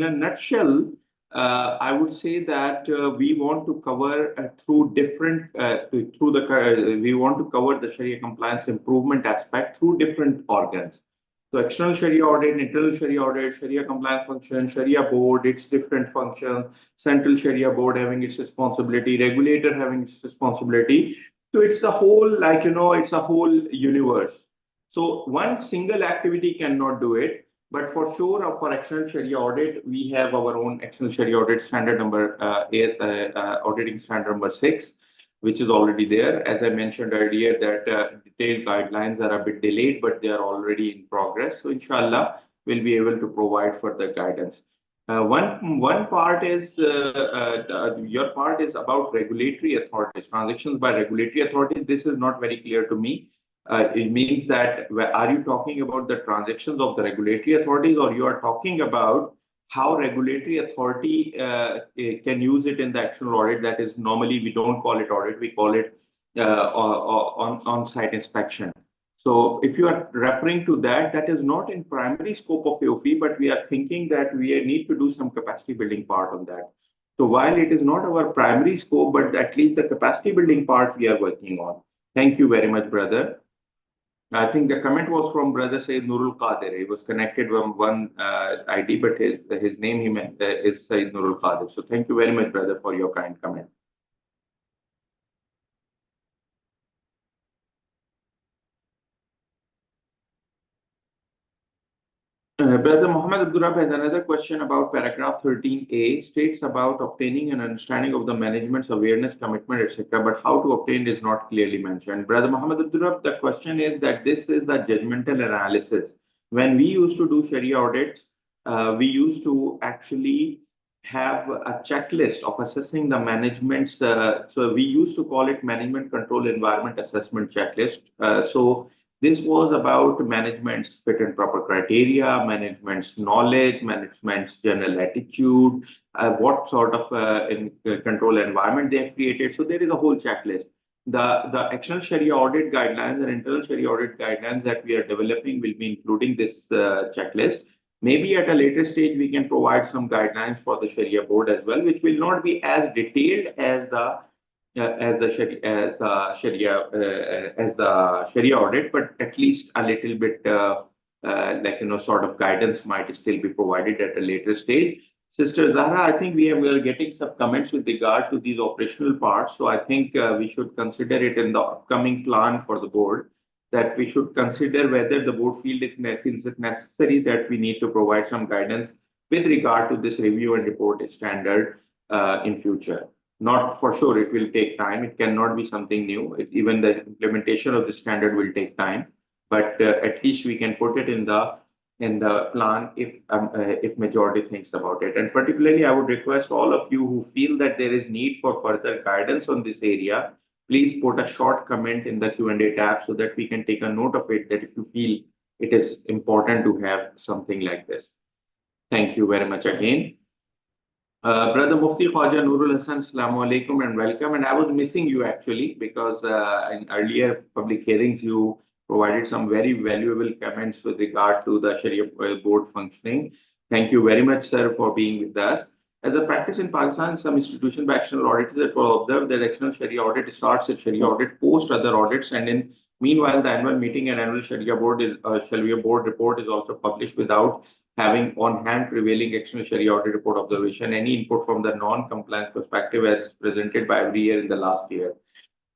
S2: a nutshell, I would say that we want to cover through different we want to cover the Sharia compliance improvement aspect through different organs. So external Sharia audit, internal Sharia audit, Sharia compliance function, Sharia board, its different functions, central Sharia board having its responsibility, regulator having its responsibility. So it's the whole, like, you know, it's a whole universe. So one single activity cannot do it. But for sure, for external Sharia audit, we have our own external Sharia audit standard number auditing standard number 6, which is already there. As I mentioned earlier, that detailed guidelines are a bit delayed, but they are already in progress. So inshallah, we'll be able to provide further guidance. One part is your part is about regulatory authorities, transactions by regulatory authorities. This is not very clear to me. It means that, are you talking about the transactions of the regulatory authorities, or you are talking about how regulatory authority can use it in the external audit? That is, normally we don't call it audit, we call it on-site inspection. So if you are referring to that, that is not in primary scope of AAOIFI, but we are thinking that we need to do some capacity building part on that. So while it is not our primary scope, but at least the capacity building part we are working on. Thank you very much, brother. I think the comment was from brother Sayyid Nurul Qadir. He was connected with one ID, but his name he meant is Sayyid Nurul Qadir. So thank you very much, brother, for your kind comment. Brother Muhammad Abdurrahman has another question about paragraph 13A, states about obtaining an understanding of the management's awareness, commitment, etc. But how to obtain is not clearly mentioned. Brother Muhammad Abdurrahman, the question is that this is a judgmental analysis. When we used to do Sharia audits, we used to actually have a checklist of assessing the management's, so we used to call it management control environment assessment checklist. So this was about management's fit and proper criteria, management's knowledge, management's general attitude, what sort of control environment they have created. So there is a whole checklist. The external Sharia audit guidelines and internal Sharia audit guidelines that we are developing will be including this checklist. Maybe at a later stage, we can provide some guidelines for the Sharia board as well, which will not be as detailed as the Sharia audit, but at least a little bit like, you know, sort of guidance might still be provided at a later stage. Sister Zahra, I think we are getting some comments with regard to these operational parts. So I think we should consider it in the upcoming plan for the board, that we should consider whether the board feels it necessary that we need to provide some guidance with regard to this review and report standard in future. Not for sure, it will take time. It cannot be something new. Even the implementation of the standard will take time. But at least we can put it in the plan if majority thinks about it. And particularly, I would request all of you who feel that there is need for further guidance on this area, please put a short comment in the Q&A tab so that we can take a note of it, that if you feel it is important to have something like this. Thank you very much again. Brother Mufti Khwaja Nurul Hassan, Assalamu alaikum and welcome. And I was missing you actually, because in earlier public hearings, you provided some very valuable comments with regard to the Sharia board functioning. Thank you very much, sir, for being with us. As a practice in Pakistan, some institution by external auditors that will observe that external Sharia audit starts at Sharia audit post other audits, and in meanwhile, the annual meeting and annual Sharia board report is also published without having on hand prevailing external Sharia audit report observation, any input from the non-compliance perspective as presented by every year in the last year.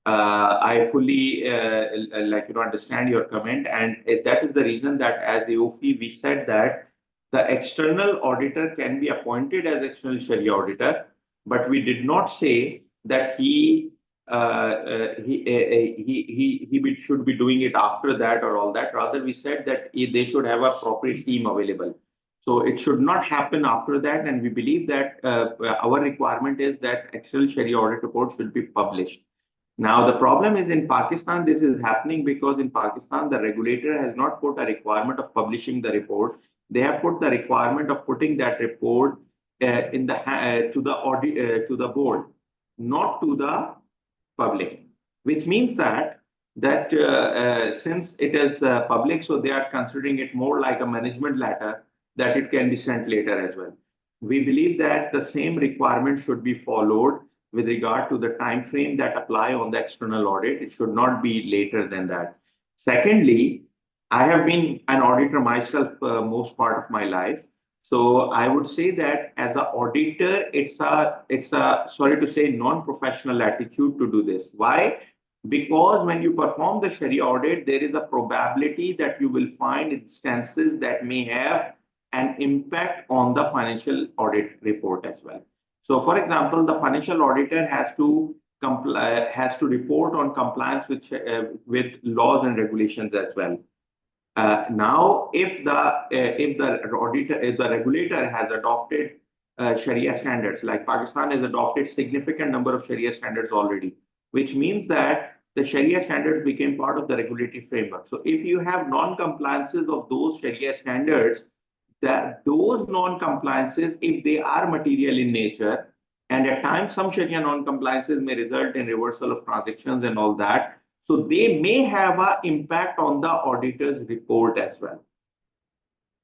S2: I fully understand your comment, and that is the reason that as AOIFI we said that the external auditor can be appointed as external Sharia auditor, but we did not say that he should be doing it after that or all that. Rather, we said that they should have a appropriate team available. So it should not happen after that, and we believe that our requirement is that external Sharia audit report should be published. Now, the problem is in Pakistan, this is happening because in Pakistan, the regulator has not put a requirement of publishing the report. They have put the requirement of putting that report to the board, not to the public, which means that since it is public, so they are considering it more like a management letter that it can be sent later as well. We believe that the same requirement should be followed with regard to the time frame that apply on the external audit. It should not be later than that. Secondly, I have been an auditor myself most part of my life. So I would say that as an auditor, it's a sorry to say non-professional attitude to do this. Why? Because when you perform the Sharia audit, there is a probability that you will find instances that may have an impact on the financial audit report as well. So, for example, the financial auditor has to report on compliance with laws and regulations as well. Now, if the regulator has adopted Sharia standards, like Pakistan has adopted significant number of Sharia standards already, which means that the Sharia standards became part of the regulatory framework. So, if you have non-compliances of those Sharia standards, that those non-compliances, if they are material in nature, and at times some Sharia non-compliances may result in reversal of transactions and all that, so they may have an impact on the auditor's report as well.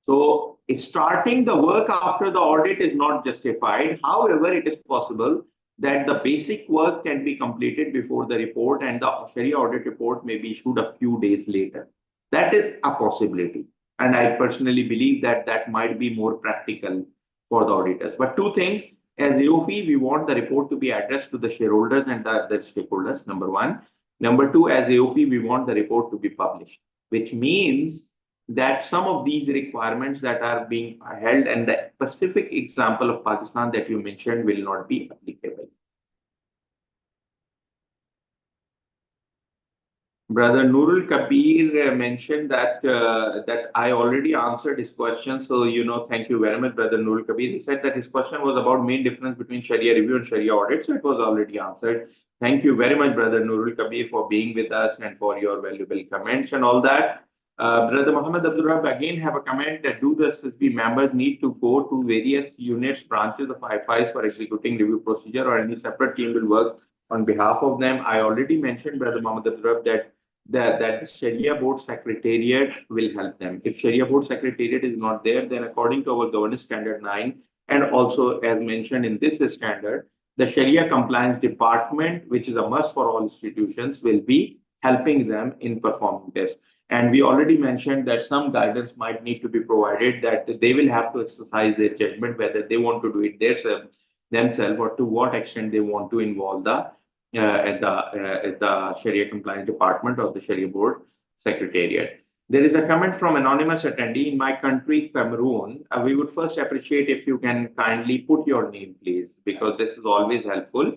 S2: So starting the work after the audit is not justified. However, it is possible that the basic work can be completed before the report, and the Sharia audit report may be issued a few days later. That is a possibility. And I personally believe that that might be more practical for the auditors. But two things, as AOIFI, we want the report to be addressed to the shareholders and the stakeholders, number one. Number two, as AOIFI, we want the report to be published, which means that some of these requirements that are being held and the specific example of Pakistan that you mentioned will not be applicable. Brother Nurul Kabir mentioned that that I already answered his question. So, thank you very much, Brother Nurul Kabir. He said that his question was about main difference between Sharia review and Sharia audit. So it was already answered. Thank you very much, Brother Nurul Kabir, for being with us and for your valuable comments and all that. Brother Muhammad Abdul Rahab again have a comment that do the SSB members need to go to various units, branches of AAOIFI for executing review procedure, or any separate team will work on behalf of them? I already mentioned, Brother Muhammad Abdul Rahab, that Sharia Board Secretariat will help them. If Sharia Board Secretariat is not there, then according to our Governance Standard 9, and also as mentioned in this standard, the Sharia Compliance Department, which is a must for all institutions, will be helping them in performing this. And we already mentioned that some guidance might need to be provided, that they will have to exercise their judgment whether they want to do it themselves or to what extent they want to involve the Sharia Compliance Department or the Sharia Board Secretariat. There is a comment from anonymous attendee. In my country, Cameroon, we would first appreciate if you can kindly put your name, please, because this is always helpful.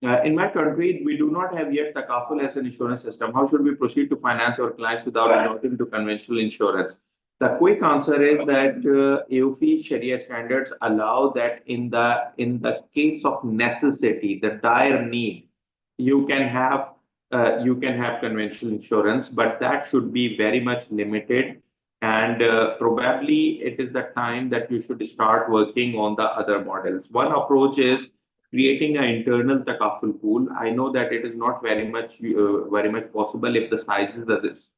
S2: In my country, we do not have yet Takaful as an insurance system. How should we proceed to finance our clients without resorting to conventional insurance? The quick answer is that AOIFI Sharia standards allow that in the case of necessity, the dire need, you can have conventional insurance, but that should be very much limited. And probably it is the time that you should start working on the other models. One approach is creating an internal takaful pool. I know that it is not very much possible if the sizes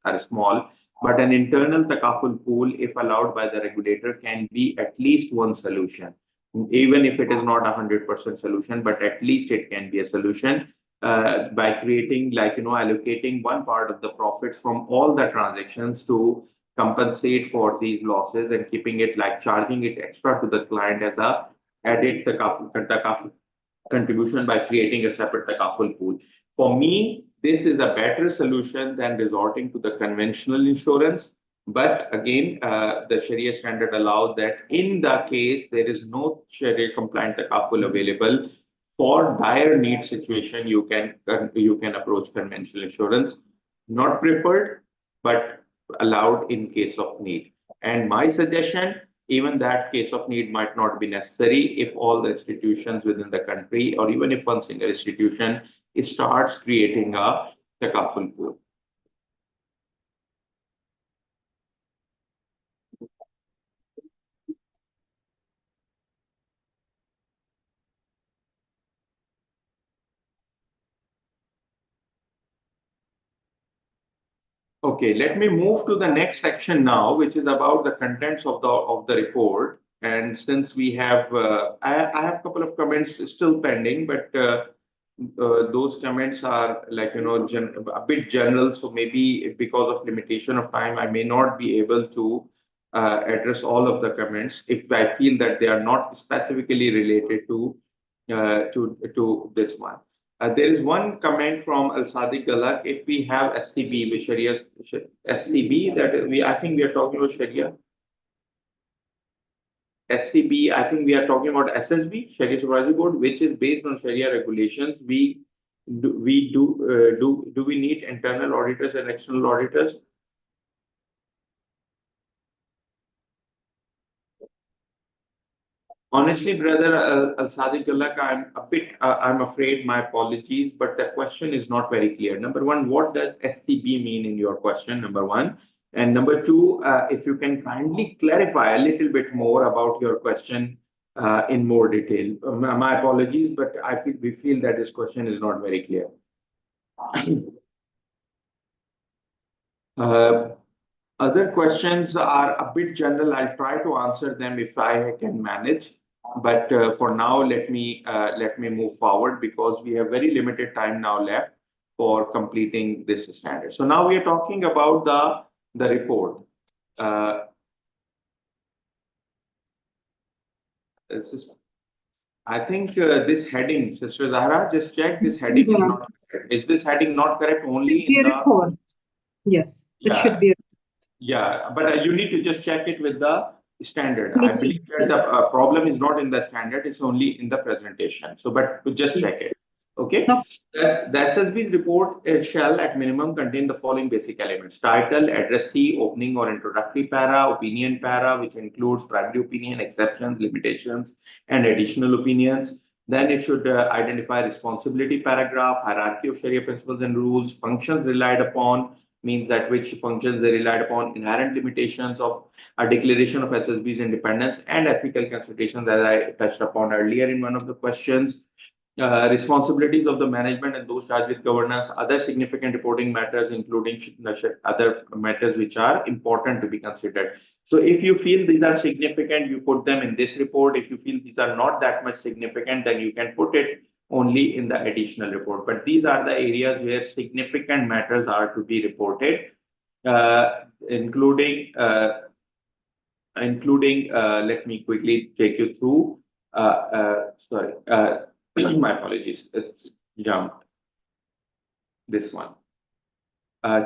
S2: are small, but an internal takaful pool, if allowed by the regulator, can be at least one solution. Even if it is not 100% solution, but at least it can be a solution by creating, allocating one part of the profits from all the transactions to compensate for these losses, and keeping it charging it extra to the client as a added takaful contribution by creating a separate takaful pool. For me, this is a better solution than resorting to the conventional insurance. But again, the Sharia standard allows that in the case there is no Sharia compliant takaful available for dire need situation, you can approach conventional insurance, not preferred, but allowed in case of need. And my suggestion, even that case of need might not be necessary if all the institutions within the country, or even if one single institution starts creating a takaful pool. Okay, let me move to the next section now, which is about the contents of the report. And since we have, I have a couple of comments still pending, but those comments are like, a bit general. So maybe because of limitation of time, I may not be able to address all of the comments if I feel that they are not specifically related to this one. There is one comment from Al Sadiq Galak. If we have SCB with Sharia, SCB, I think we are talking about Sharia. SCB, I think we are talking about SSB, Sharia Supervisory Board, which is based on Sharia regulations. Do we need internal auditors and external auditors? Honestly, brother Al-Sadiq Galak, I'm afraid, my apologies, but the question is not very clear. Number one, what does SCB mean in your question, number one? And number two, if you can kindly clarify a little bit more about your question in more detail. My apologies, but we feel that this question is not very clear. Other questions are a bit general. I'll try to answer them if I can manage. But for now, let me move forward because we have very limited time now left for completing this standard. So now we are talking about the report. I think this heading, Sister Zahra, just check this heading is not correct. Is this heading not correct only in the
S1: report? Yes, it should be.
S2: Yeah, but you need to just check it with the standard. I believe that the problem is not in the standard, it's only in the presentation. So, but just check it. Okay.
S1: No.
S2: The SSB's report shall at minimum contain the following basic elements: title, addressee, opening or introductory para, opinion para, which includes primary opinion, exceptions, limitations, and additional opinions. Then it should identify responsibility paragraph, hierarchy of Sharia principles and rules, functions relied upon, means that which functions they relied upon, inherent limitations of a declaration of SSB's independence, and ethical considerations, as I touched upon earlier in one of the questions. Responsibilities of the management and those charged with governance, other significant reporting matters, including other matters which are important to be considered. So if you feel these are significant, you put them in this report. If you feel these are not that much significant, then you can put it only in the additional report. But these are the areas where significant matters are to be reported, including, let me quickly take you through, sorry, my apologies, jumped this one.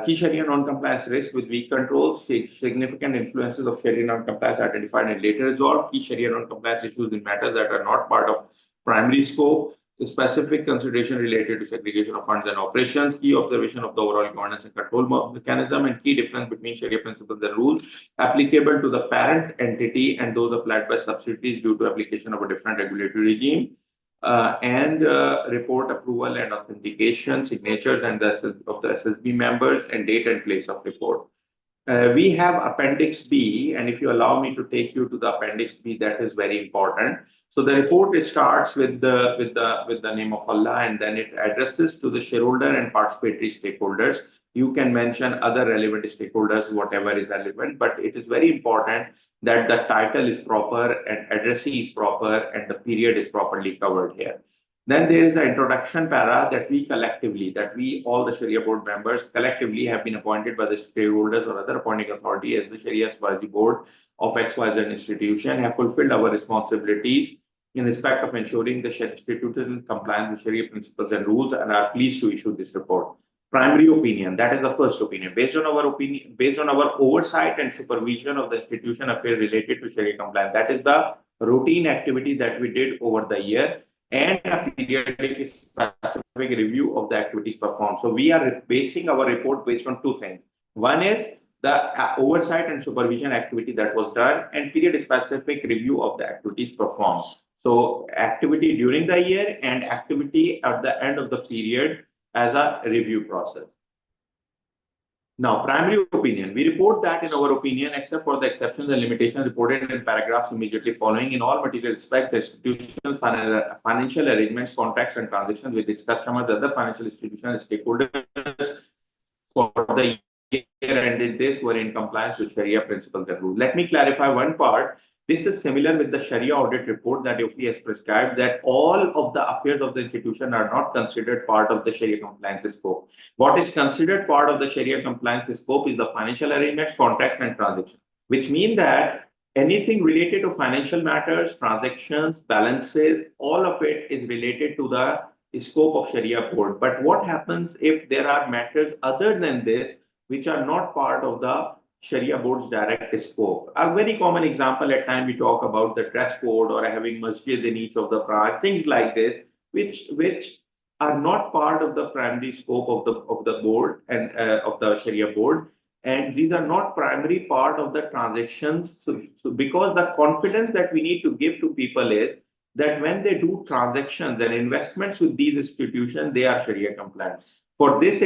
S2: Key Sharia non-compliance risk with weak controls, significant influences of Sharia non-compliance identified and later resolved, key Sharia non-compliance issues in matters that are not part of primary scope, the specific consideration related to segregation of funds and operations, key observation of the overall governance and control mechanism, and key difference between Sharia principles and rules applicable to the parent entity and those applied by subsidiaries due to application of a different regulatory regime. And report approval and authentication, signatures and of the SSB members, and date and place of report. We have Appendix B, and if you allow me to take you to the Appendix B, that is very important. So the report starts with the name of Allah, and then it addresses to the shareholder and participatory stakeholders. You can mention other relevant stakeholders, whatever is relevant, but it is very important that the title is proper and addressee is proper and the period is properly covered here. Then there is an introduction para that we all the Sharia board members collectively have been appointed by the stakeholders or other appointing authority as the Sharia Supervisory Board of XYZ institution, have fulfilled our responsibilities in respect of ensuring the institute is in compliance with Sharia principles and rules, and are pleased to issue this report. primary opinion. That is the first opinion. Based on our oversight and supervision of the institution affairs related to Sharia compliance. That is the routine activity that we did over the year, and a periodic specific review of the activities performed. So we are basing our report based on two things. One is the oversight and supervision activity that was done, and period specific review of the activities performed. So activity during the year and activity at the end of the period as a review process. Now, primary opinion. We report that in our opinion, except for the exceptions and limitations reported in paragraphs immediately following, in all material respects, the institution's financial arrangements, contracts, and transactions with its customers, other financial institutions, stakeholders for the year ended this were in compliance with Sharia principles and rules. Let me clarify one part. This is similar with the Sharia audit report that AAOIFI has prescribed, that all of the affairs of the institution are not considered part of the Sharia compliance scope. What is considered part of the Sharia compliance scope is the financial arrangements, contracts, and transactions, which mean that anything related to financial matters, transactions, balances, all of it is related to the scope of Sharia board. But what happens if there are matters other than this which are not part of the Sharia board's direct scope? A very common example at time we talk about the dress code or having masjid in each of the branch, things like this, which are not part of the primary scope of the board and of the Sharia board, and these are not primary part of the transactions. So because the confidence that we need to give to people is that when they do transactions and investments with these institutions, they are Sharia compliant. For this,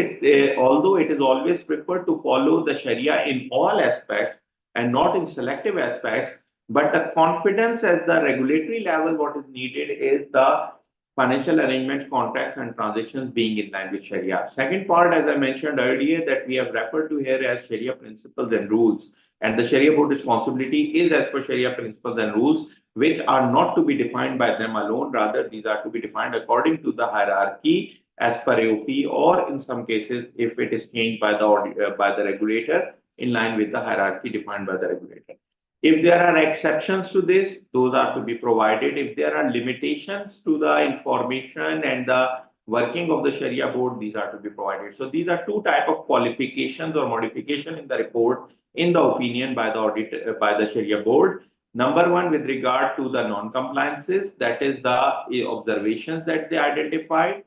S2: although it is always preferred to follow the Sharia in all aspects and not in selective aspects, but the confidence as the regulatory level, what is needed is the financial arrangements, contracts, and transactions being in line with Sharia. Second part, as I mentioned earlier, that we have referred to here as Sharia principles and rules. And the Sharia board responsibility is as per Sharia principles and rules, which are not to be defined by them alone. Rather, these are to be defined according to the hierarchy as per AAOIFI, or in some cases, if it is changed by the regulator, in line with the hierarchy defined by the regulator. If there are exceptions to this, those are to be provided. If there are limitations to the information and the working of the Sharia board, these are to be provided. So these are two types of qualifications or modification in the report, in the opinion by the audit by the Sharia board. Number one, with regard to the non-compliances, that is the observations that they identified.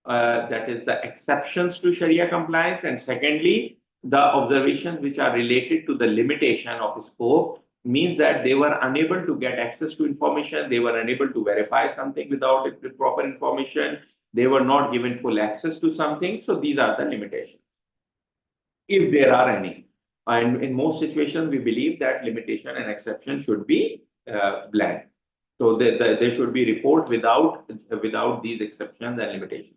S2: That is the exceptions to Sharia compliance, and secondly, the observations which are related to the limitation of scope, means that they were unable to get access to information, they were unable to verify something without proper information, they were not given full access to something. So these are the limitations, if there are any. And in most situations, we believe that limitation and exception should be blend. So they should be report without these exceptions and limitations.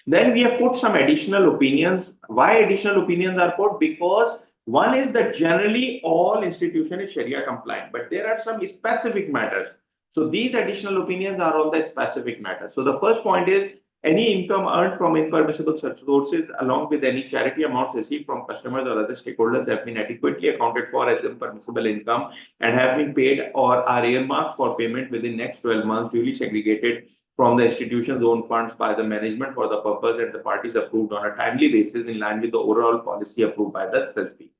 S2: Then we have put some additional opinions. Why additional opinions are put? Because one is that generally all institution is Sharia compliant, but there are some specific matters. So these additional opinions are on the specific matters. So the first point is any income earned from impermissible sources along with any charity amounts received from customers or other stakeholders have been adequately accounted for as impermissible income and have been paid or are earmarked for payment within next 12 months, duly segregated from the institution's own funds by the management for the purpose and the parties approved on a timely basis in line with the overall policy approved by the SSB.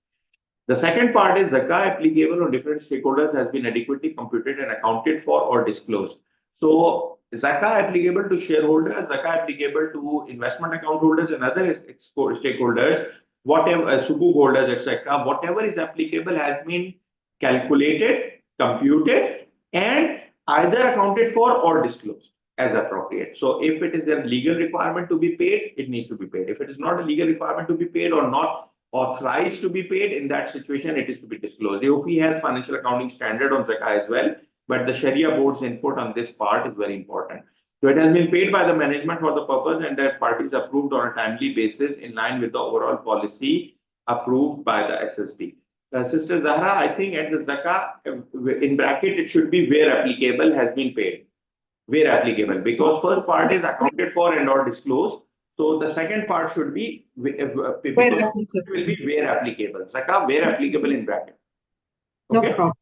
S2: The second part is zakah applicable on different stakeholders has been adequately computed and accounted for or disclosed. So zakah applicable to shareholders, zakah applicable to investment account holders and other stakeholders, whatever sukuk holders, etc., whatever is applicable has been calculated, computed, and either accounted for or disclosed as appropriate. So if it is a legal requirement to be paid, it needs to be paid. If it is not a legal requirement to be paid or not authorized to be paid, in that situation, it is to be disclosed. AAOIFI has financial accounting standard on zakah as well, but the Sharia board's input on this part is very important. So it has been paid by the management for the purpose and that parties approved on a timely basis in line with the overall policy approved by the SSB. Sister Zahra, I think at the zakah, in bracket, it should be where applicable has been paid. Where applicable, because first part is accounted for and or disclosed. So the second part should be where applicable. Zakah, where applicable in bracket. Okay?
S1: No problem.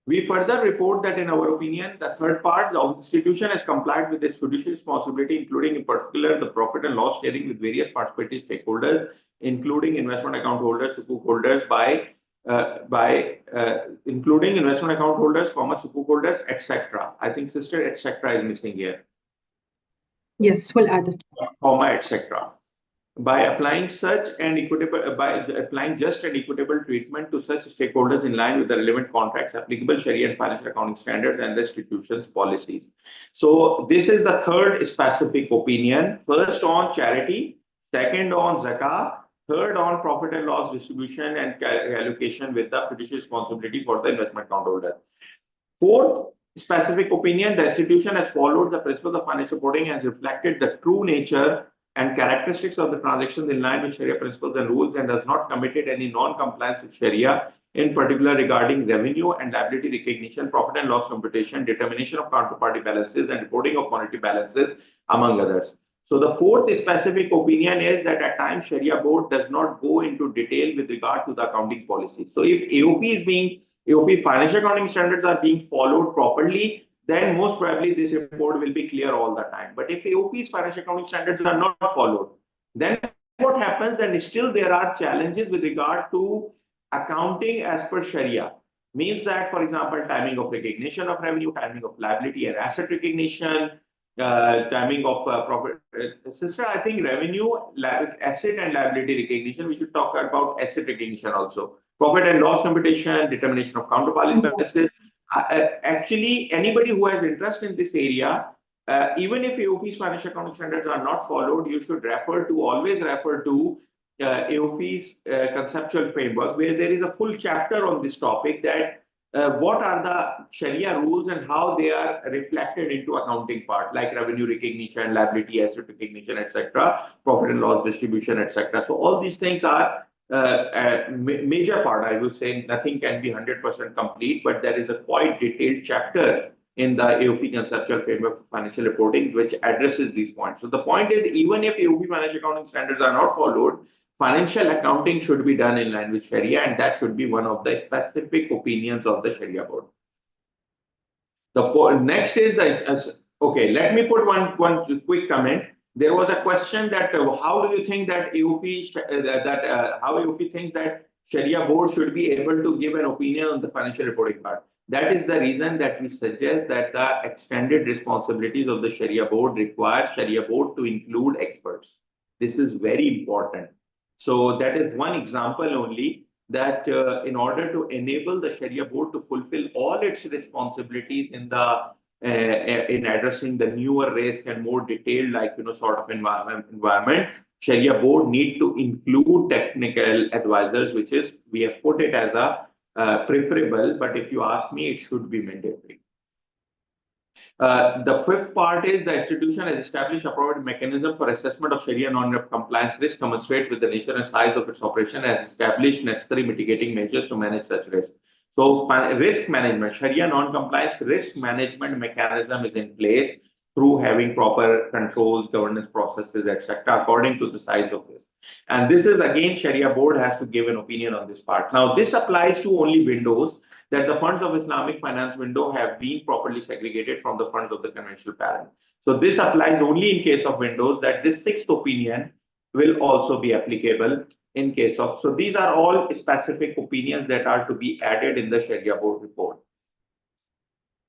S2: We further report that in our opinion, the third part, the institution has complied with its fiduciary responsibility, including in particular the profit and loss sharing with various participating stakeholders, including investment account holders, sukuk holders, including investment account holders, sukuk holders, etc. I think sister etc. is missing here.
S1: Yes, we'll add it.
S2: Etc. By applying just and equitable treatment to such stakeholders in line with the relevant contracts, applicable Sharia and financial accounting standards, and the institution's policies. So this is the third specific opinion. First on charity, second on zakah, third on profit and loss distribution and allocation with the fiduciary responsibility for the investment account holder. Fourth specific opinion, the institution has followed the principles of financial reporting and has reflected the true nature and characteristics of the transactions in line with Sharia principles and rules, and has not committed any non-compliance with Sharia, in particular regarding revenue and liability recognition, profit and loss computation, determination of counterparty balances, and reporting of monetary balances, among others. So the fourth specific opinion is that at times Sharia board does not go into detail with regard to the accounting policy. So if AOP financial accounting standards are being followed properly, then most probably this report will be clear all the time. But if AOP's financial accounting standards are not followed, then what happens? Then still there are challenges with regard to accounting as per Sharia. Means that, for example, timing of recognition of revenue, timing of liability and asset recognition, timing of profit. Sister, I think revenue, asset and liability recognition, we should talk about asset recognition also. Profit and loss computation, determination of counterparty balances. Actually, anybody who has interest in this area, even if AOP's financial accounting standards are not followed, you should always refer to AOP's conceptual framework, where there is a full chapter on this topic, that what are the Sharia rules and how they are reflected into accounting part, like revenue recognition, liability, asset recognition, etc., profit and loss distribution, etc. So all these things are a major part. I would say nothing can be 100% complete, but there is a quite detailed chapter in the AOP conceptual framework for financial reporting which addresses these points. So the point is, even if AOP financial accounting standards are not followed, financial accounting should be done in line with Sharia, and that should be one of the specific opinions of the Sharia board. The next is okay. Let me put one quick comment. There was a question that how do you think that how AOP thinks that Sharia board should be able to give an opinion on the financial reporting part? That is the reason that we suggest that the extended responsibilities of the Sharia board require Sharia board to include experts. This is very important. So that is one example only, that in order to enable the Sharia board to fulfill all its responsibilities in addressing the newer risk and more detailed, sort of environment, Sharia board need to include technical advisors, which is, we have put it as a preferable, but if you ask me, it should be mandatory. The fifth part is the institution has established a appropriate mechanism for assessment of Sharia non-compliance risk commensurate with the nature and size of its operation, and has established necessary mitigating measures to manage such risk. So risk management, Sharia non-compliance risk management mechanism is in place through having proper controls, governance processes, etc., according to the size of this. And this is, again, Sharia board has to give an opinion on this part. Now, this applies to only windows that the funds of Islamic finance window have been properly segregated from the funds of the conventional parent. So this applies only in case of windows, that this sixth opinion will also be applicable in case of. So these are all specific opinions that are to be added in the Sharia board report.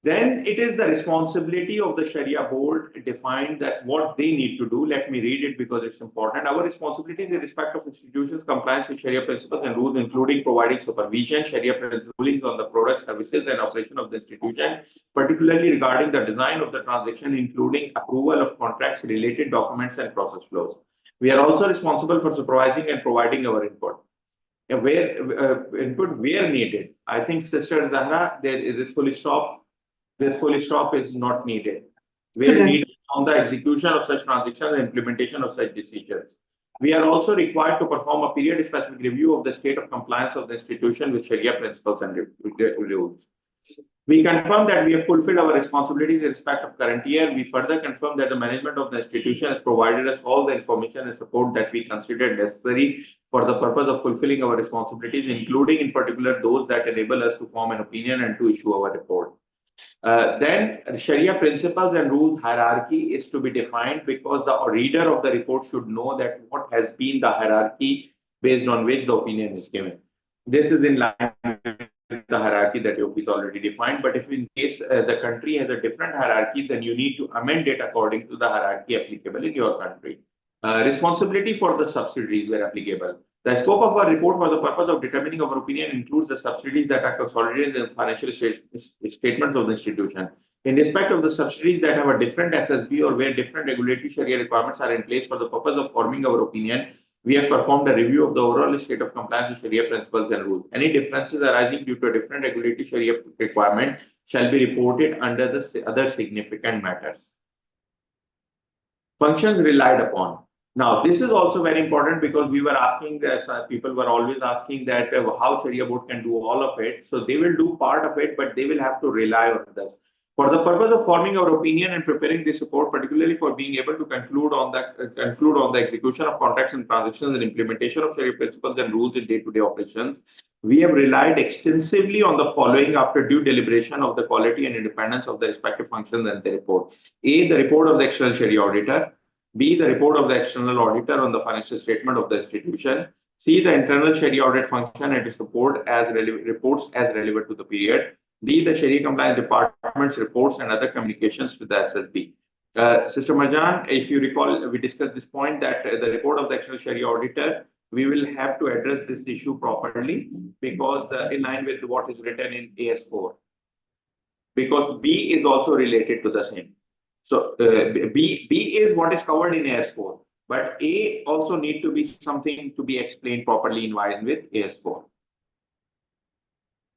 S2: Then it is the responsibility of the Sharia board defined that what they need to do. Let me read it because it's important. Our responsibilities in respect of institutions' compliance with Sharia principles and rules, including providing supervision, Sharia rulings on the products, services, and operation of the institution, particularly regarding the design of the transaction, including approval of contracts, related documents, and process flows. We are also responsible for supervising and providing our input. Input where needed. I think Sister Zahra, there is this full stop. This full stop is not needed. Where needed on the execution of such transactions and implementation of such decisions. We are also required to perform a period-specific review of the state of compliance of the institution with Sharia principles and rules. We confirm that we have fulfilled our responsibilities in respect of current year. We further confirm that the management of the institution has provided us all the information and support that we considered necessary for the purpose of fulfilling our responsibilities, including in particular those that enable us to form an opinion and to issue our report. Then Sharia principles and rules hierarchy is to be defined, because the reader of the report should know that what has been the hierarchy based on which the opinion is given. This is in line with the hierarchy that your office already defined. But if in case the country has a different hierarchy, then you need to amend it according to the hierarchy applicable in your country. Responsibility for the subsidiaries where applicable. The scope of our report for the purpose of determining our opinion includes the subsidiaries that are consolidated in the financial statements of the institution. In respect of the subsidiaries that have a different SSB or where different regulatory Sharia requirements are in place for the purpose of forming our opinion, we have performed a review of the overall state of compliance with Sharia principles and rules. Any differences arising due to a different regulatory Sharia requirement shall be reported under the other significant matters. Functions relied upon. Now, this is also very important, because we were asking that people were always asking that how Sharia board can do all of it. So they will do part of it, but they will have to rely on others. For the purpose of forming our opinion and preparing this report, particularly for being able to conclude on the execution of contracts and transactions and implementation of Sharia principles and rules in day-to-day operations, we have relied extensively on the following after due deliberation of the quality and independence of the respective functions and the report. A, the report of the external Sharia auditor. B, the report of the external auditor on the financial statement of the institution. C, the internal Sharia audit function and its reports as relevant to the period. D, the Sharia compliance department's reports and other communications with the SSB. Sister Marjan, if you recall, we discussed this point that the report of the external Sharia auditor, we will have to address this issue properly, because in line with what is written in AS4. Because B is also related to the same. So B is what is covered in AS4, but A also need to be something to be explained properly in line with AS4.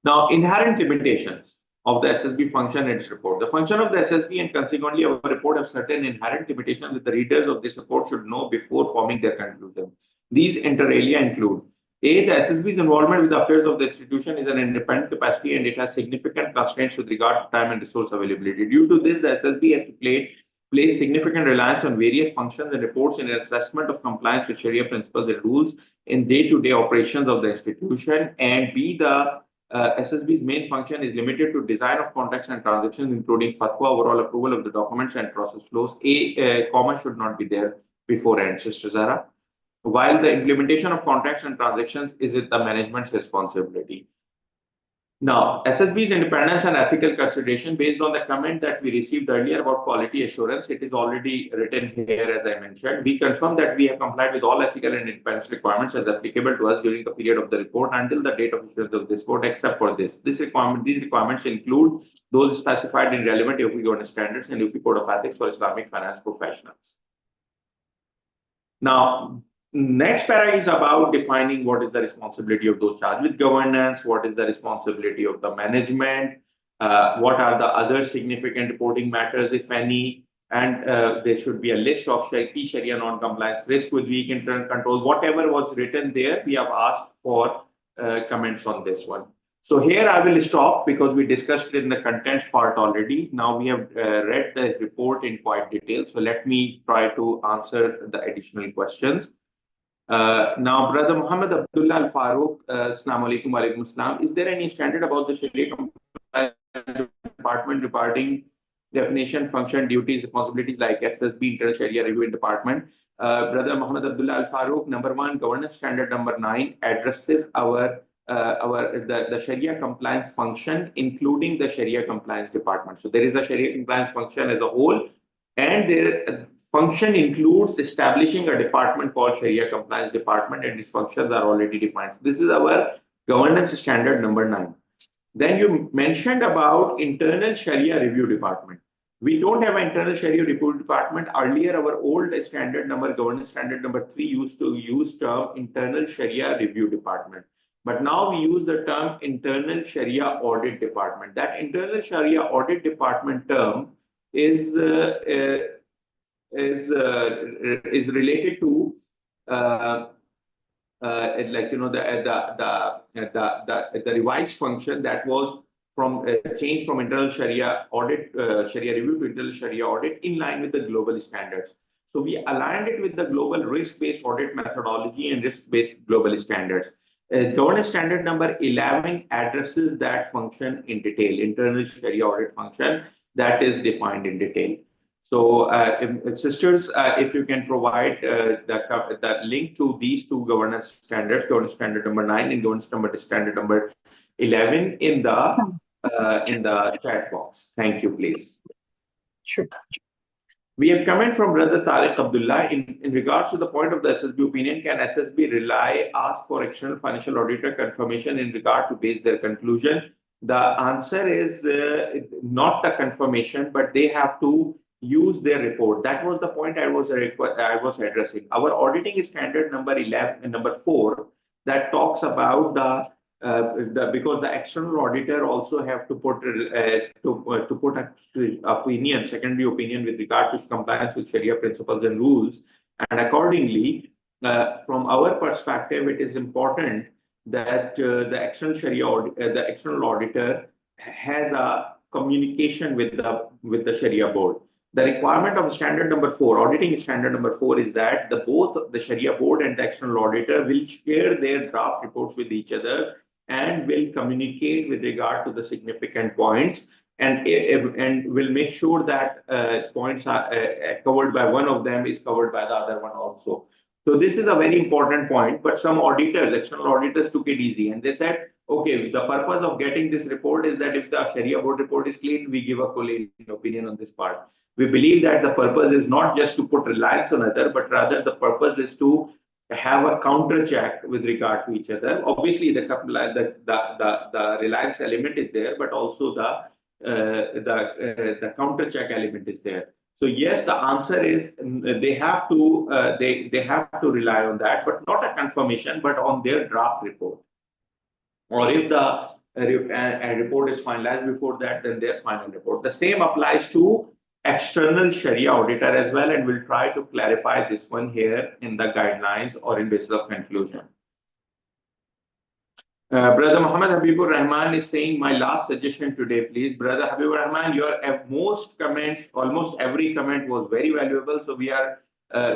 S2: Now, inherent limitations of the SSB function and its report. The function of the SSB and consequently our report have certain inherent limitations that the readers of this report should know before forming their conclusion. These inter alia include: A, the SSB's involvement with the affairs of the institution is an independent capacity and it has significant constraints with regard to time and resource availability. Due to this, the SSB has to place significant reliance on various functions and reports in an assessment of compliance with Sharia principles and rules in day-to-day operations of the institution. And B, the SSB's main function is limited to design of contracts and transactions, including fatwa, overall approval of the documents and process flows. Comma should not be there beforehand, Sister Zara. While the implementation of contracts and transactions is the management's responsibility. Now, SSB's independence and ethical consideration, based on the comment that we received earlier about quality assurance, it is already written here as I mentioned. We confirm that we have complied with all ethical and independence requirements as applicable to us during the period of the report until the date of issuance of this report, except for this. These requirements include those specified in relevant AAOIFI Governance standards and AAOIFI Code of Ethics for Islamic finance professionals. Now, next para is about defining what is the responsibility of those charged with governance, what is the responsibility of the management, what are the other significant reporting matters, if any, and there should be a list of key Sharia non-compliance risk with weak internal controls. Whatever was written there, we have asked for comments on this one. So here I will stop because we discussed it in the contents part already. Now we have read the report in quite detail. So let me try to answer the additional questions. Now, Brother Muhammad Abdullah Al Farooq, Assalamu alaikum wa alaikum assalam. Is there any standard about the Sharia compliance department regarding definition, function, duties, responsibilities like SSB, Internal Sharia Review Department? Brother Muhammad Abdullah Al Farooq, number 1, governance standard number 9 addresses the Sharia compliance function, including the Sharia compliance department. So there is a Sharia compliance function as a whole, and their function includes establishing a department called Sharia Compliance Department, and its functions are already defined. This is our governance standard number 9. Then you mentioned about Internal Sharia Review Department. We don't have an Internal Sharia Review Department. Earlier, our old standard number, governance standard number 3, used to use term Internal Sharia Review Department. But now we use the term Internal Sharia Audit Department. That Internal Sharia Audit Department term is related to like the revised function that was change from internal Sharia audit, Sharia review to internal Sharia audit in line with the global standards. So we aligned it with the global risk-based audit methodology and risk-based global standards. Governance standard number 11 addresses that function in detail, internal Sharia audit function that is defined in detail. So, sisters, if you can provide the link to these two governance standards, governance standard number 9 and governance standard number 11 in the chat box. Thank you, please.
S1: Sure.
S2: We have comment from Brother Tariq Abdullah in regards to the point of the SSB opinion. Can SSB ask for external financial auditor confirmation in regard to base their conclusion? The answer is not the confirmation, but they have to use their report. That was the point I was addressing. Our auditing standard number 4 that talks about because the external auditor also have to put opinion, secondary opinion with regard to compliance with Sharia principles and rules, and accordingly, from our perspective, it is important that the external Sharia the external auditor has a communication with the Sharia board. The requirement of standard number 4, auditing standard number 4, is that both the Sharia board and the external auditor will share their draft reports with each other and will communicate with regard to the significant points and will make sure that points are covered by one of them is covered by the other one also. So this is a very important point, but some auditors, external auditors, took it easy and they said, okay, the purpose of getting this report is that if the Sharia board report is clean, we give a collegial opinion on this part. We believe that the purpose is not just to put reliance on other, but rather the purpose is to have a counter check with regard to each other. Obviously, the reliance element is there, but also the counter check element is there. So yes, the answer is they have to rely on that, but not a confirmation, but on their draft report. Or if the report is finalized before that, then their final report. The same applies to external Sharia auditor as well, and we'll try to clarify this one here in the guidelines or in basis of conclusion. Brother Muhammad Habibur Rahman is saying, my last suggestion today, please. Brother Habibur Rahman, your most comments, almost every comment was very valuable. So we are,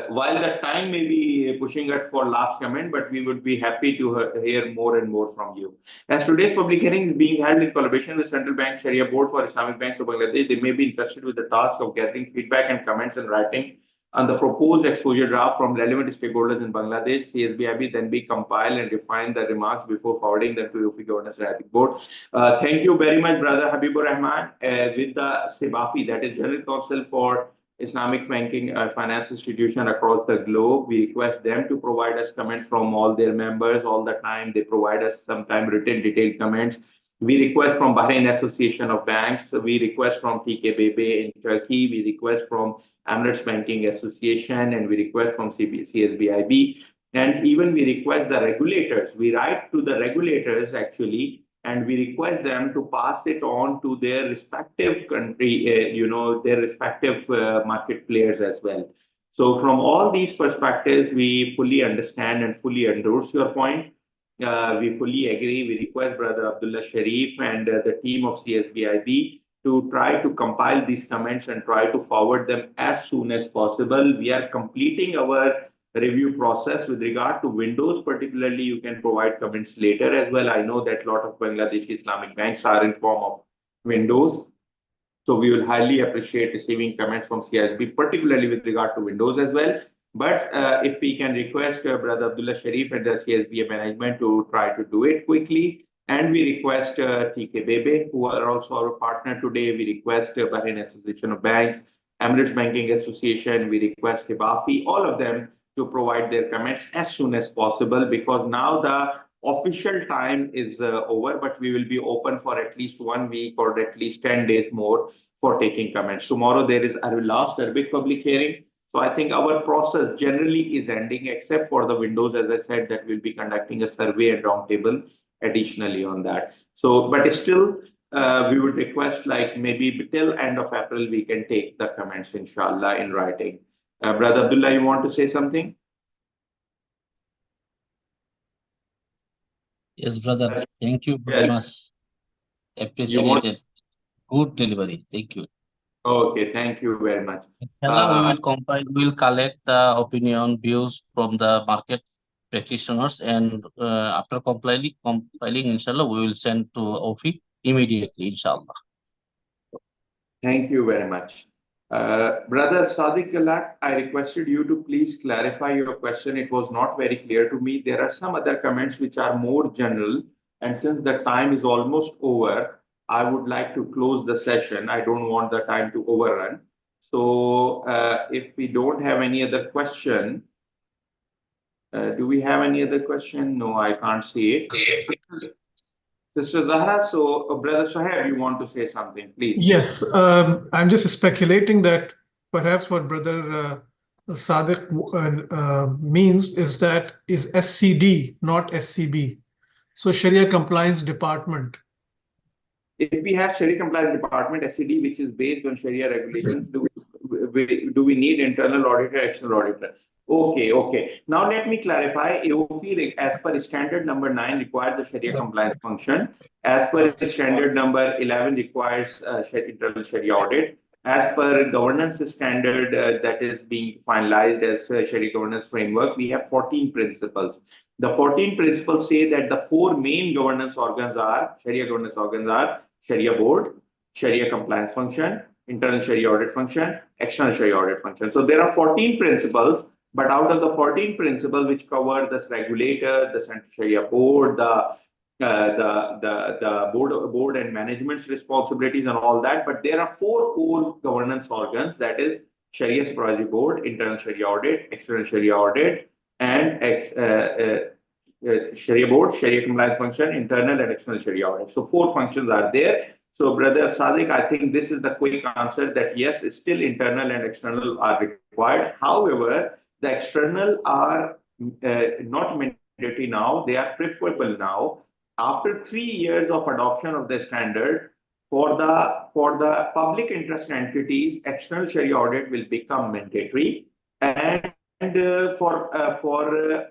S2: while the time may be pushing it for last comment, but we would be happy to hear more and more from you. As today's public hearing is being held in collaboration with Central Bank Sharia Board for Islamic Banks of Bangladesh, they may be interested with the task of gathering feedback and comments in writing on the proposed exposure draft from relevant stakeholders in Bangladesh. CSBIB then be compiled and refine the remarks before forwarding them to AAOIFI Governance Board. Thank you very much, Brother Habibur Rahman. With the SIBAFI, that is General Council for Islamic Banking Finance Institution across the globe, we request them to provide us comments from all their members all the time. They provide us sometimes written detailed comments. We request from Bahrain Association of Banks. We request from TKBB in Turkey. We request from Emirates Banking Association, and we request from CSBIB. And even we request the regulators. We write to the regulators actually, and we request them to pass it on to their respective country, their respective market players as well. So from all these perspectives, we fully understand and fully endorse your point. We fully agree. We request Brother Abdullah Sharif and the team of CSBIB to try to compile these comments and try to forward them as soon as possible. We are completing our review process with regard to Windows. Particularly, you can provide comments later as well. I know that a lot of Bangladeshi Islamic banks are in form of Windows. So we will highly appreciate receiving comments from CSB, particularly with regard to Windows as well. But if we can request Brother Abdullah Sharif and the CSBA management to try to do it quickly. And we request TKBB, who are also our partner today. We request Bahrain Association of Banks, Emirates Banking Association. We request SIBAFI, all of them to provide their comments as soon as possible, because now the official time is over, but we will be open for at least 1 week or at least 10 days more for taking comments. Tomorrow there is our last Arabic public hearing. So I think our process generally is ending, except for the Windows, as I said, that we'll be conducting a survey and roundtable additionally on that. So, but still, we would request like maybe till end of April, we can take the comments, inshallah, in writing. Brother Abdullah, you want to say something?
S3: Yes, brother. Thank you very much. Appreciated. Good delivery. Thank you.
S2: Okay, thank you very much.
S3: Inshallah, we will compile, we will collect the opinion views from the market practitioners, and after compiling, inshallah, we will send to OFI immediately, inshallah.
S2: Thank you very much. Brother Sadiq Galat, I requested you to please clarify your question. It was not very clear to me. There are some other comments which are more general, and since the time is almost over, I would like to close the session. I don't want the time to overrun. So if we don't have any other question, do we have any other question? No, I can't see it. Sister Zahra, so Brother Sohaib, you want to say something, please?
S4: Yes, I'm just speculating that perhaps what Brother Sadiq means is that is SCD, not SCB. So Sharia Compliance Department.
S2: If we have Sharia Compliance Department, SCD, which is based on Sharia regulations, do we need internal auditor, external auditor? Okay. Now let me clarify. AOIFI, as per standard number 9, requires the Sharia compliance function. As per standard number 11, requires internal Sharia audit. As per governance standard that is being finalized as Sharia governance framework, we have 14 principles. The 14 principles say that the 4 main governance organs are, Sharia governance organs are Sharia board, Sharia compliance function, internal Sharia audit function, external Sharia audit function. So there are 14 principles, but out of the 14 principles which cover this regulator, the Central Sharia board, the board and management's responsibilities and all that, but there are 4 core governance organs, that is Sharia Supervisory Board, internal Sharia audit, external Sharia audit, and Sharia board, Sharia compliance function, internal and external Sharia audit. So 4 functions are there. So Brother Sadiq, I think this is the quick answer that yes, still internal and external are required. However, the external are not mandatory now, they are preferable now. After 3 years of adoption of the standard, for the public interest entities, external Sharia audit will become mandatory, and for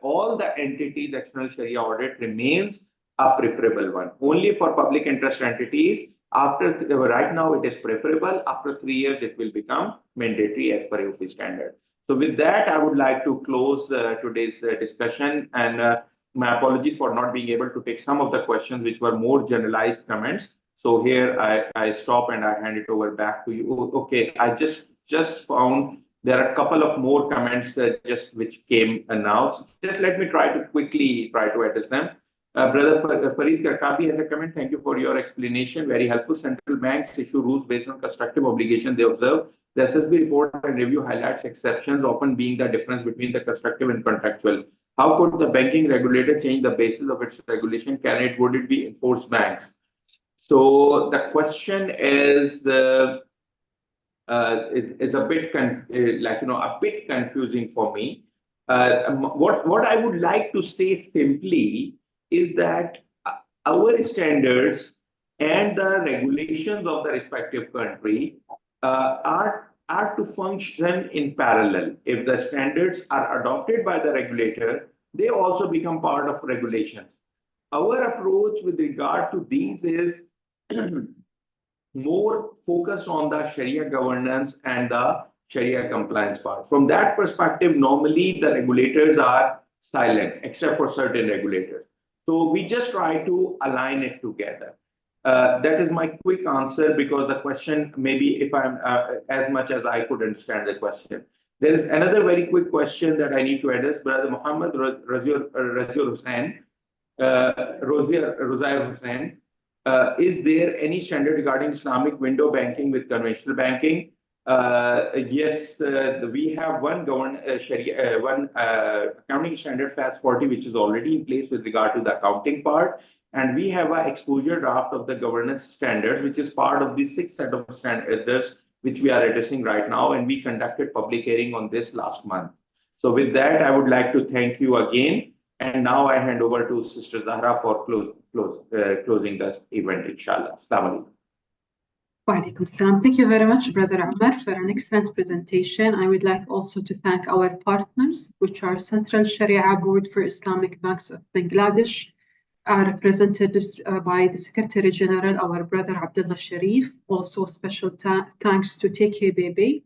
S2: all the entities, external Sharia audit remains a preferable one. Only for public interest entities, right now it is preferable. After 3 years, it will become mandatory as per AOIFI standard. So with that, I would like to close today's discussion, and my apologies for not being able to take some of the questions which were more generalized comments. So here I stop and I hand it over back to you. Okay, I just found there are a couple of more comments which came now. So just let me quickly try to address them. Brother Farid Karkabi has a comment. Thank you for your explanation. Very helpful. Central banks issue rules based on constructive obligation they observe. The SSB report and review highlights exceptions, often being the difference between the constructive and contractual. How could the banking regulator change the basis of its regulation? Would it be enforced banks? So the question is a bit a bit confusing for me. What I would like to say simply is that our standards and the regulations of the respective country are to function in parallel. If the standards are adopted by the regulator, they also become part of regulations. Our approach with regard to these is more focused on the Sharia governance and the Sharia compliance part. From that perspective, normally the regulators are silent, except for certain regulators. So we just try to align it together. That is my quick answer, because the question, maybe if I'm as much as I could understand the question. There is another very quick question that I need to address. Brother Muhammad Raziur Hussain, is there any standard regarding Islamic window banking with conventional banking? Yes, we have one accounting standard FAS 40, which is already in place with regard to the accounting part. And we have an exposure draft of the governance standards, which is part of the 6th set of standards, which we are addressing right now. And we conducted public hearing on this last month. So with that, I would like to thank you again. And now I hand over to Sister Zahra for closing the event, inshallah. Assalamu
S1: alaikum. Thank you very much, Brother Umar, for an excellent presentation. I would like also to thank our partners, which are Central Sharia Board for Islamic Banks of Bangladesh, represented by the Secretary General, our brother Abdullah Sharif. Also, special thanks to TKBB,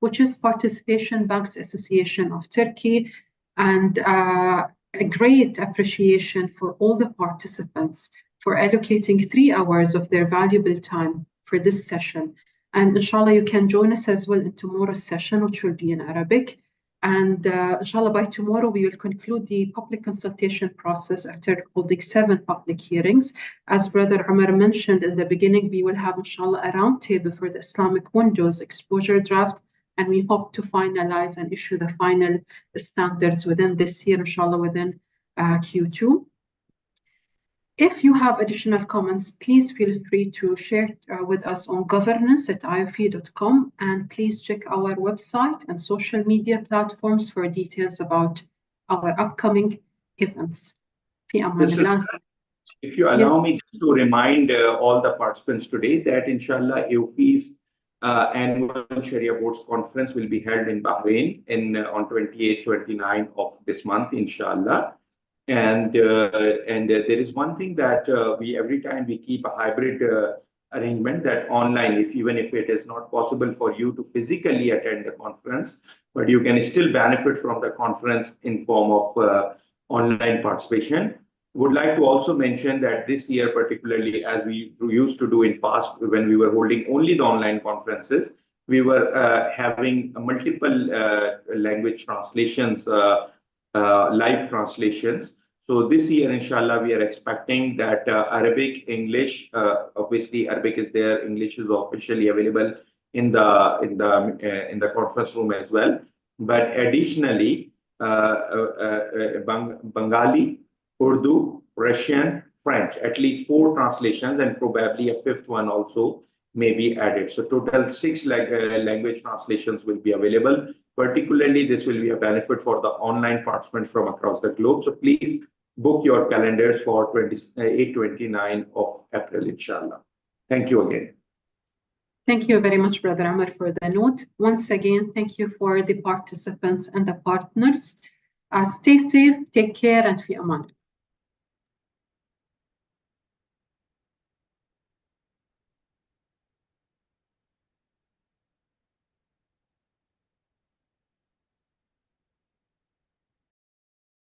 S1: which is Participation Banks Association of Turkey, and a great appreciation for all the participants for allocating 3 hours of their valuable time for this session. And inshallah, you can join us as well in tomorrow's session, which will be in Arabic. And inshallah, by tomorrow, we will conclude the public consultation process after holding 7 public hearings. As Brother Umar mentioned in the beginning, we will have, inshallah, a roundtable for the Islamic Windows exposure draft. And we hope to finalize and issue the final standards within this year, inshallah, within Q2. If you have additional comments, please feel free to share with us on governance@aoifi.com, and please check our website and social media platforms for details about our upcoming events.
S2: If you allow me to remind all the participants today that inshallah AOIFI's annual Sharia Boards Conference will be held in Bahrain on 28-29 of this month, inshallah. And there is one thing that we every time we keep a hybrid arrangement that online, even if it is not possible for you to physically attend the conference, but you can still benefit from the conference in form of online participation. Would like to also mention that this year, particularly as we used to do in past when we were holding only the online conferences, we were having multiple language translations, live translations. So this year, inshallah, we are expecting that Arabic, English, obviously Arabic is there, English is officially available in the conference room as well. But additionally, Bengali, Urdu, Russian, French, at least 4 translations, and probably a 5th one also may be added. So total 6 language translations will be available. Particularly, this will be a benefit for the online participants from across the globe. So please book your calendars for 28-29 of April, inshallah. Thank you again.
S1: Thank you very much, Brother Umar, for the note. Once again, thank you for the participants and the partners. Stay safe, take care, and fi aman.